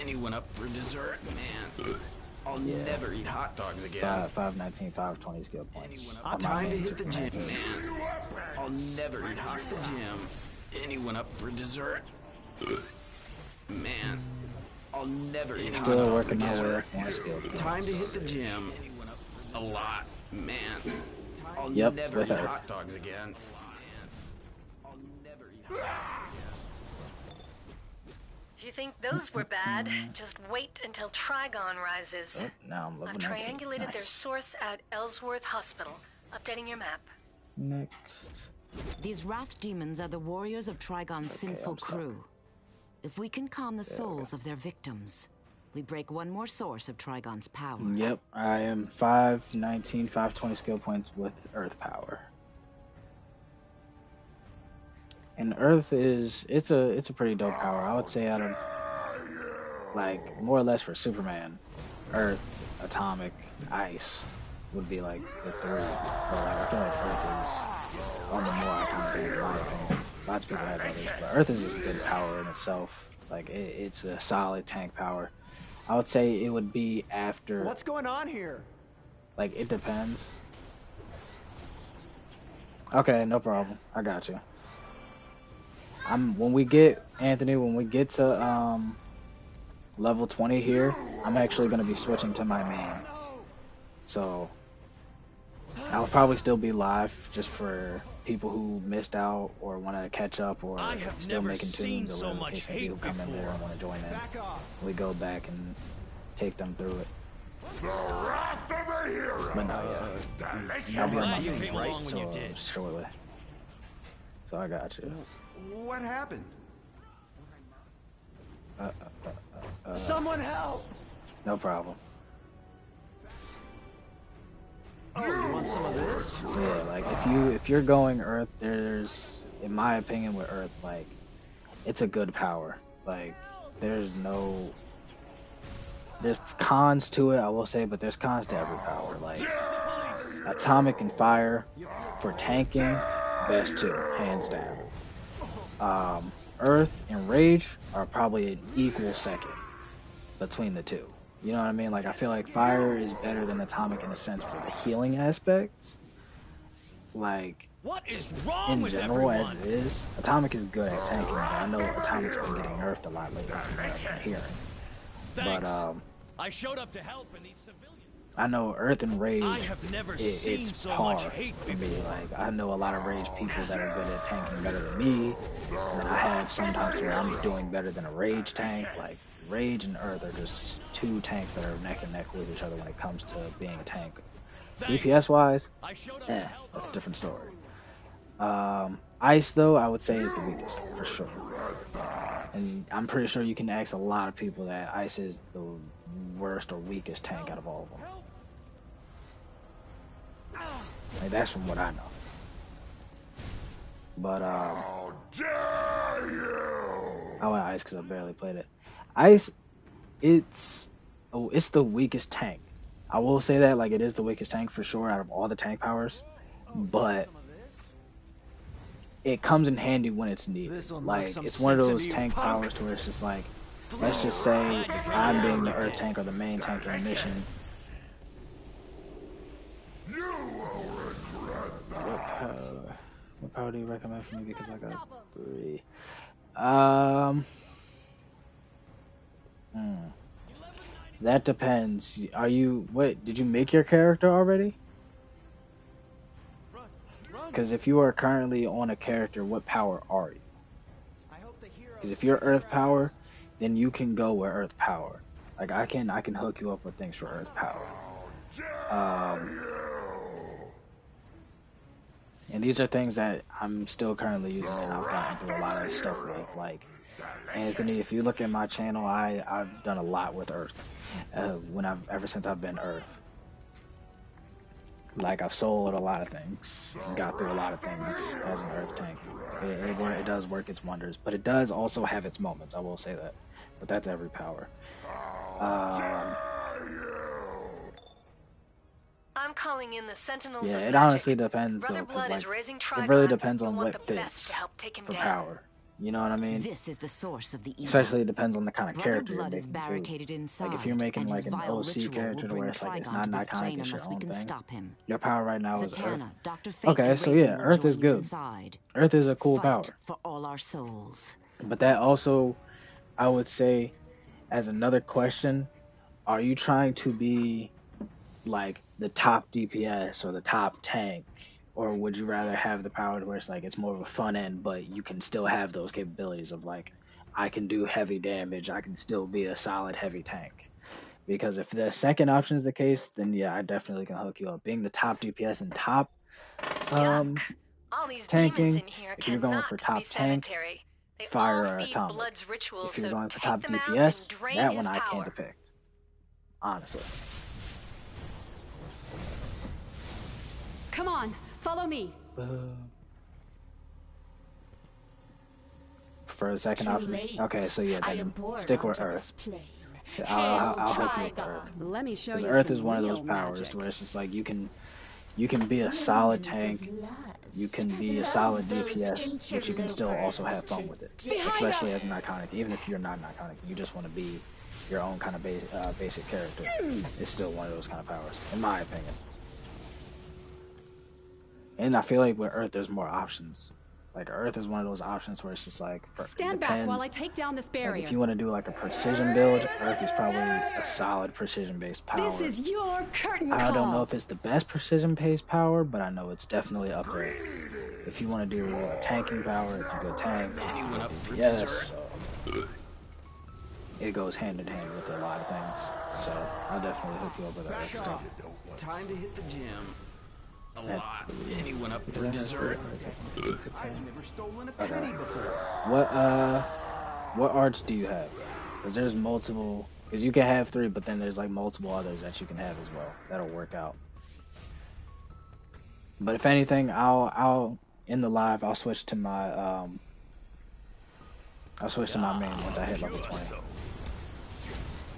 Anyone up for dessert? Man, I'll never eat hot dogs again. 519, 520 skill points. Time to hit the gym, man. I'll never eat hot the gym. Anyone up for dessert? Man, I'll never hit Still working my way up on skill. Time to hit the gym. A lot, man. I'll Yep, never eat hot dogs again. If you think those were bad, just wait until Trigon rises. Oh, now I'm level I've 19. triangulated their source at Ellsworth Hospital. Updating your map. Next. These Wrath demons are the warriors of Trigon's sinful crew. If we can calm the souls of their victims, we break one more source of Trigon's power. Yep, I am 519, 520 skill points with Earth power. And Earth is it's a pretty dope power. I would say out of like more or less for Superman, Earth, Atomic, Ice would be like the three. But like I feel like Earth is on the more iconic end, in my opinion. Lots of people have others, but Earth is a good power in itself. Like it's a solid tank power. I would say it would be after. What's going on here? Like it depends. Okay, no problem. I got you. When we get to level 20 here, I'm actually gonna be switching to my main. So I'll probably still be live just for people who missed out or want to catch up or still making tunes or whatever the case may be, who come in there and want to join in. We go back and take them through it. But no, yeah. I'll be on my main, right? So shortly. So I got you. What happened? Someone help! No problem. Oh, you want some of this? Yeah, like if you're going Earth, there's, in my opinion, with Earth, like it's a good power. Like there's cons to it, I will say, but there's cons to every power. Like Atomic and Fire for tanking, best two, hands down. Earth and Rage are probably an equal second between the two. You know what I mean? Like I feel like Fire is better than Atomic in a sense for the healing aspects. Like what is wrong in with general, everyone? as it is, Atomic is good at tanking. But I know Atomic's been getting nerfed a lot lately from what I'm hearing. But I showed up to help and these civilians. I know Earth and Rage, I have never seen it's so hard much hate for me. Like I know a lot of Rage people that are good at tanking better than me, and I have sometimes where I'm doing better than a Rage tank. Like Rage and Earth are just two tanks that are neck and neck with each other when it comes to being a tank. DPS wise, that's a different story. Ice though, I would say is the weakest for sure, and I'm pretty sure you can ask a lot of people that Ice is the worst or weakest tank out of all of them. Like that's from what I know. But I went Ice because I barely played it. Ice, it's the weakest tank. I will say that, like it is the weakest tank for sure out of all the tank powers, but it comes in handy when it's needed. Like it's one of those tank powers to where it's just like, let's just say I'm being the Earth tank or the main tank in a mission. What power do you recommend for me? Because I got 3. That depends. Are you, did you make your character already? Because if you are currently on a character, what power are you? Because if you're Earth power, then you can go with Earth power. Like I can hook you up with things for Earth power. And these are things that I'm still currently using, and I've gotten through a lot of stuff with. Like Anthony, if you look at my channel, I've done a lot with Earth. Ever since I've been Earth. Like I've sold a lot of things, and got through a lot of things as an Earth tank. It does work its wonders, but it does also have its moments. I will say that, but that's every power. I'm calling in the Sentinels Yeah, of it Magic. honestly depends though, because like it really depends on what fits for power. You know what I mean? This is the source of the evil. Especially it depends on the kind of character you're Blood is making barricaded too. inside, Like if you're making and like his an vile OC ritual character will where bring it's like it's Trigon not to an this iconic, plane it's your unless we own can thing. stop him. Your power right now is Earth. Zatanna, Dr. Fate, Okay, and so Raven yeah, will Earth is join you good. inside. Earth is a cool Fight power. for all our souls. But that also, I would say, as another question, are you trying to be like the top DPS or the top tank, or would you rather have the power where it's like it's more of a fun end, but you can still have those capabilities of like I can do heavy damage, I can still be a solid heavy tank? Because if the second option is the case, then yeah, I definitely can hook you up. Being the top DPS and top All these tanking, demons in here if you're going for cannot top be tank, sanitary. They fire all or feed atomic. Blood's rituals, If you're so going for take top them out DPS, and drain that his one I power. can't depict. Honestly. Come on, follow me. For the second option? Okay, so yeah, then stick with Earth. I'll hook you with Earth. Let me show Because you Earth some is one of those real powers magic. where it's just like you can be a solid tank, you can be a solid DPS, but you can still also have fun with it. Especially as an iconic. Even if you're not an iconic, you just want to be your own kind of basic character. It's still one of those kind of powers, in my opinion. And I feel like with Earth, there's more options. Like Earth is one of those options where it's just like Stand back while I take down this barrier. Like if you want to do like a precision build, Earth is probably a solid precision-based power. This is your curtain I don't know call. if it's the best precision-based power, but I know it's definitely up there. If you want to do a tanking power, it's a good tank. Yes, it goes hand in hand with a lot of things. So I'll definitely hook you up with that stuff. Time to hit the gym. A lot. Anyone up for dessert? I've never stolen a penny before. What arts do you have? Because there's multiple. Because you can have 3, but then there's like multiple others that you can have as well. That'll work out. But if anything, I'll in the live I'll switch to my main once I hit level 20,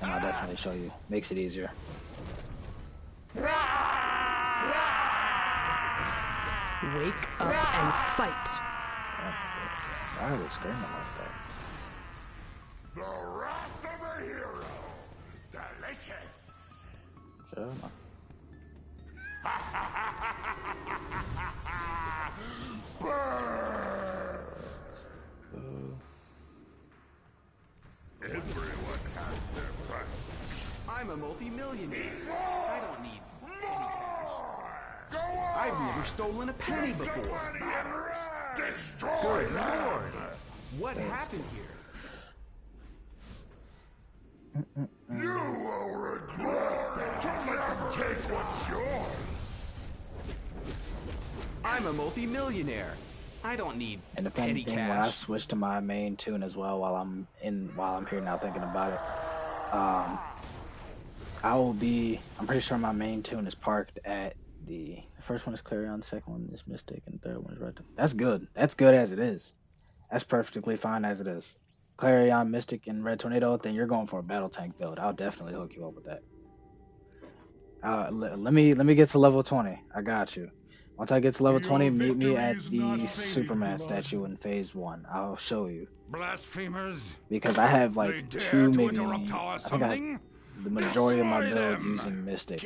and I'll definitely show you. Makes it easier. Wake up and fight. Why are they screaming like that? The wrath of a hero. Delicious. Sure. Everyone has their price. I'm a multi-millionaire. I don't need any cash. I've never stolen a penny before. Destroy Good them. Lord. What happened here? You will regret this. Let them take what's yours. I'm a multi-millionaire. I don't need And if petty anything, when I cash. switch to my main tune as well, while I'm here now thinking about it, I'm pretty sure my main tune is parked at the first one is Clarion, the second one is Mystic, and the third one is Red. That's good. That's good as it is. That's perfectly fine as it is. Clarion, Mystic, and Red Tornado, then you're going for a battle tank build. I'll definitely hook you up with that. Let me get to level 20. I got you. Once I get to level 20, meet me at the Superman statue in phase 1. I'll show you. Blasphemers. Because I have like They 2, dare to maybe interrupt our I think I have summoning? the majority of my Destroy builds them. using Mystic.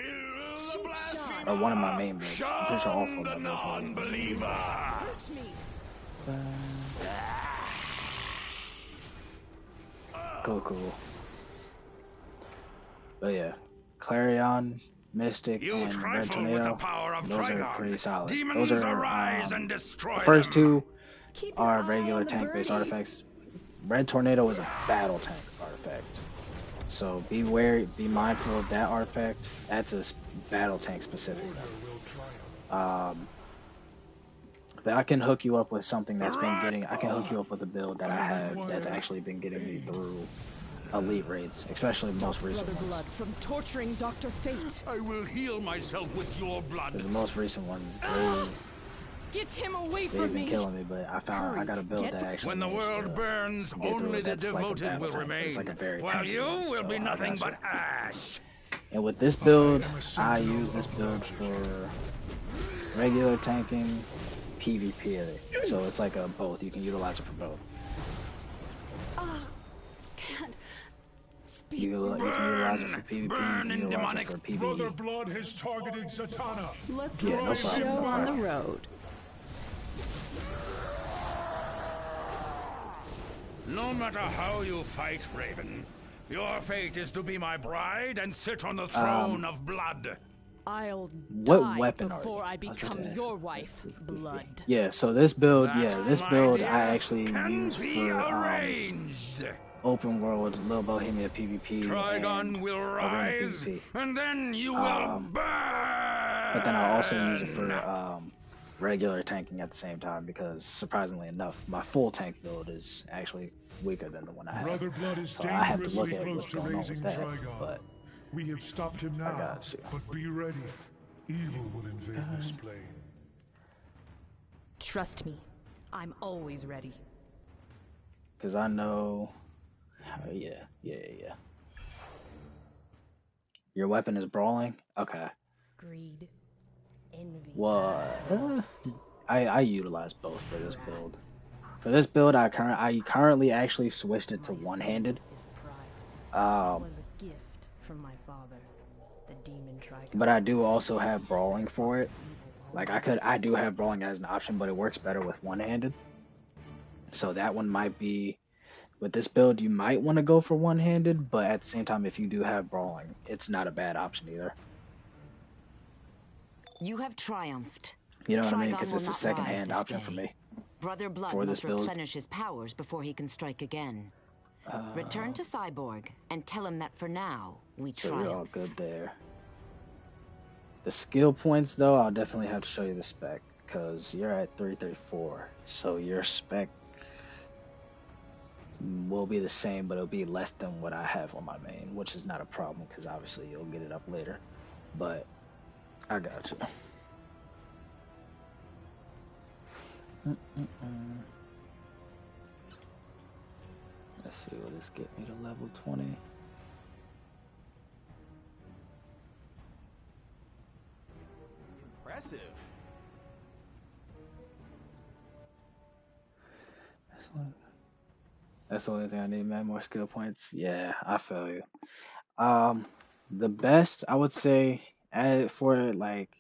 Or one of my main builds. I'm pretty sure all 4 of my builds are using Mystic. Cool. But yeah, Clarion, Mystic, and Red Tornado, those are pretty solid. Demons Those are arise and destroy the first them. 2 are regular tank-based artifacts. Red Tornado is a battle tank artifact. So be mindful of that artifact. That's a battle tank specific. But I can hook you up with something that's been getting. I can hook you up with a build that I have that's actually been getting me through elite raids, especially the most recent Brother ones. Blood from torturing Dr. Fate. I will heal myself with your blood. Because the most recent ones, Get him away they've from been me. killing me. But I got a build that actually. When the managed world to burns, get through only it. the That's like a devoted battle will tank. remain. It's like a very While tanky you build, will so be I nothing got but you. ash. And with this build, I use this build for regular tanking, PvP. So it's like a both. You can utilize it for both. Can't speak. You can utilize it for PvP. You can utilize it for Brother PvE. Blood has targeted Zatanna. Let's Yeah, get no the problem, show no on the problem. road. No matter how you fight, Raven, Your fate is to be my bride and sit on the throne of blood. I'll What die weapon are before you? I become your wife, Blood. Yeah, so this build, That, my I dear, actually can use be for arranged. open world, Little Bohemia PvP, Trigon and will Arena rise, PvP. and then you will burn. But then I also use it for regular tanking at the same time because, surprisingly enough, my full tank build is actually weaker than the one I have. Brother Blood is So I have to look dangerously at close what's to going on with raising that. Trigon. But We have stopped him I now, got you. but be ready. Evil will invade this plane. Trust me, I'm always ready. Because I know... yeah. Your weapon is brawling? Okay. Greed, envy, Well, I utilize both for this build. For this build, I currently actually switched it to one-handed. was a gift from my father, the demon Trigon. But I do also have brawling for it. Like I do have brawling as an option, but it works better with one-handed. So that one might be, with this build, you might want to go for one-handed, but at the same time, if you do have brawling, it's not a bad option either. You have triumphed. You know what I mean? Trigon Because will it's a not second-hand rise this option day. for me. Brother Blood for must this build. replenish his powers before he can strike again. Return to Cyborg and tell him that for now, we So triumph. you're all good there. The skill points, though, I'll definitely have to show you the spec, because you're at 334, so your spec will be the same, but it'll be less than what I have on my main, which is not a problem, because obviously you'll get it up later, but I got you. Let's see, will this get me to level 20? Impressive. That's the only thing I need, man. More skill points. Yeah, I feel you. The best, I would say, for like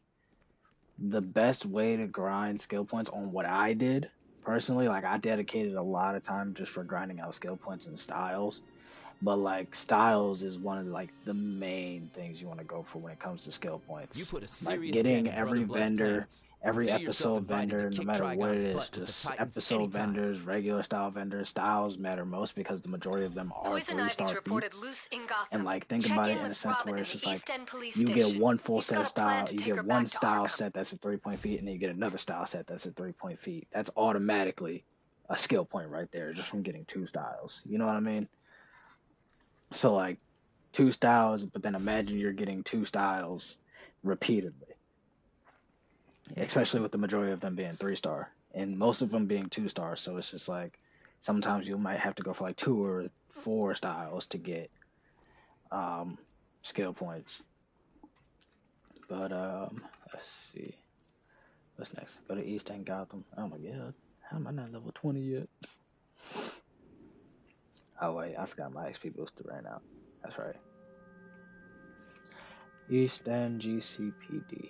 the best way to grind skill points on what I did personally, like I dedicated a lot of time just for grinding out skill points and styles. But like styles is one of like the main things you want to go for when it comes to skill points. You put a Like serious getting dent in every Brother Blood's vendor, plans. every Consider yourself episode invited to vendor, no kick matter what Trigon's it is, butt with the just Titans episode anytime. vendors, regular style vendors, styles matter most because the majority of them are Poison 3-star Ivy's reported feats. loose in Gotham. And like think Check about in it in a with sense to Robin where in it's the just like East End Police you get Station. one full He's set got of a plan style, to you take her get one back to style Arkham. set that's at 3-point feet, and then you get another style set that's at 3-point feet. That's automatically a skill point right there just from getting 2 styles. You know what I mean? So like 2 styles, but then imagine you're getting 2 styles repeatedly, especially with the majority of them being 3-star and most of them being 2-star. So it's just like sometimes you might have to go for like 2 or 4 styles to get skill points. But let's see, what's next? Go to East End Gotham. Oh my god, how am I not level 20 yet? Oh wait, I forgot my XP booster right now. That's right. East End GCPD.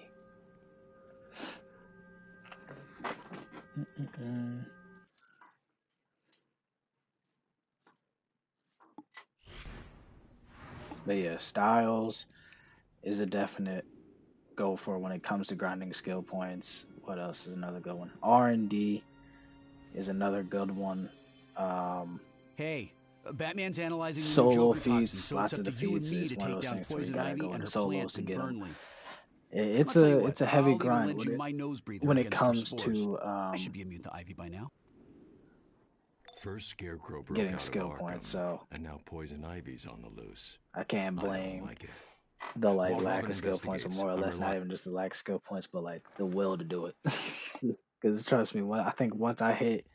But yeah, styles is a definite go for when it comes to grinding skill points. What else is another good one? R&D is another good one. Hey, Batman's analyzing the new Solo Joker toxin, feats, so lots it's of up to you and defeats me is to one of take those down things where you Poison gotta Ivy go and into her solos plants to in get them. Burnley. It's I'll tell you a what, it's a heavy I'll even grind lend you my nose breather when it against her comes spores. to I should be immune to Ivy by now. First Scarecrow broke getting out skill of points, Arkham, so and now Poison Ivy's on the loose. I can't I don't blame like it. the like While lack Robin of skill points, or investigates, more or I'm less not relying. even just the lack of skill points, but like the will to do it. Because trust me, I think once I hit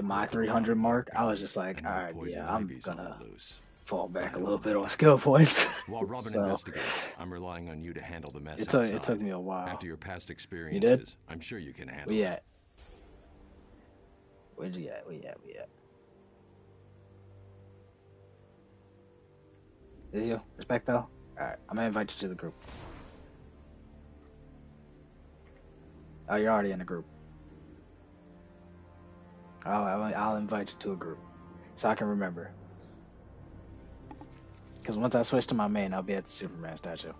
my 300 mark, I was just like, all right, yeah, I'm gonna fall back a little bit on skill points. While Robin So, investigates, I'm relying on you to handle the mess it outside. took me a while. After your past You did? experiences, I'm sure you can handle We it. at? Where'd you at? We at? Is you? Respecto? Alright, I'm gonna invite you to the group. Oh, you're already in the group. I'll invite you to a group so I can remember. Because once I switch to my main, I'll be at the Superman statue.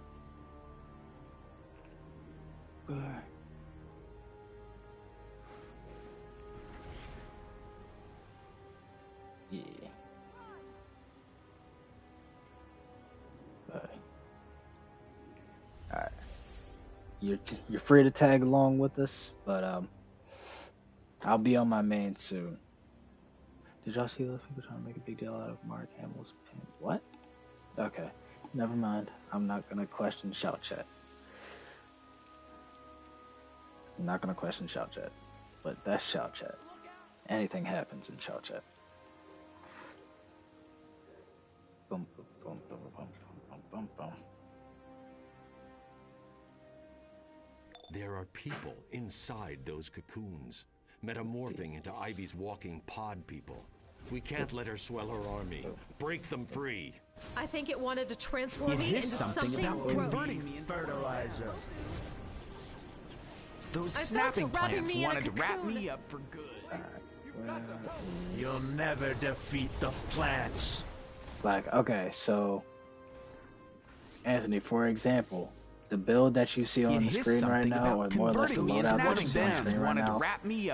Yeah. Alright. You're free to tag along with us, but I'll be on my main soon. Did y'all see those people trying to make a big deal out of Mark Hamill's pin? What? Okay. Never mind. I'm not gonna question shout chat. I'm not gonna question shout chat. But that's shout chat. Anything happens in shout chat. Boom, boom, boom, boom, boom, boom, boom, boom. There are people inside those cocoons, metamorphing into Ivy's walking pod people. We can't let her swell her army. Break them free. I think it wanted to transform me into something about gross. converting me in fertilizer. Those snapping felt it wrapping plants me in a wanted to wrap cocoon. me up for good. You'll never defeat the plants. Like, okay, so Anthony, for example, the build that you see on the screen right now, or more or less the loadout that you see on the screen right now,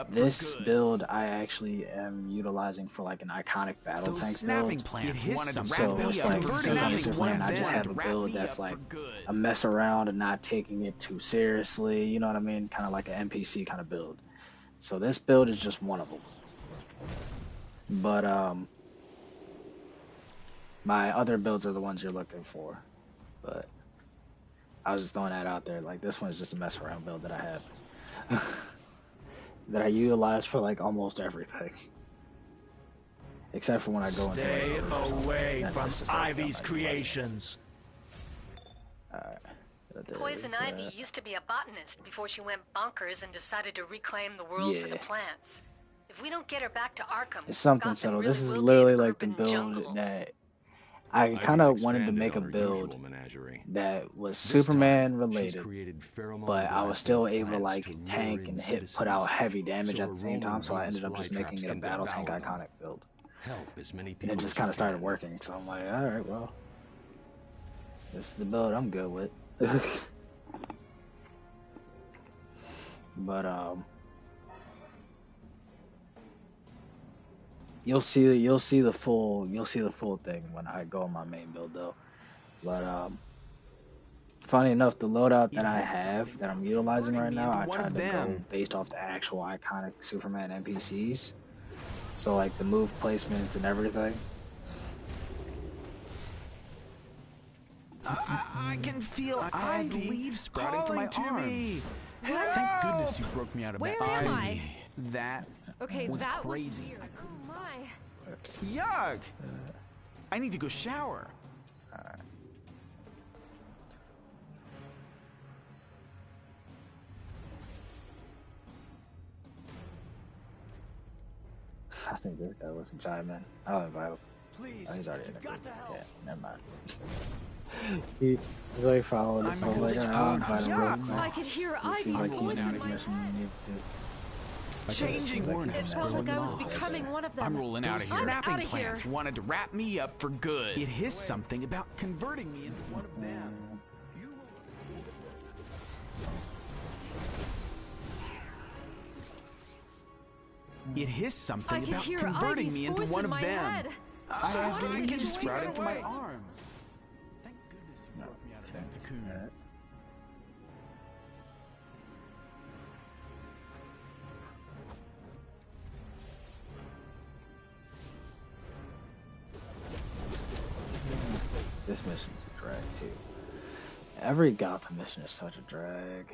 this build I actually am utilizing for like an iconic battle tank build. So it's like, since I'm a Superman, I just have a build that's like a mess around and not taking it too seriously, you know what I mean? Kind of like an NPC kind of build. So this build is just one of them. But my other builds are the ones you're looking for. But I was just throwing that out there. Like, this one's just a mess around build that I have. That I utilize for, like, almost everything. Except for when I go into Stay away from Ivy's creations. Alright. Poison Ivy used to be a botanist before she went bonkers and decided to reclaim the world for the plants. If we don't get her back to Arkham, it's something subtle. This is literally like the build that I kind of wanted to make a build that was Superman related, but I was still able to like tank and put out heavy damage at the same time, so I ended up just making it a battle tank iconic build. And it just kind of started working, so I'm like, alright, well, this is the build I'm good with. But you'll see the full thing when I go on my main build though. But funny enough, the loadout that I have that I'm utilizing right now, I tried to go based off the actual iconic Superman NPCs. So like the move placements and everything. I can feel Ivy sprouting from my arms. Thank goodness you broke me out of bed. Where am I? That was crazy. Oh my. Yuck! I need to go shower. I think this guy was a chime in. I'll invite him. Please, oh, he's already in the group. Yeah, never mind. He's like following us, so I'm like, I'll invite him real quick. I could hear Ivy's voice in my head. It's changing. It felt like I was becoming one of them. I'm rolling out of here. I'm Snapping outta plants here. wanted to wrap me up for good. It is something about converting me into one of them. It is something about converting me into one of them. I can sprouting from my arms. Thank goodness you broke me out of that cocoon. This mission's a drag too. Every Gotham mission is such a drag.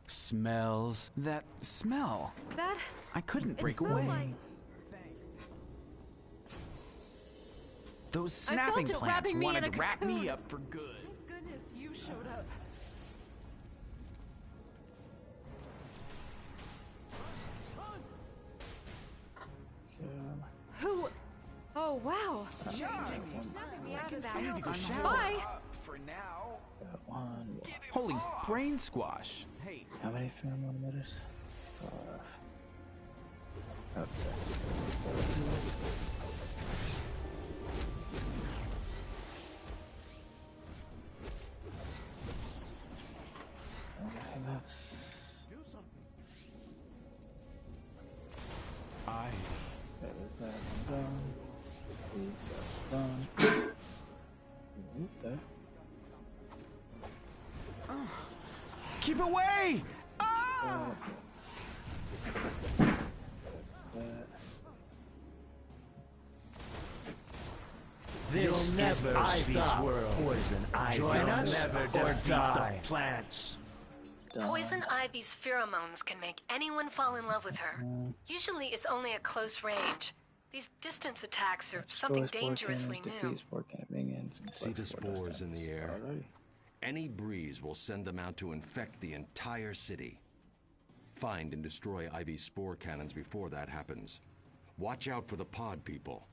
Smells. That smell. That I couldn't break away. Those snapping plants wanted to wrap me up for good. Thank goodness you showed up. Who? Oh wow! You're snapping me out of that. I need to go shower. Bye. For now. One. Holy brain squash! Hey. How many pheromone emitters? 5. Okay. Keep away! This is Ivy's world. Poison Ivy. Join us never or die. The plants. Poison Ivy's pheromones can make anyone fall in love with her. Usually it's only at close range. These distance attacks are something dangerously new. See the spores in the air? Any breeze will send them out to infect the entire city. Find and destroy Ivy's spore cannons before that happens. Watch out for the pod people.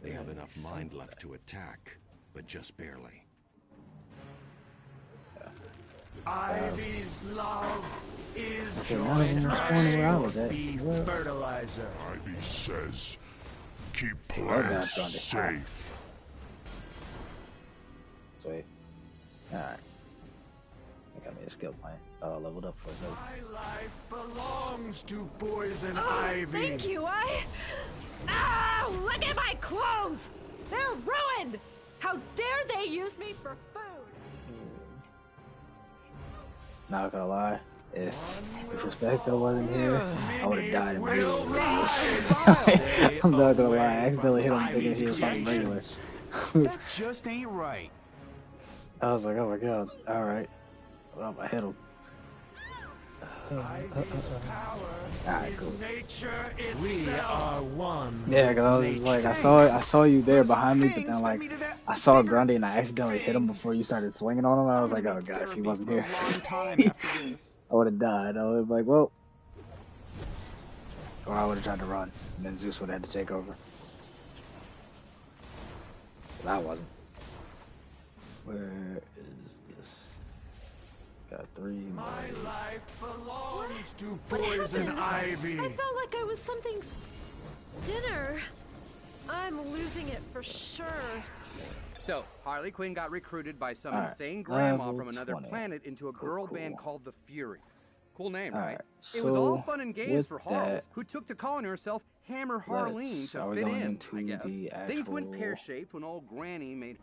They have enough mind left to attack, but just barely. Ivy's love is fertilizer. Ivy says, keep plants safe. Sweet. Alright. I got me a skill point. Leveled up for a second. My life belongs to Poison Ivy. Thank you, Ow! Look at my clothes! They're ruined! How dare they use me for food? Not gonna lie, if Respecto wasn't here, I would have died immediately. I'm not gonna lie, I accidentally hit him thinking he was something regular. That just ain't right. I was like, oh my god, alright. Well, I hit him. Alright, cool. We are one. Yeah, because I was like, I saw you there behind me, but then like, I saw Grundy and I accidentally hit him before you started swinging on him. And I was like, oh god, if he wasn't here, I would have died. I was like, well, or I would have tried to run, and then Zeus would have had to take over. But I wasn't. Where is this? Got 3 more. My life belongs to Poison Ivy. I felt like I was something's dinner. I'm losing it for sure. So, Harley Quinn got recruited by some insane grandma from another planet into a girl band called the Furies. Cool name, right? It was all fun and games for Harles, who took to calling herself Hammer Harleen to fit in, I guess. Things went pear-shaped when old Granny made...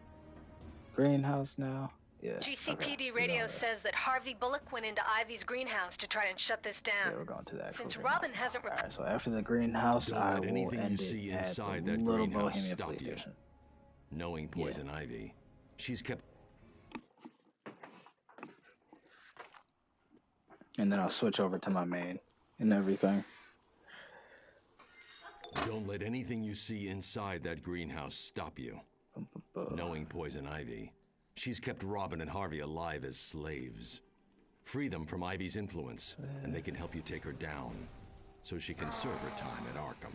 Greenhouse now? Yeah. GCPD radio says that Harvey Bullock went into Ivy's greenhouse to try and shut this down. Yeah, we're going to that. Since Robin hasn't... Alright, so after the greenhouse, I will end it at the Little Bohemia police station. Knowing Poison Ivy, she's kept... And then I'll switch over to my main and everything. Don't let anything you see inside that greenhouse stop you. Knowing Poison Ivy, she's kept Robin and Harvey alive as slaves. Free them from Ivy's influence, and they can help you take her down, so she can serve her time at Arkham.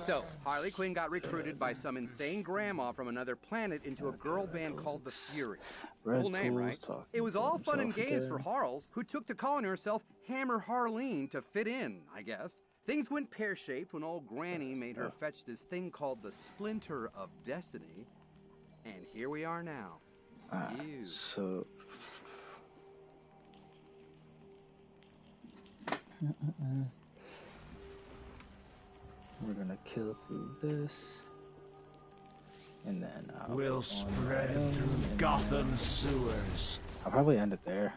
So, Harley Quinn got recruited by some insane grandma from another planet into a girl band called the Furies. Cool name, right? It was all fun and games for Harles, who took to calling herself Hammer Harleen to fit in, I guess. Things went pear-shaped when old Granny made her fetch this thing called the Splinter of Destiny. And here we are now. So... We're gonna kill through this. And then we'll spread through Gotham sewers. I'll probably end it there.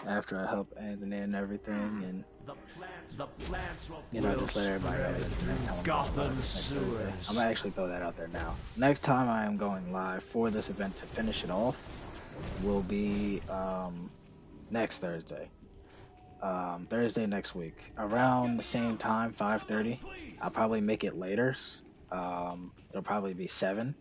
After I help Anthony and everything, and the plants will just let everybody know that next time Gotham sewers. I'm gonna actually throw that out there now. Next time I am going live for this event to finish it off will be next Thursday. Thursday next week, around the same time, 5:30. I'll probably make it later. It'll probably be 7.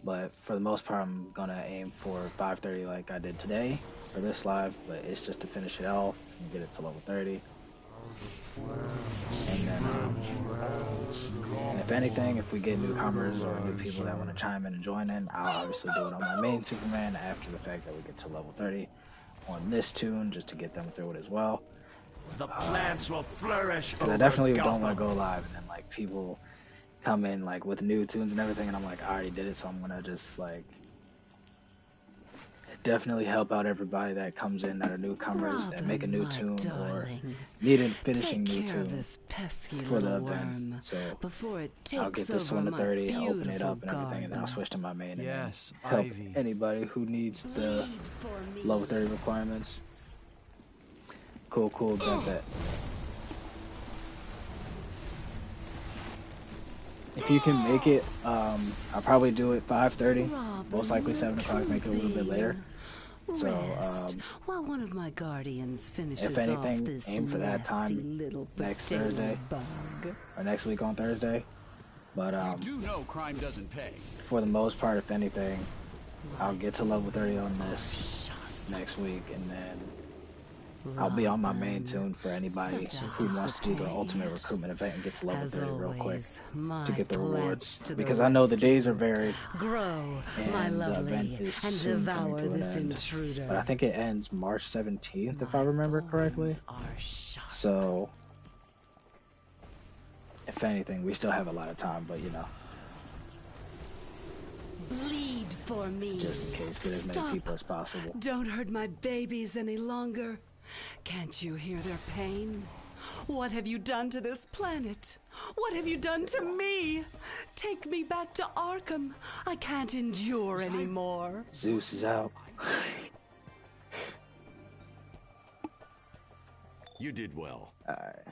But for the most part, I'm gonna aim for 5:30 like I did today for this live. But it's just to finish it off and get it to level 30. And then, and if anything, if we get newcomers or new people that want to chime in and join in, I'll obviously do it on my main Superman after the fact that we get to level 30 on this tune, just to get them through it as well. The plants will flourish. I definitely don't want to go live and then like people come in like with new tunes and everything, and I'm like, I already did it, so I'm gonna just like definitely help out everybody that comes in that are newcomers that make a new tune or need a finishing new tune for the event. So I'll get this one to 30, open it up and everything, and then I'll switch to my main and then help anybody who needs the level 30 requirements. Cool, bet. If you can make it, I'll probably do it 5:30, most likely 7 o'clock, make it a little bit later. So, while one of my guardians finishes if anything, off this aim for that time next Thursday, or next week on Thursday. But, you do know crime doesn't pay. For the most part, if anything, I'll get to level 30 on this next week, and then I'll be on my main tune for anybody who wants to do the ultimate recruitment event and get to level 30 real quick to get the rewards. Because I know the days are varied and the event is soon coming to an end. But I think it ends March 17th if I remember correctly. So, if anything, we still have a lot of time, but you know. Bleed for me. Just in case, get as many people as possible. Don't hurt my babies any longer. Can't you hear their pain? What have you done to this planet? What have you done to me? Take me back to Arkham. I can't endure anymore. Zeus is out. You did well.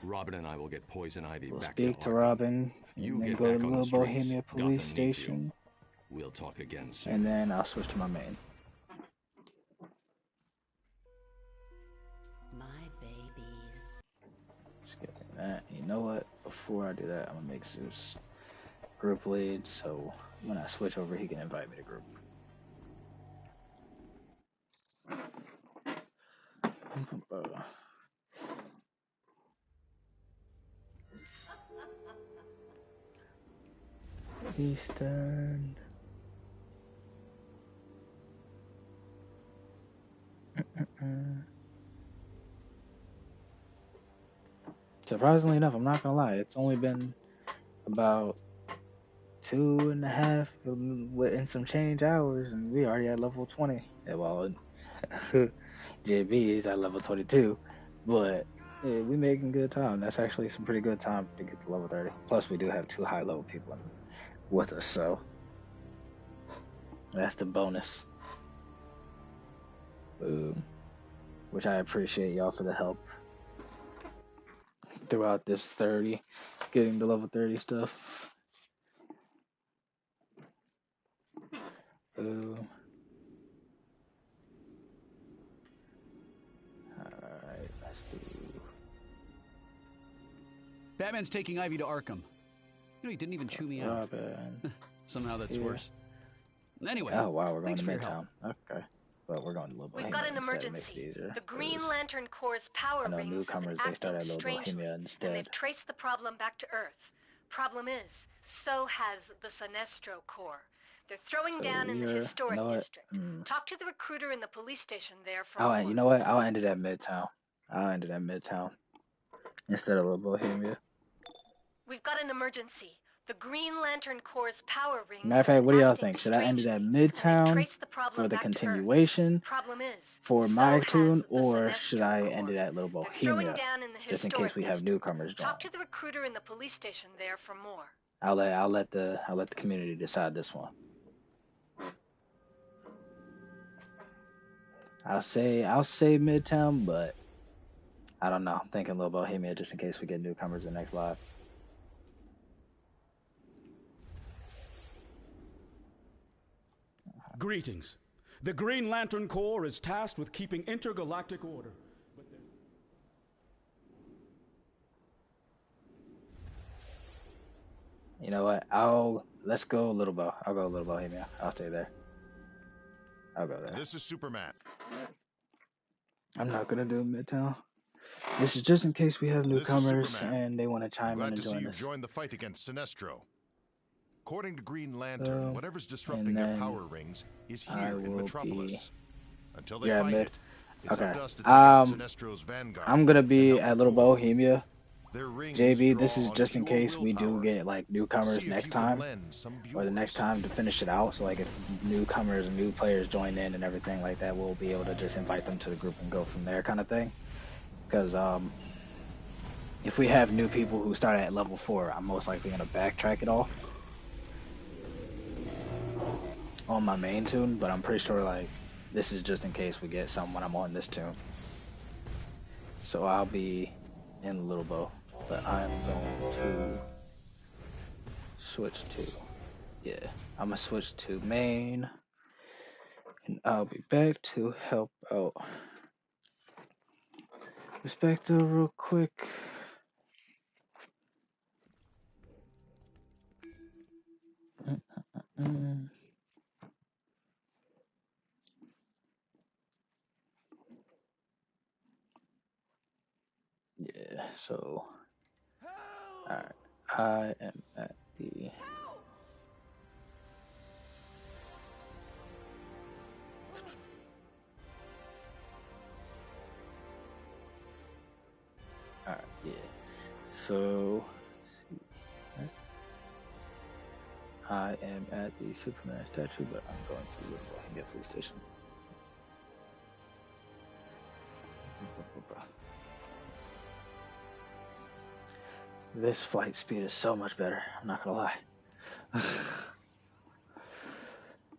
Robin and I will get Poison Ivy back speak to Robin, and then go to Little Bohemia Police Station. We'll talk again soon. And then I'll switch to my main. That. You know what? Before I do that, I'm gonna make Zeus group lead, so when I switch over, he can invite me to group. Eastern. Surprisingly enough, I'm not gonna lie, it's only been about 2.5 and some change hours, and we already at level 20. Yeah, well, JB is at level 22, but yeah, we making good time. That's actually some pretty good time to get to level 30. Plus, we do have 2 high level people with us, so that's the bonus. Which I appreciate y'all for the help throughout this 30, getting the level 30 stuff. Alright, let's do. Batman's taking Ivy to Arkham. You know, he didn't even chew me out. Somehow that's worse. Anyway. Oh wow, we're going to Midtown. Okay. Well, we're going to Little Bohemia. We've got an emergency. The Green Lantern Corps' power rings have been acting strangely, and they've traced the problem back to Earth. Problem is, so has the Sinestro Corps. They're throwing down in the historic district. Talk to the recruiter in the police station there for more. You know what? I'll end it at Midtown. Instead of Little Bohemia. We've got an emergency. The Green Lantern Corps' power rings. Matter of fact, what do y'all think? Should I end it at Midtown for the continuation for my tune, or should I end it at Little Bohemia just in case we have newcomers join? Talk to the recruiter in the police station there for more. I'll let the community decide this one. I'll say Midtown, but I don't know. I'm thinking Little Bohemia just in case we get newcomers in the next live. Greetings. The Green Lantern Corps is tasked with keeping intergalactic order. You know what? Let's go Little Bo. I'll go Little Bohemia. I'll stay there. I'll go there. This is Superman. I'm not gonna do Midtown. This is just in case we have newcomers and they want to chime in and join us. Glad to see you join the fight against Sinestro. According to Green Lantern, whatever's disrupting their power rings is here in Metropolis. Until they find it, it's up to us to take out Sinestro's vanguard. I'm gonna be at Little Bohemia JB, this is just in case we do get like newcomers next time, or the next time to finish it out. So like if newcomers and new players join in and everything like that, we'll be able to just invite them to the group and go from there, kind of thing. Because if we have new people who start at level 4, I'm most likely gonna backtrack it off on my main tune. But I'm pretty sure like this is just in case we get some when I'm on this tune. So I'll be in Little Bow. But I'm going to switch to, I'm going to switch to main, and I'll be back to help out. Respect real quick. Yeah, so, alright, I am at the... Alright, yeah, so, I am at the Superman statue, but I'm going to hang up to the station. This flight speed is so much better, I'm not gonna lie.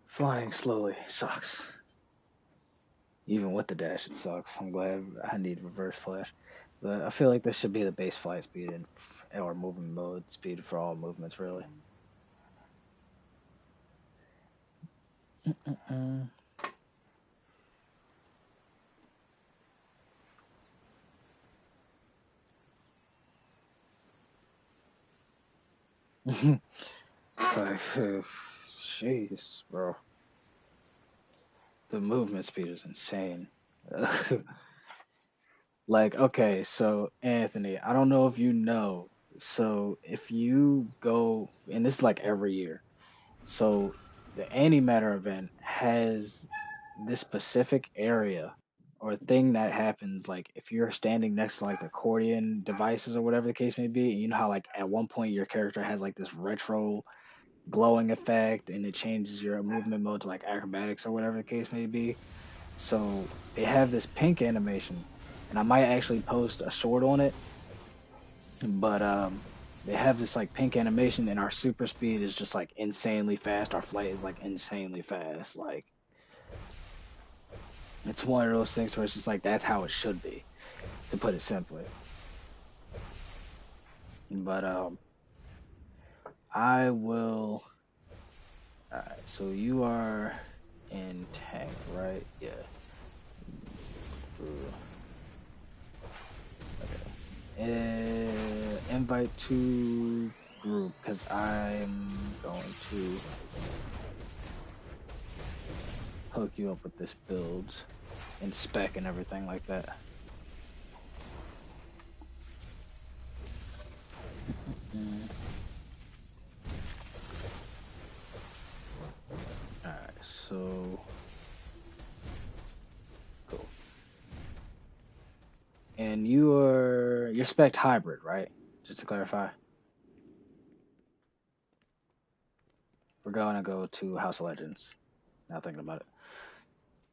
Flying slowly sucks. Even with the dash, it sucks. I'm glad I need reverse flash. But I feel like this should be the base flight speed or movement mode speed for all movements, really. Like, jeez, bro. The movement speed is insane. Like, okay, so Anthony, I don't know if you know. So if you go, and this is like every year. So the antimatter event has this specific area or thing that happens, like if you're standing next to like the accordion devices or whatever the case may be, and you know how like at one point your character has like this retro glowing effect and it changes your movement mode to like acrobatics or whatever the case may be. So they have this pink animation, and I might actually post a short on it, but they have this like pink animation, and our super speed is just like insanely fast. Our flight is like insanely fast. Like it's one of those things where it's just like that's how it should be, to put it simply. But I will. Alright, so you are in tank, right? Yeah. Okay. Invite to group, because I'm going to hook you up with this build and spec and everything like that. Alright, so cool. And you're spec hybrid, right? Just to clarify. We're going to go to House of Legends. Now thinking about it.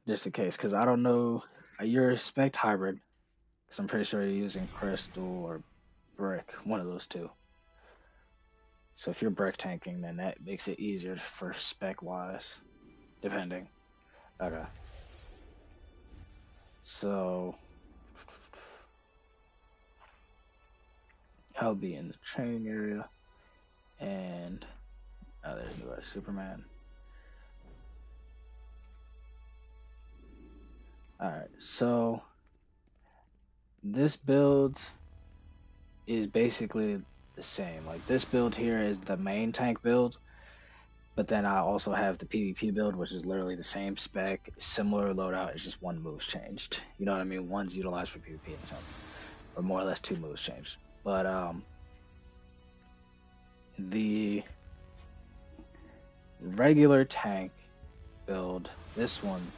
Just in case, because I don't know. You're spec hybrid, because I'm pretty sure you're using crystal or brick, one of those two. So if you're brick tanking, then that makes it easier for spec wise, depending. Okay. So I'll be in the training area, and there's the Superman. Alright, so this build is basically the same. Like this build here is the main tank build, but then I also have the PvP build, which is literally the same spec, similar loadout, it's just one move's changed. You know what I mean? One's utilized for PvP in a sense, or more or less two moves changed. But the regular tank build, this one,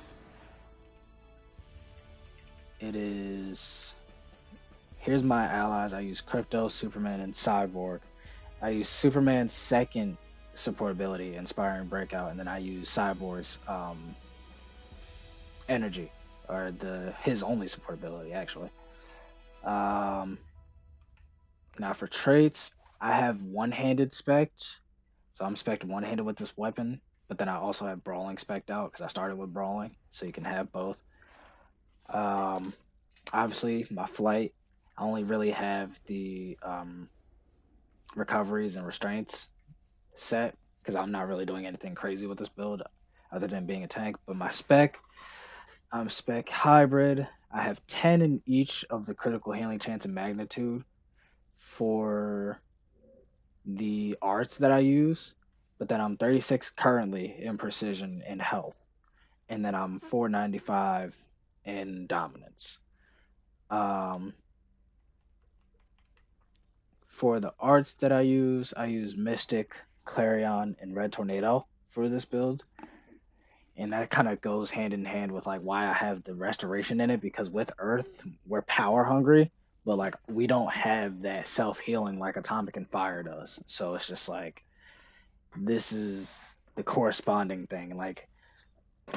here's my allies. I use Crypto, Superman, and Cyborg. I use Superman's second support ability, Inspiring Breakout, and then I use Cyborg's Energy, or his only support ability, actually. Now for traits, I have one-handed spec'd, so I'm spec'd one-handed with this weapon, but then I also have Brawling spec'd out because I started with Brawling, so you can have both. Obviously, my flight, I only really have the recoveries and restraints set because I'm not really doing anything crazy with this build other than being a tank. But my spec, I'm spec hybrid. I have 10 in each of the critical healing chance and magnitude for the arts that I use, but then I'm 36 currently in precision and health, and then I'm 495 in dominance. For the arts that I use Mystic, Clarion, and Red Tornado for this build. And that kind of goes hand in hand with like why I have the restoration in it, because with Earth, we're power hungry, but like we don't have that self-healing like Atomic and Fire does. So it's just like this is the corresponding thing. Like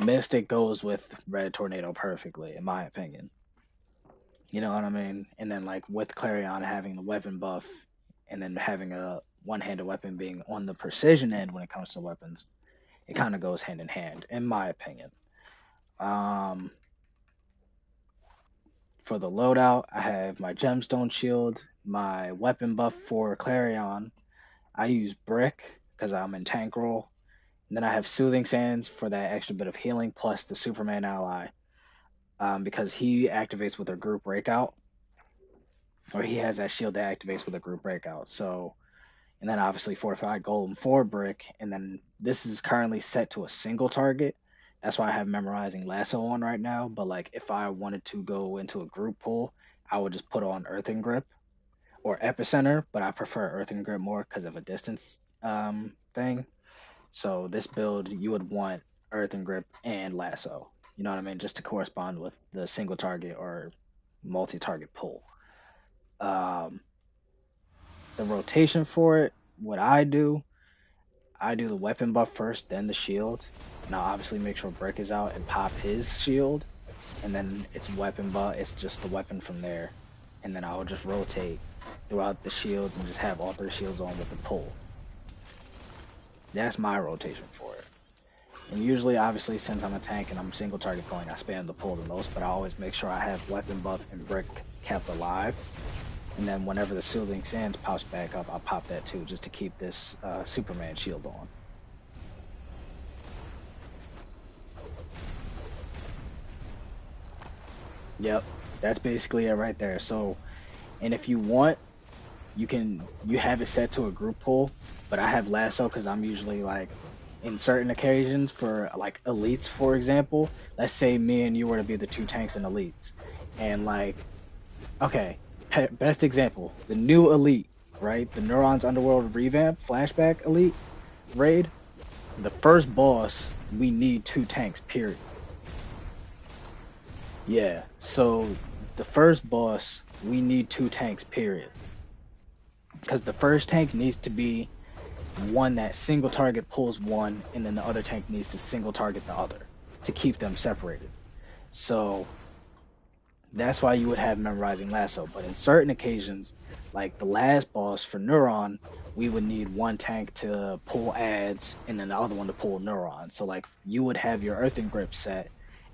Mystic goes with Red Tornado perfectly, in my opinion. You know what I mean? And then like with Clarion having the weapon buff and then having a one-handed weapon being on the precision end when it comes to weapons, it kind of goes hand in hand, in my opinion. For the loadout, I have my gemstone shield, my weapon buff for Clarion. I use Brick because I'm in tank role. And then I have Soothing Sands for that extra bit of healing, plus the Superman ally, because he activates with a group breakout, or he has that shield that activates with a group breakout. So, and then obviously Fortified Golem for Brick, and then this is currently set to a single target. That's why I have Memorizing Lasso on right now, but like if I wanted to go into a group pull, I would just put on Earthen Grip or Epicenter, but I prefer Earthen Grip more because of a distance thing. So this build, you would want Earthen Grip and Lasso, you know what I mean, just to correspond with the single target or multi-target pull. The rotation for it, what I do the weapon buff first, then the shield. And I'll obviously make sure Brick is out and pop his shield. And then it's weapon buff, it's just the weapon from there. And then I'll just rotate throughout the shields and just have all 3 shields on with the pull. That's my rotation for it. And usually, obviously, since I'm a tank and I'm single target pulling, I spam the pull the most, but I always make sure I have weapon buff and Brick kept alive. And then whenever the Soothing Sands pops back up, I'll pop that too, just to keep this Superman shield on. Yep, that's basically it right there. So, and if you want, you have it set to a group pull, but I have Lasso because I'm usually like, in certain occasions for like elites, for example, let's say me and you were to be the 2 tanks in elites, and like, okay, best example, the new elite, right? The Neurons Underworld Revamp Flashback Elite raid. The first boss, we need 2 tanks, period. Yeah, so the first boss, we need 2 tanks, period. Because the first tank needs to be one that single target pulls one, and then the other tank needs to single target the other to keep them separated. So that's why you would have Memorizing Lasso. But in certain occasions, like the last boss for Neuron, we would need 1 tank to pull ads and then the other one to pull Neuron. So like you would have your Earthen Grip set,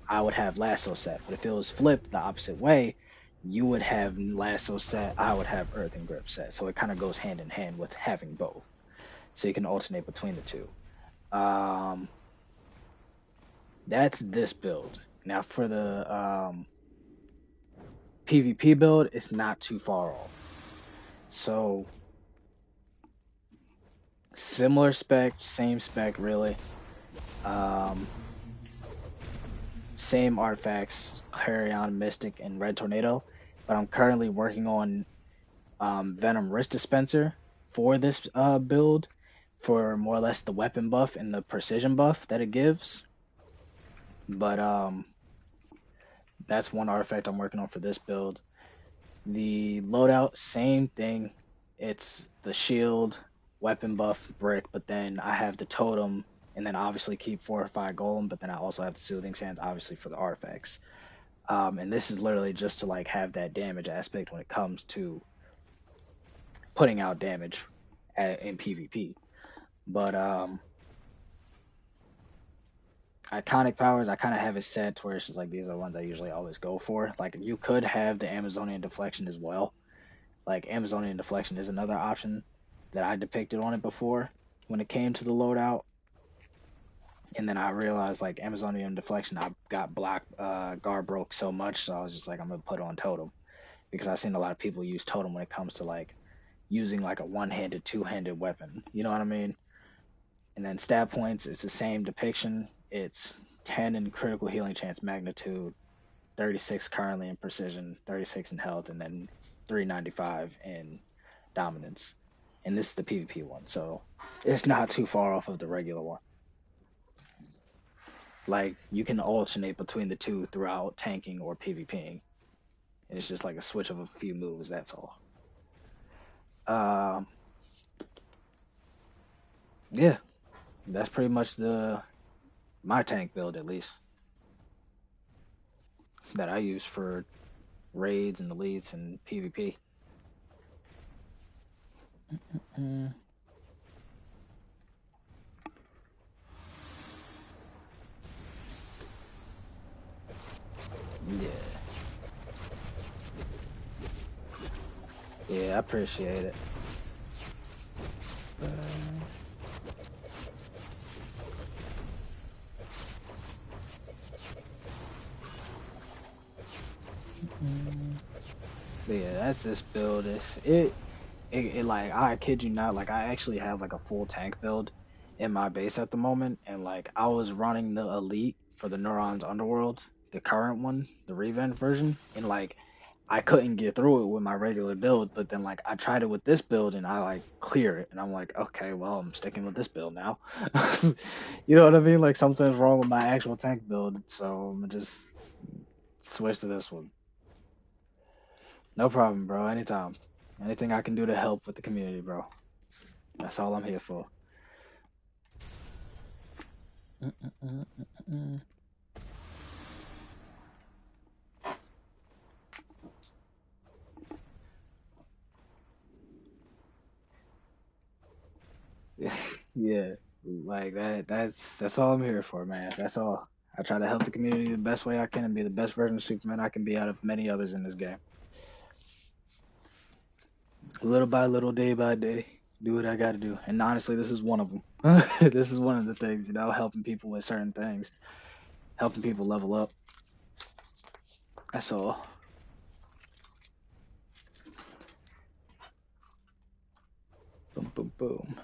I would have Lasso set. But if it was flipped the opposite way, you would have Lasso set, I would have Earthen Grip set. So it kind of goes hand in hand with having both. So you can alternate between the 2. That's this build. Now for the PvP build, it's not too far off. So similar spec, same spec really. Same artifacts, Clarion, Mystic, and Red Tornado. But I'm currently working on Venom Wrist Dispenser for this build, for more or less the weapon buff and the precision buff that it gives. But that's one artifact I'm working on for this build. The loadout, same thing. It's the shield, weapon buff, brick, but then I have the totem, and then obviously keep fortified golem, but then I also have the soothing sands, obviously for the artifacts. And this is literally just to like have that damage aspect when it comes to putting out damage in PvP. But iconic powers, I kind of have it set to where it's just like these are the ones I usually always go for. Like you could have the Amazonian deflection as well. Like Amazonian deflection is another option that I depicted on it before when it came to the loadout. And then I realized like Amazonian deflection, I got black guard broke so much, so I was just like, I'm gonna put on totem because I've seen a lot of people use totem when it comes to like using like a one-handed, two-handed weapon. You know what I mean? And then stat points, it's the same depiction. It's 10 in critical healing chance magnitude, 36 currently in precision, 36 in health, and then 395 in dominance. And this is the PvP one, so it's not too far off of the regular one. Like, you can alternate between the two throughout tanking or PvPing. And it's just like a switch of a few moves, that's all. Yeah, that's pretty much my tank build, at least, that I use for raids and elites and PvP. Yeah. Yeah, I appreciate it. But yeah, that's this build. It like, I kid you not, like I actually have like a full tank build in my base at the moment, and like I was running the elite for the Neurons Underworld, the current one, the revamped version, and like I couldn't get through it with my regular build, but then like I tried it with this build and I like clear it, and I'm like, okay, well I'm sticking with this build now. You know what I mean? Like something's wrong with my actual tank build, so I'm gonna just switch to this one. No problem, bro. Anytime. Anything I can do to help with the community, bro. That's all I'm here for. Yeah, like that's all I'm here for, man. That's all. I try to help the community the best way I can and be the best version of Superman I can be out of many others in this game. Little by little, day by day, do what I gotta do. And honestly, this is one of them. This is one of the things, you know, helping people with certain things, helping people level up. That's all. Boom, boom, boom.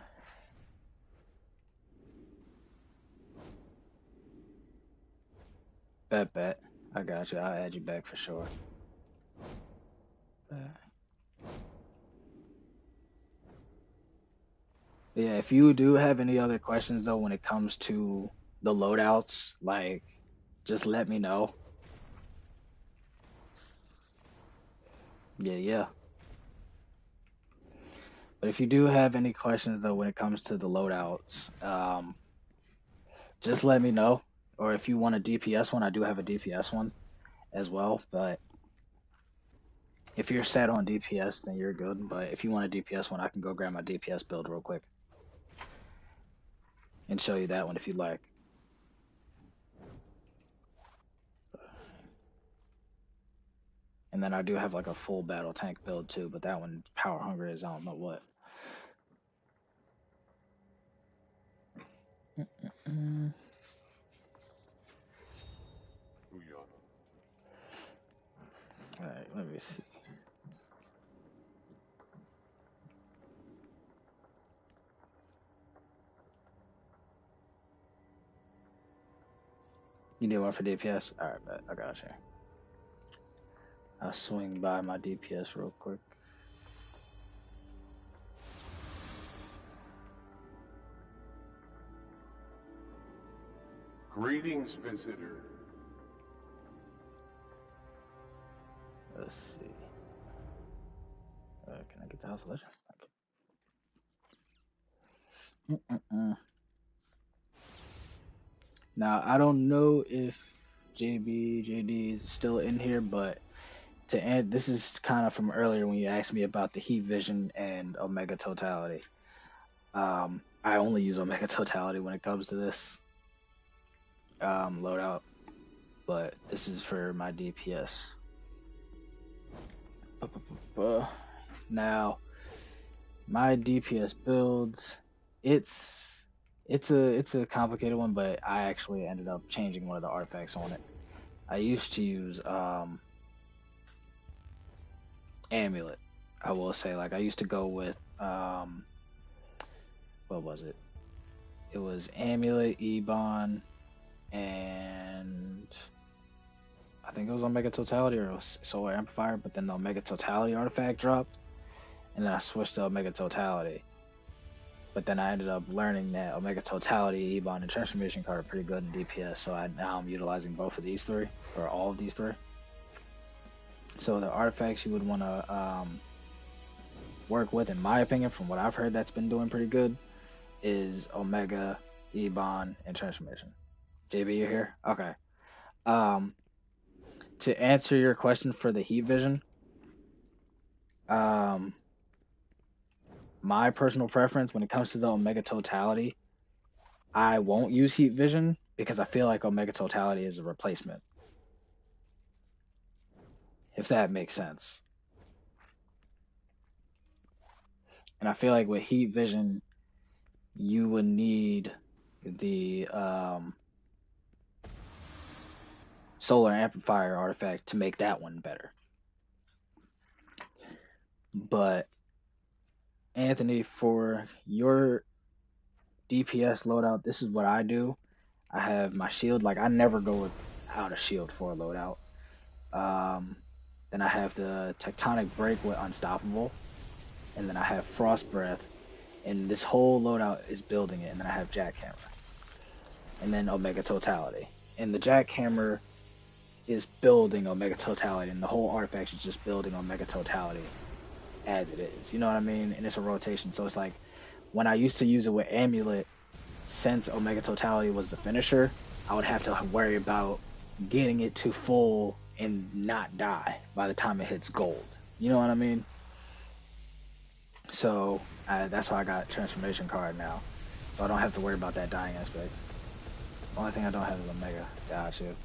Bet. I got you. I'll add you back for sure. Yeah, if you do have any other questions though when it comes to the loadouts, like just let me know. Yeah. But if you do have any questions though when it comes to the loadouts, just let me know. Or if you want a DPS one, I do have a DPS one as well. But if you're set on DPS, then you're good. But if you want a DPS one, I can go grab my DPS build real quick and show you that one if you'd like. And then I do have like a full battle tank build too, but that one power hungry is I don't know what. Alright, let me see. You need one for DPS? Alright, bet. I got you. I'll swing by my DPS real quick. Greetings, visitor. Let's see. House of Legends. Mm-mm-mm. Now I don't know if JD is still in here, but to end, this is kind of from earlier when you asked me about the Heat Vision and Omega Totality. I only use Omega Totality when it comes to this loadout, but this is for my DPS. Now, my DPS builds, it's a complicated one, but I actually ended up changing one of the artifacts on it. I used to use Amulet. I will say, like, I used to go with what was it? It was Amulet, Ebon, and I think it was Omega Totality or it was Solar Amplifier, but then the Omega Totality artifact dropped, and then I switched to Omega Totality. But then I ended up learning that Omega Totality, Ebon, and Transformation card are pretty good in DPS, so now I'm utilizing both of these three, or all of these three. So the artifacts you would want to work with, in my opinion, from what I've heard that's been doing pretty good, is Omega, Ebon, and Transformation. JB, you're here? Okay. To answer your question for the Heat Vision, my personal preference when it comes to the Omega Totality, I won't use Heat Vision because I feel like Omega Totality is a replacement. If that makes sense. And I feel like with Heat Vision, you would need the Solar Amplifier artifact to make that one better. But Anthony, for your DPS loadout, this is what I do. I have my shield. Like, I never go without a shield for a loadout. Then I have the Tectonic Break with Unstoppable. And then I have Frost Breath. And this whole loadout is building it. And then I have Jackhammer. And then Omega Totality. And the Jackhammer is building Omega Totality. And the whole artifact is just building Omega Totality as it is. You know what I mean? And it's a rotation. So it's like, when I used to use it with Amulet, since Omega Totality was the finisher, I would have to worry about getting it to full and not die by the time it hits gold. You know what I mean? So that's why I got Transformation card now. So I don't have to worry about that dying aspect. The only thing I don't have is Omega. Got you.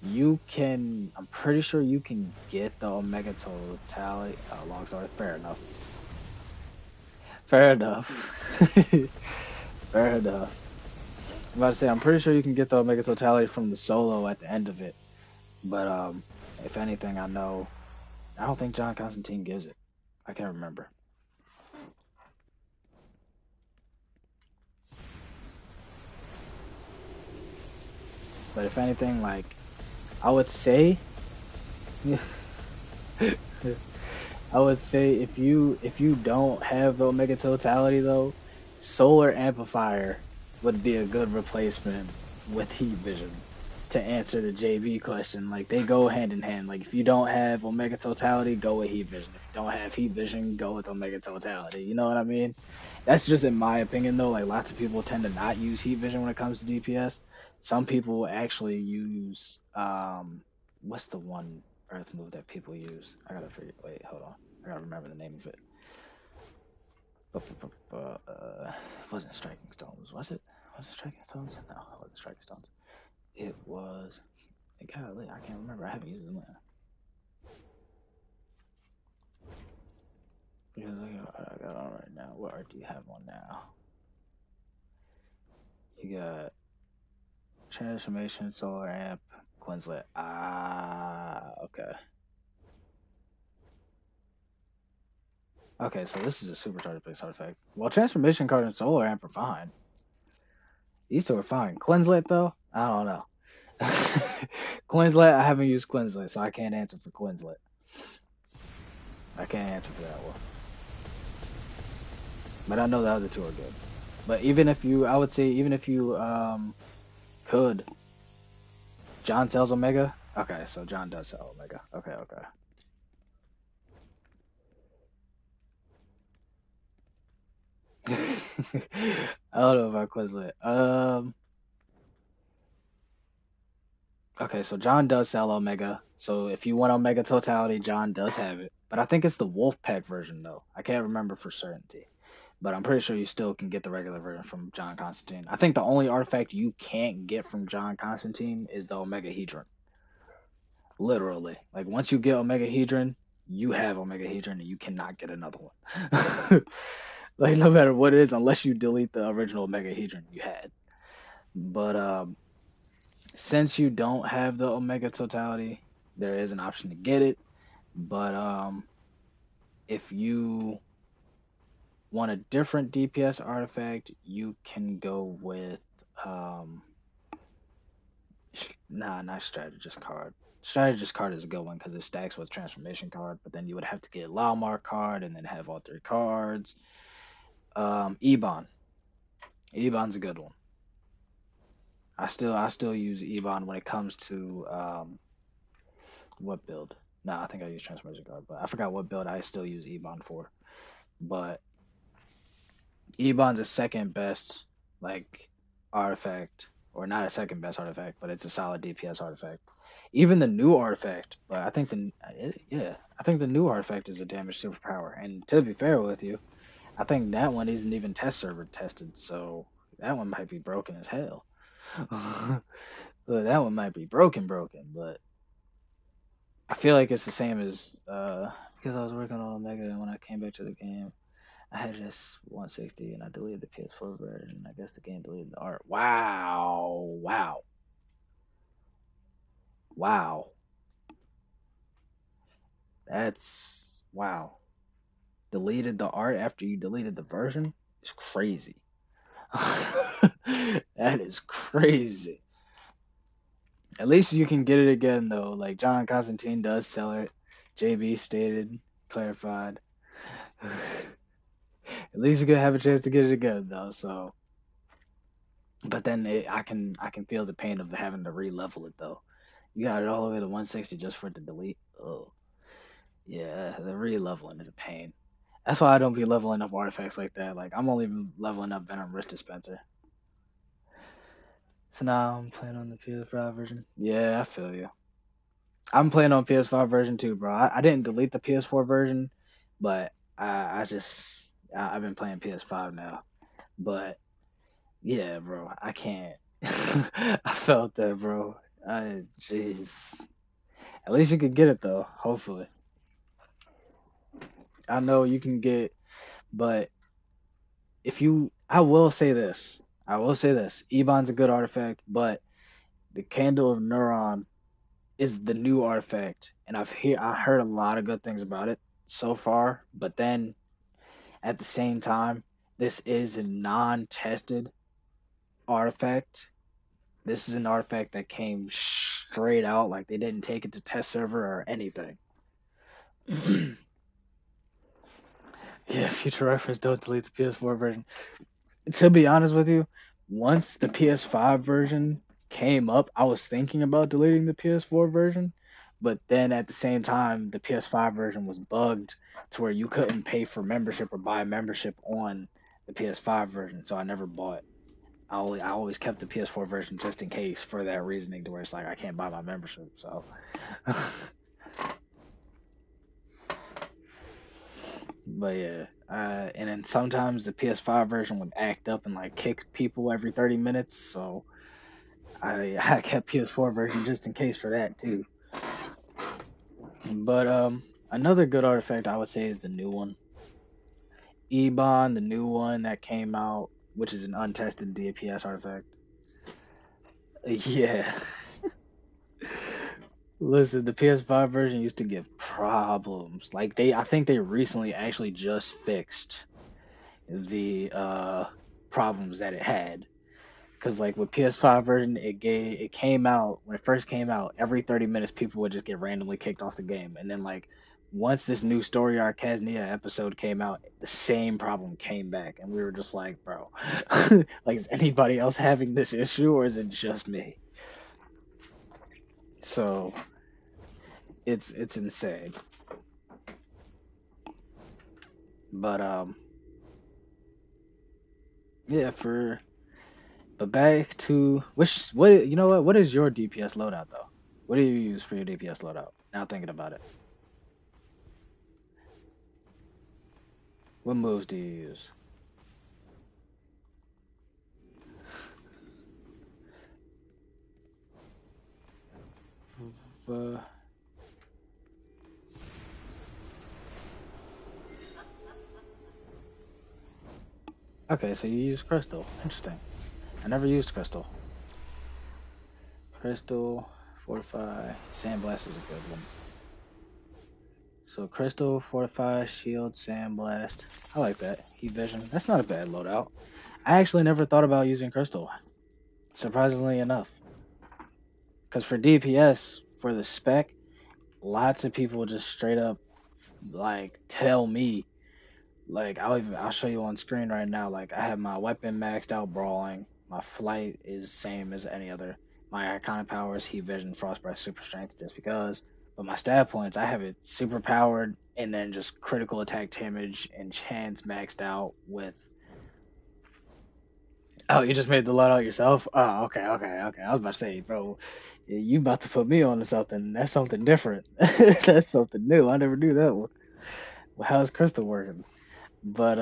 You can, I'm pretty sure you can get the Omega Totality alongside. Fair enough. Fair enough. Fair enough. I'm about to say, I'm pretty sure you can get the Omega Totality from the solo at the end of it. But if anything, I don't think John Constantine gives it. I can't remember. But if anything, like, I would say if you don't have the Omega Totality though, Solar Amplifier would be a good replacement with Heat Vision. To answer the JB question, like, they go hand in hand. Like, if you don't have Omega Totality, go with Heat Vision. If you don't have Heat Vision, go with Omega Totality. You know what I mean? That's just in my opinion though. Like, lots of people tend to not use Heat Vision when it comes to DPS. Some people actually use what's the one Earth move that people use? I gotta forget. Wait, hold on. I gotta remember the name of it. Wasn't Striking Stones, was it? Was it Striking Stones? No, it wasn't Striking Stones. It was. Golly, I can't remember. I haven't used them yet. Because I got on right now. What art do you have on now? You got Transformation, Solar Amp, Quinnslet. Okay. Okay, so this is a supercharger based artifact. Well, Transformation card and Solar Amp are fine. These two are fine. Quinnslet, though? I don't know. Quinnslet, I haven't used Quinnslet, so I can't answer for Quinnslet. I can't answer for that one. But I know the other two are good. But even if you, I would say, even if you could, John sells Omega? Okay, so John does sell Omega. Okay. I don't know about Quizlet. Okay, so John does sell Omega. So if you want Omega Totality, John does have it. But I think it's the Wolfpack version though. I can't remember for certainty. But I'm pretty sure you still can get the regular version from John Constantine. I think the only artifact you can't get from John Constantine is the Omega Hedron. Literally. Like once you get Omega Hedron, you have Omega Hedron and you cannot get another one. Like no matter what it is, unless you delete the original Omega Hedron you had. But since you don't have the Omega Totality, there is an option to get it. But if you want a different DPS artifact, you can go with not strategist card. Strategist card is a good one because it stacks with transformation card, but then you would have to get Laomar card and then have all 3 cards. Ebon. Ebon's a good one. I still use Ebon when it comes to what build? I think I use transformation card, but I forgot what build I still use Ebon for. But Ebon's a second best like artifact, or not a second best artifact, but it's a solid DPS artifact. Even the new artifact, but I think the new artifact is a damage superpower. And to be fair with you, I think that one isn't even test server tested, so that one might be broken as hell. But that one might be broken, but I feel like it's the same as because I was working on Omega and when I came back to the game, I had just 160 and I deleted the PS4 version. I guess the game deleted the art. Wow. That's wow. Deleted the art after you deleted the version? It's crazy. That is crazy. At least you can get it again though. Like John Constantine does sell it. JB stated, clarified. At least you can have a chance to get it again though. So, but then I can feel the pain of having to re-level it though. You got it all the way to 160 just for it to delete. Oh, yeah, the re-leveling is a pain. That's why I don't be leveling up artifacts like that. Like I'm only leveling up Venom Wrist Dispenser. So now I'm playing on the PS5 version. Yeah, I feel you. I'm playing on PS5 version too, bro. I didn't delete the PS4 version, but I've been playing PS5 now. But yeah, bro, I can't. I felt that, bro. Jeez. At least you could get it though. Hopefully. I know you can get, but I will say this. Ebon's a good artifact, but the Candle of Neuron is the new artifact, and I heard a lot of good things about it so far. But then, at the same time, this is a non-tested artifact. This is an artifact that came straight out, like they didn't take it to test server or anything. Yeah, future reference, don't delete the PS4 version. To be honest with you, once the PS5 version came up, I was thinking about deleting the PS4 version, but then at the same time, the PS5 version was bugged to where you couldn't pay for membership or buy membership on the PS5 version, so I never bought. I always kept the PS4 version just in case for that reasoning, to where it's like I can't buy my membership. So, but yeah, and then sometimes the PS5 version would act up and like kick people every 30 minutes, so I kept PS4 version just in case for that too. But another good artifact I would say is the new one. Ebon, the new one that came out, which is an untested DPS artifact. Yeah. Listen, the PS5 version used to give problems. Like I think they recently actually just fixed the problems that it had. Cause like with PS5 version, it came out when it first came out. Every 30 minutes, people would just get randomly kicked off the game, and then like once this new story arc Casnia episode came out, the same problem came back, and we were just like, bro, like is anybody else having this issue, or is it just me? So it's insane. But Yeah, but back to what you know what is your DPS loadout though? What do you use for your DPS loadout? Now thinking about it. What moves do you use? Okay, so you use Crystal. Interesting. I never used Crystal. Crystal, Fortify, Sandblast is a good one. So Crystal, Fortify, Shield, Sandblast. I like that. Heat Vision. That's not a bad loadout. I actually never thought about using Crystal. Surprisingly enough. Because for DPS, for the spec, lots of people just straight up like tell me, like I'll show you on screen right now, like I have my weapon maxed out brawling, my flight is same as any other, my iconic powers heat vision, frostbite, super strength just because, but my stat points I have it super powered and then just critical attack damage and chance maxed out with. Oh, you just made the loadout yourself? Oh, okay. I was about to say, bro, you about to put me on to something. That's something different. That's something new. I never knew that one. Well, how's Crystal working? But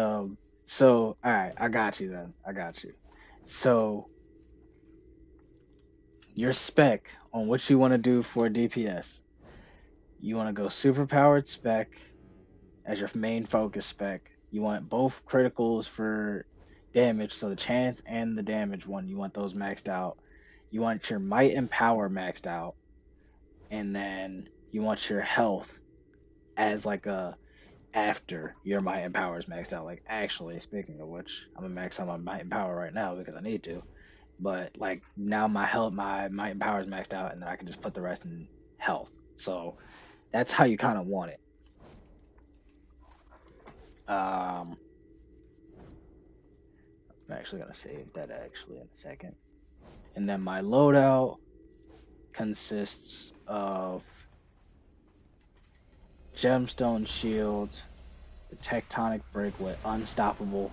so all right, I got you then. I got you. So your spec on what you want to do for DPS. You want to go super powered spec as your main focus spec. You want both criticals for damage, so the chance and the damage one, you want those maxed out. You want your might and power maxed out, and then you want your health as like a after your might and power is maxed out. Like actually, speaking of which, I'm gonna max out my might and power right now because I need to. But like now my health, my might and power is maxed out, and then I can just put the rest in health. So that's how you kind of want it. I'm actually gonna save that actually in a second. And then my loadout consists of gemstone shields, the tectonic break with unstoppable,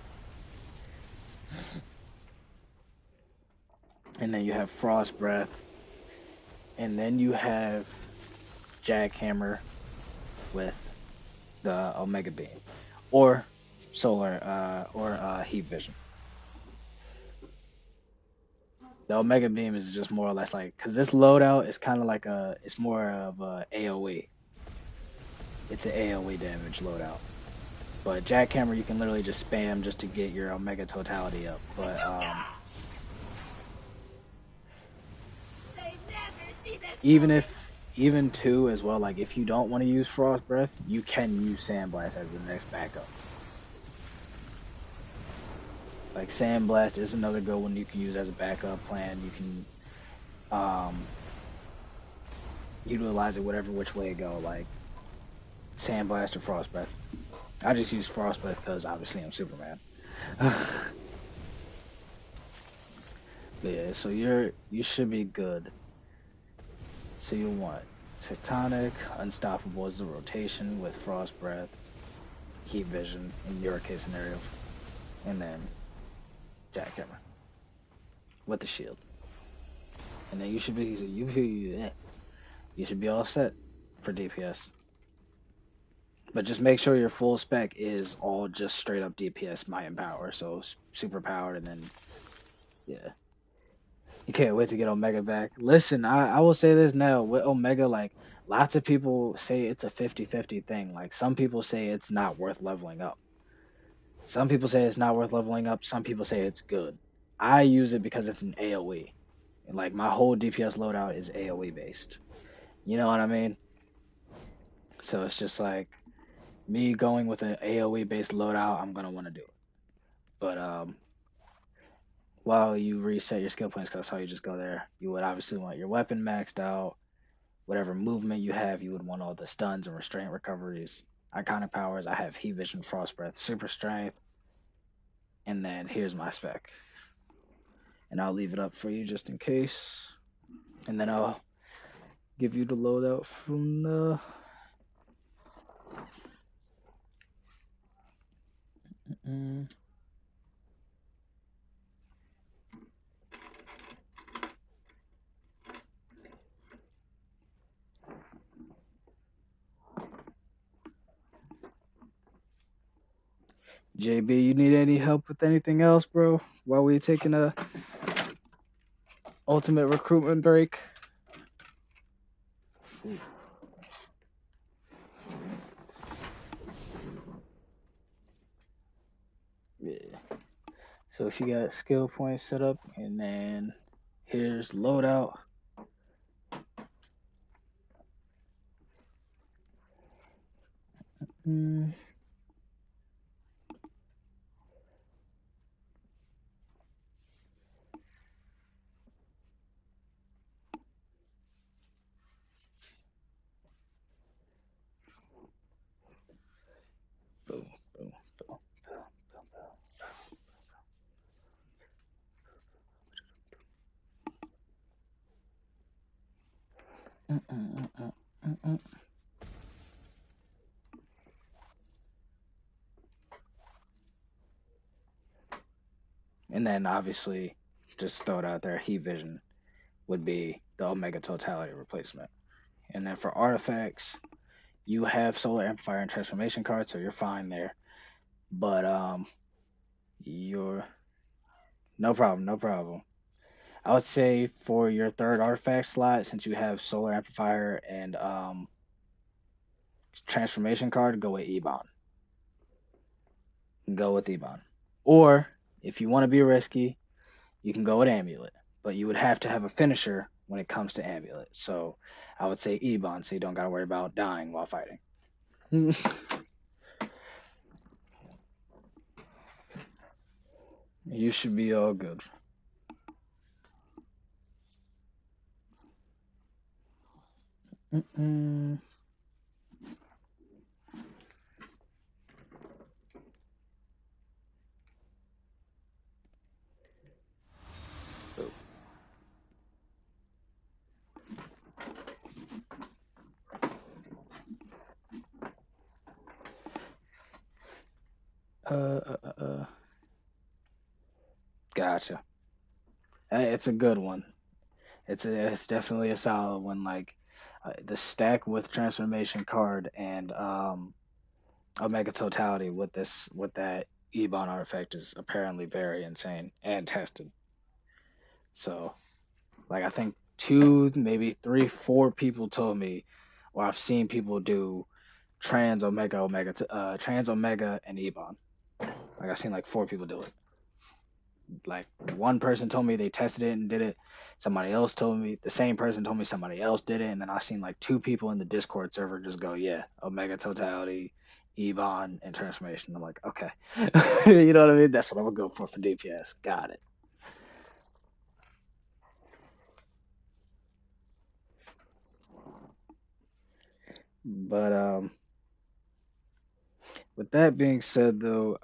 and then you have frost breath, and then you have jackhammer with the omega beam, or solar, or heat vision. The omega beam is just more or less like, because this loadout is kind of like it's more of a AoE. It's an AoE damage loadout. But jackhammer you can literally just spam just to get your omega totality up. But even two as well, like if you don't want to use frost breath, you can use sandblast as the next backup. Like sandblast is another good one you can use as a backup plan. You can utilize it whatever which way it go, like sandblast or frost breath. I just use frost breath because obviously I'm Superman. But yeah, so you should be good. So you want tectonic, unstoppable is the rotation with frost breath, heat vision in your case scenario, and then jackhammer with the shield. And then you should be all set for DPS. But just make sure your full spec is all just straight up DPS might and power, so super powered, and then yeah. You can't wait to get Omega back. Listen, I will say this now. With Omega, like, lots of people say it's a 50-50 thing. Like, some people say it's not worth leveling up. Some people say it's not worth leveling up. Some people say it's good. I use it because it's an AoE. And, like, my whole DPS loadout is AoE based. You know what I mean? So it's just like, me going with an AoE based loadout, I'm going to want to do it. But, while you reset your skill points, because that's how you just go there, you would obviously want your weapon maxed out. Whatever movement you have, you would want all the stuns and restraint recoveries. Iconic powers, I have heat vision, frost breath, super strength. And then here's my spec. And I'll leave it up for you just in case. And then I'll give you the loadout from the... JB, you need any help with anything else, bro? While we're taking a ultimate recruitment break? Yeah. So she got skill points set up, and then here's loadout. Boom, boom, boom, boom. And then obviously, just throw it out there, heat vision would be the Omega Totality replacement. And then for artifacts, you have solar amplifier and transformation cards, so you're fine there. But you're no problem. I would say for your third artifact slot, since you have solar amplifier and transformation card, go with Ebon. Or if you want to be risky, you can go with Amulet. But you would have to have a finisher when it comes to Amulet. So I would say Ebon, so you don't gotta worry about dying while fighting. You should be all good. Gotcha. It's a good one. It's definitely a solid one. Like the stack with transformation card and Omega Totality with that Ebon artifact is apparently very insane and tested. So, like I think 2, maybe 3, 4 people told me, or I've seen people do Trans Omega, and Ebon. Like I've seen like 4 people do it. Like one person told me they tested it and did it. Somebody else told me, the same person told me somebody else did it, and then I seen like 2 people in the Discord server just go, yeah, Omega Totality, Ebon, and Transformation. I'm like, okay. You know what I mean? That's what I'm gonna go for DPS. Got it. But with that being said though,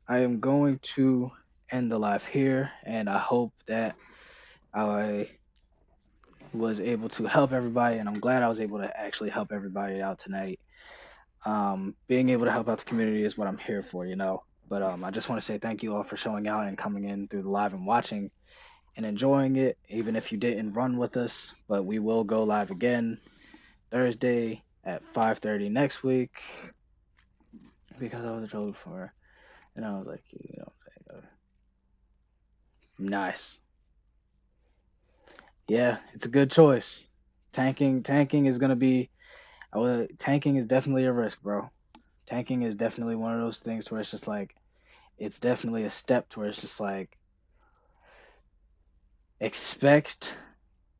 I am going to end the live here, and I hope that I was able to help everybody, and I'm glad I was able to actually help everybody out tonight. Being able to help out the community is what I'm here for, you know. But I just want to say thank you all for showing out and coming in through the live and watching and enjoying it, even if you didn't run with us. But we will go live again Thursday at 5:30 next week because I was told for, and I was like, you know, nice. Yeah, it's a good choice. Tanking is gonna be. Tanking is definitely a risk, bro. Tanking is definitely one of those things where it's just like, it's definitely a step to where it's just like, expect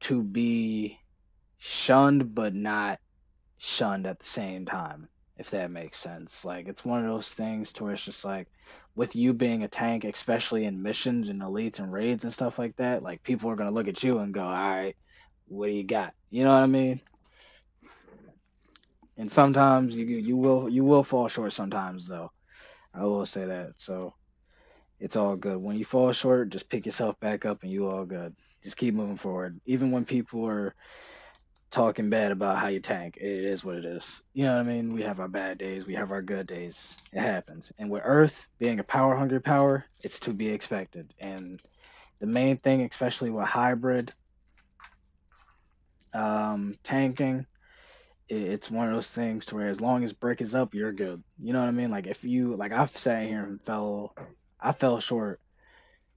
to be shunned, but not shunned at the same time, if that makes sense. Like, it's one of those things to where it's just like, with you being a tank, especially in missions and elites and raids and stuff like that, like, people are gonna look at you and go, all right, what do you got? You know what I mean? And sometimes you will fall short sometimes though. I will say that. So it's all good. When you fall short, just pick yourself back up and you all good. Just keep moving forward. Even when people are talking bad about how you tank, it is what it is. You know what I mean? We have our bad days, we have our good days. It happens. And with Earth being a power hungry power, it's to be expected. And the main thing, especially with hybrid tanking, it's one of those things to where as long as brick is up, you're good. You know what I mean? Like if you like I've sat here and I fell short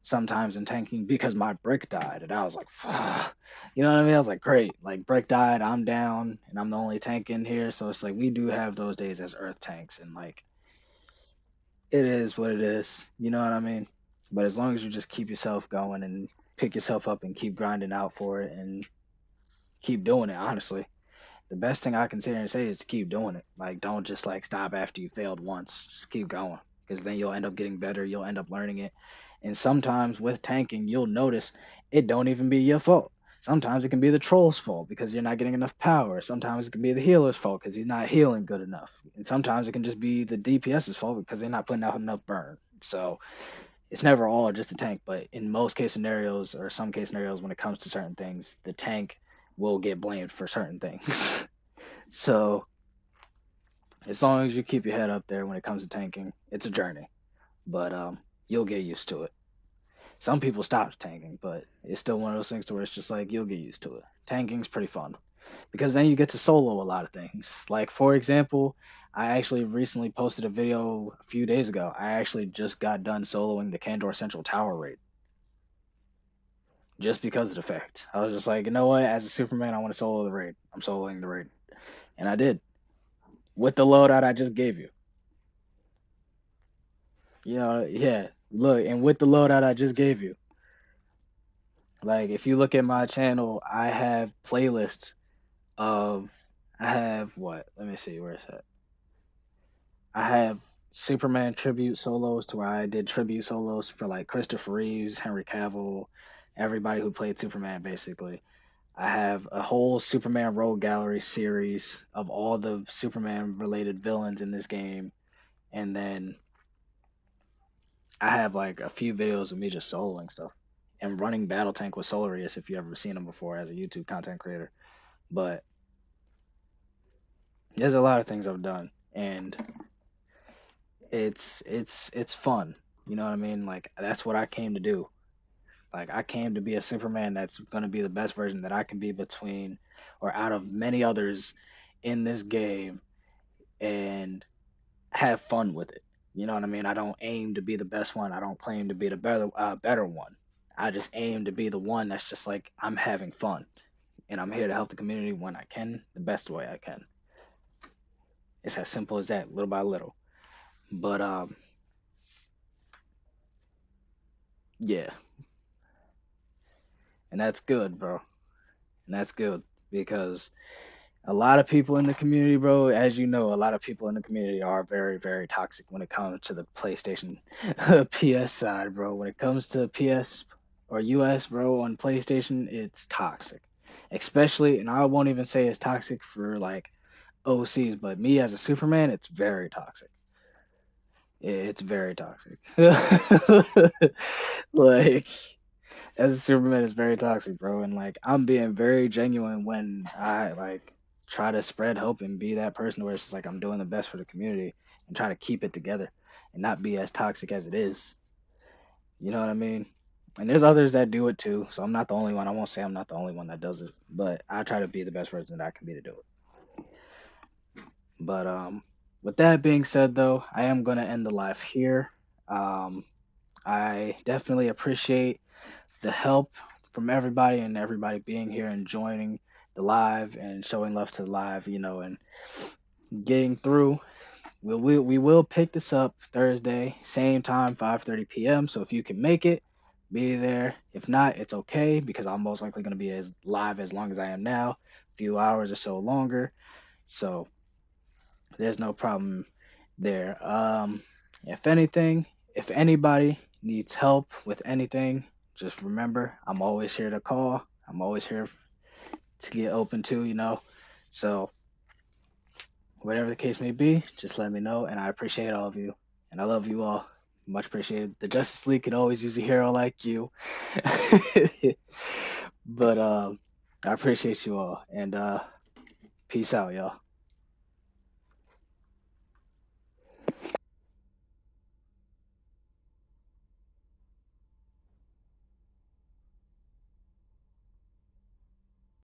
sometimes in tanking because my brick died, and I was like, fuck. You know what I mean? I was like, great, like brick died, I'm down, and I'm the only tank in here. So it's like we do have those days as earth tanks, and like it is what it is. You know what I mean? But as long as you just keep yourself going and pick yourself up and keep grinding out for it and keep doing it, honestly. The best thing I can sit here and say is to keep doing it. Like, don't just like stop after you failed once. Just keep going, because then you'll end up getting better. You'll end up learning it. And sometimes with tanking, you'll notice it don't even be your fault. Sometimes it can be the troll's fault because you're not getting enough power. Sometimes it can be the healer's fault because he's not healing good enough. And sometimes it can just be the DPS's fault because they're not putting out enough burn. So it's never all just the tank, but in most case scenarios or some case scenarios when it comes to certain things, the tank will get blamed for certain things. So as long as you keep your head up there when it comes to tanking, it's a journey, but you'll get used to it. Some people stop tanking, but it's still one of those things to where it's just like you'll get used to it. Tanking's pretty fun because then you get to solo a lot of things. Like for example, I actually recently posted a video a few days ago. I actually just got done soloing the Kandor Central Tower raid. Just because of the fact. I was just like, you know what? As a Superman, I want to solo the raid. I'm soloing the raid. And I did. With the loadout I just gave you. You know, yeah. Look, and with the loadout I just gave you. Like, if you look at my channel, I have playlists of, I have what? Let me see, where is that? I have Superman tribute solos to where I did tribute solos for like Christopher Reeves, Henry Cavill, everybody who played Superman basically. I have a whole Superman Rogue Gallery series of all the Superman related villains in this game. And then I have like a few videos of me just soloing stuff and running Battle Tank with Solarius if you ever seen him before as a YouTube content creator. But there's a lot of things I've done and it's fun. You know what I mean? Like that's what I came to do. Like I came to be a Superman that's gonna be the best version that I can be between or out of many others in this game and have fun with it. You know what I mean? I don't aim to be the best one. I don't claim to be the better one. I just aim to be the one that's just like I'm having fun and I'm here to help the community when I can, the best way I can. It's as simple as that, little by little. But yeah. And that's good, bro. And that's good because a lot of people in the community, bro, as you know, a lot of people in the community are very, very toxic when it comes to the PlayStation PS side, bro. When it comes to PS or US, bro, on PlayStation, it's toxic. Especially, and I won't even say it's toxic for like OCs, but me as a Superman, it's very toxic. It's very toxic. Like, as a Superman, it's very toxic, bro. And like, I'm being very genuine when I like try to spread hope and be that person where it's just like I'm doing the best for the community and try to keep it together and not be as toxic as it is. You know what I mean? And there's others that do it too, so I'm not the only one. I won't say I'm not the only one that does it, but I try to be the best person that I can be to do it. But with that being said, though, I am gonna end the live here. I definitely appreciate the help from everybody and everybody being here and joining the live and showing love to the live, you know, and getting through. We will pick this up Thursday, same time, 5:30 p.m. So if you can make it, be there. If not, it's okay because I'm most likely going to be as live as long as I am now, a few hours or so longer. So there's no problem there. If anything, if anybody needs help with anything, just remember I'm always here to call. I'm always here to get open to, you know. So whatever the case may be, just let me know, and I appreciate all of you, and I love you all. Much appreciated. The Justice League could always use a hero like you. But I appreciate you all, and peace out, y'all.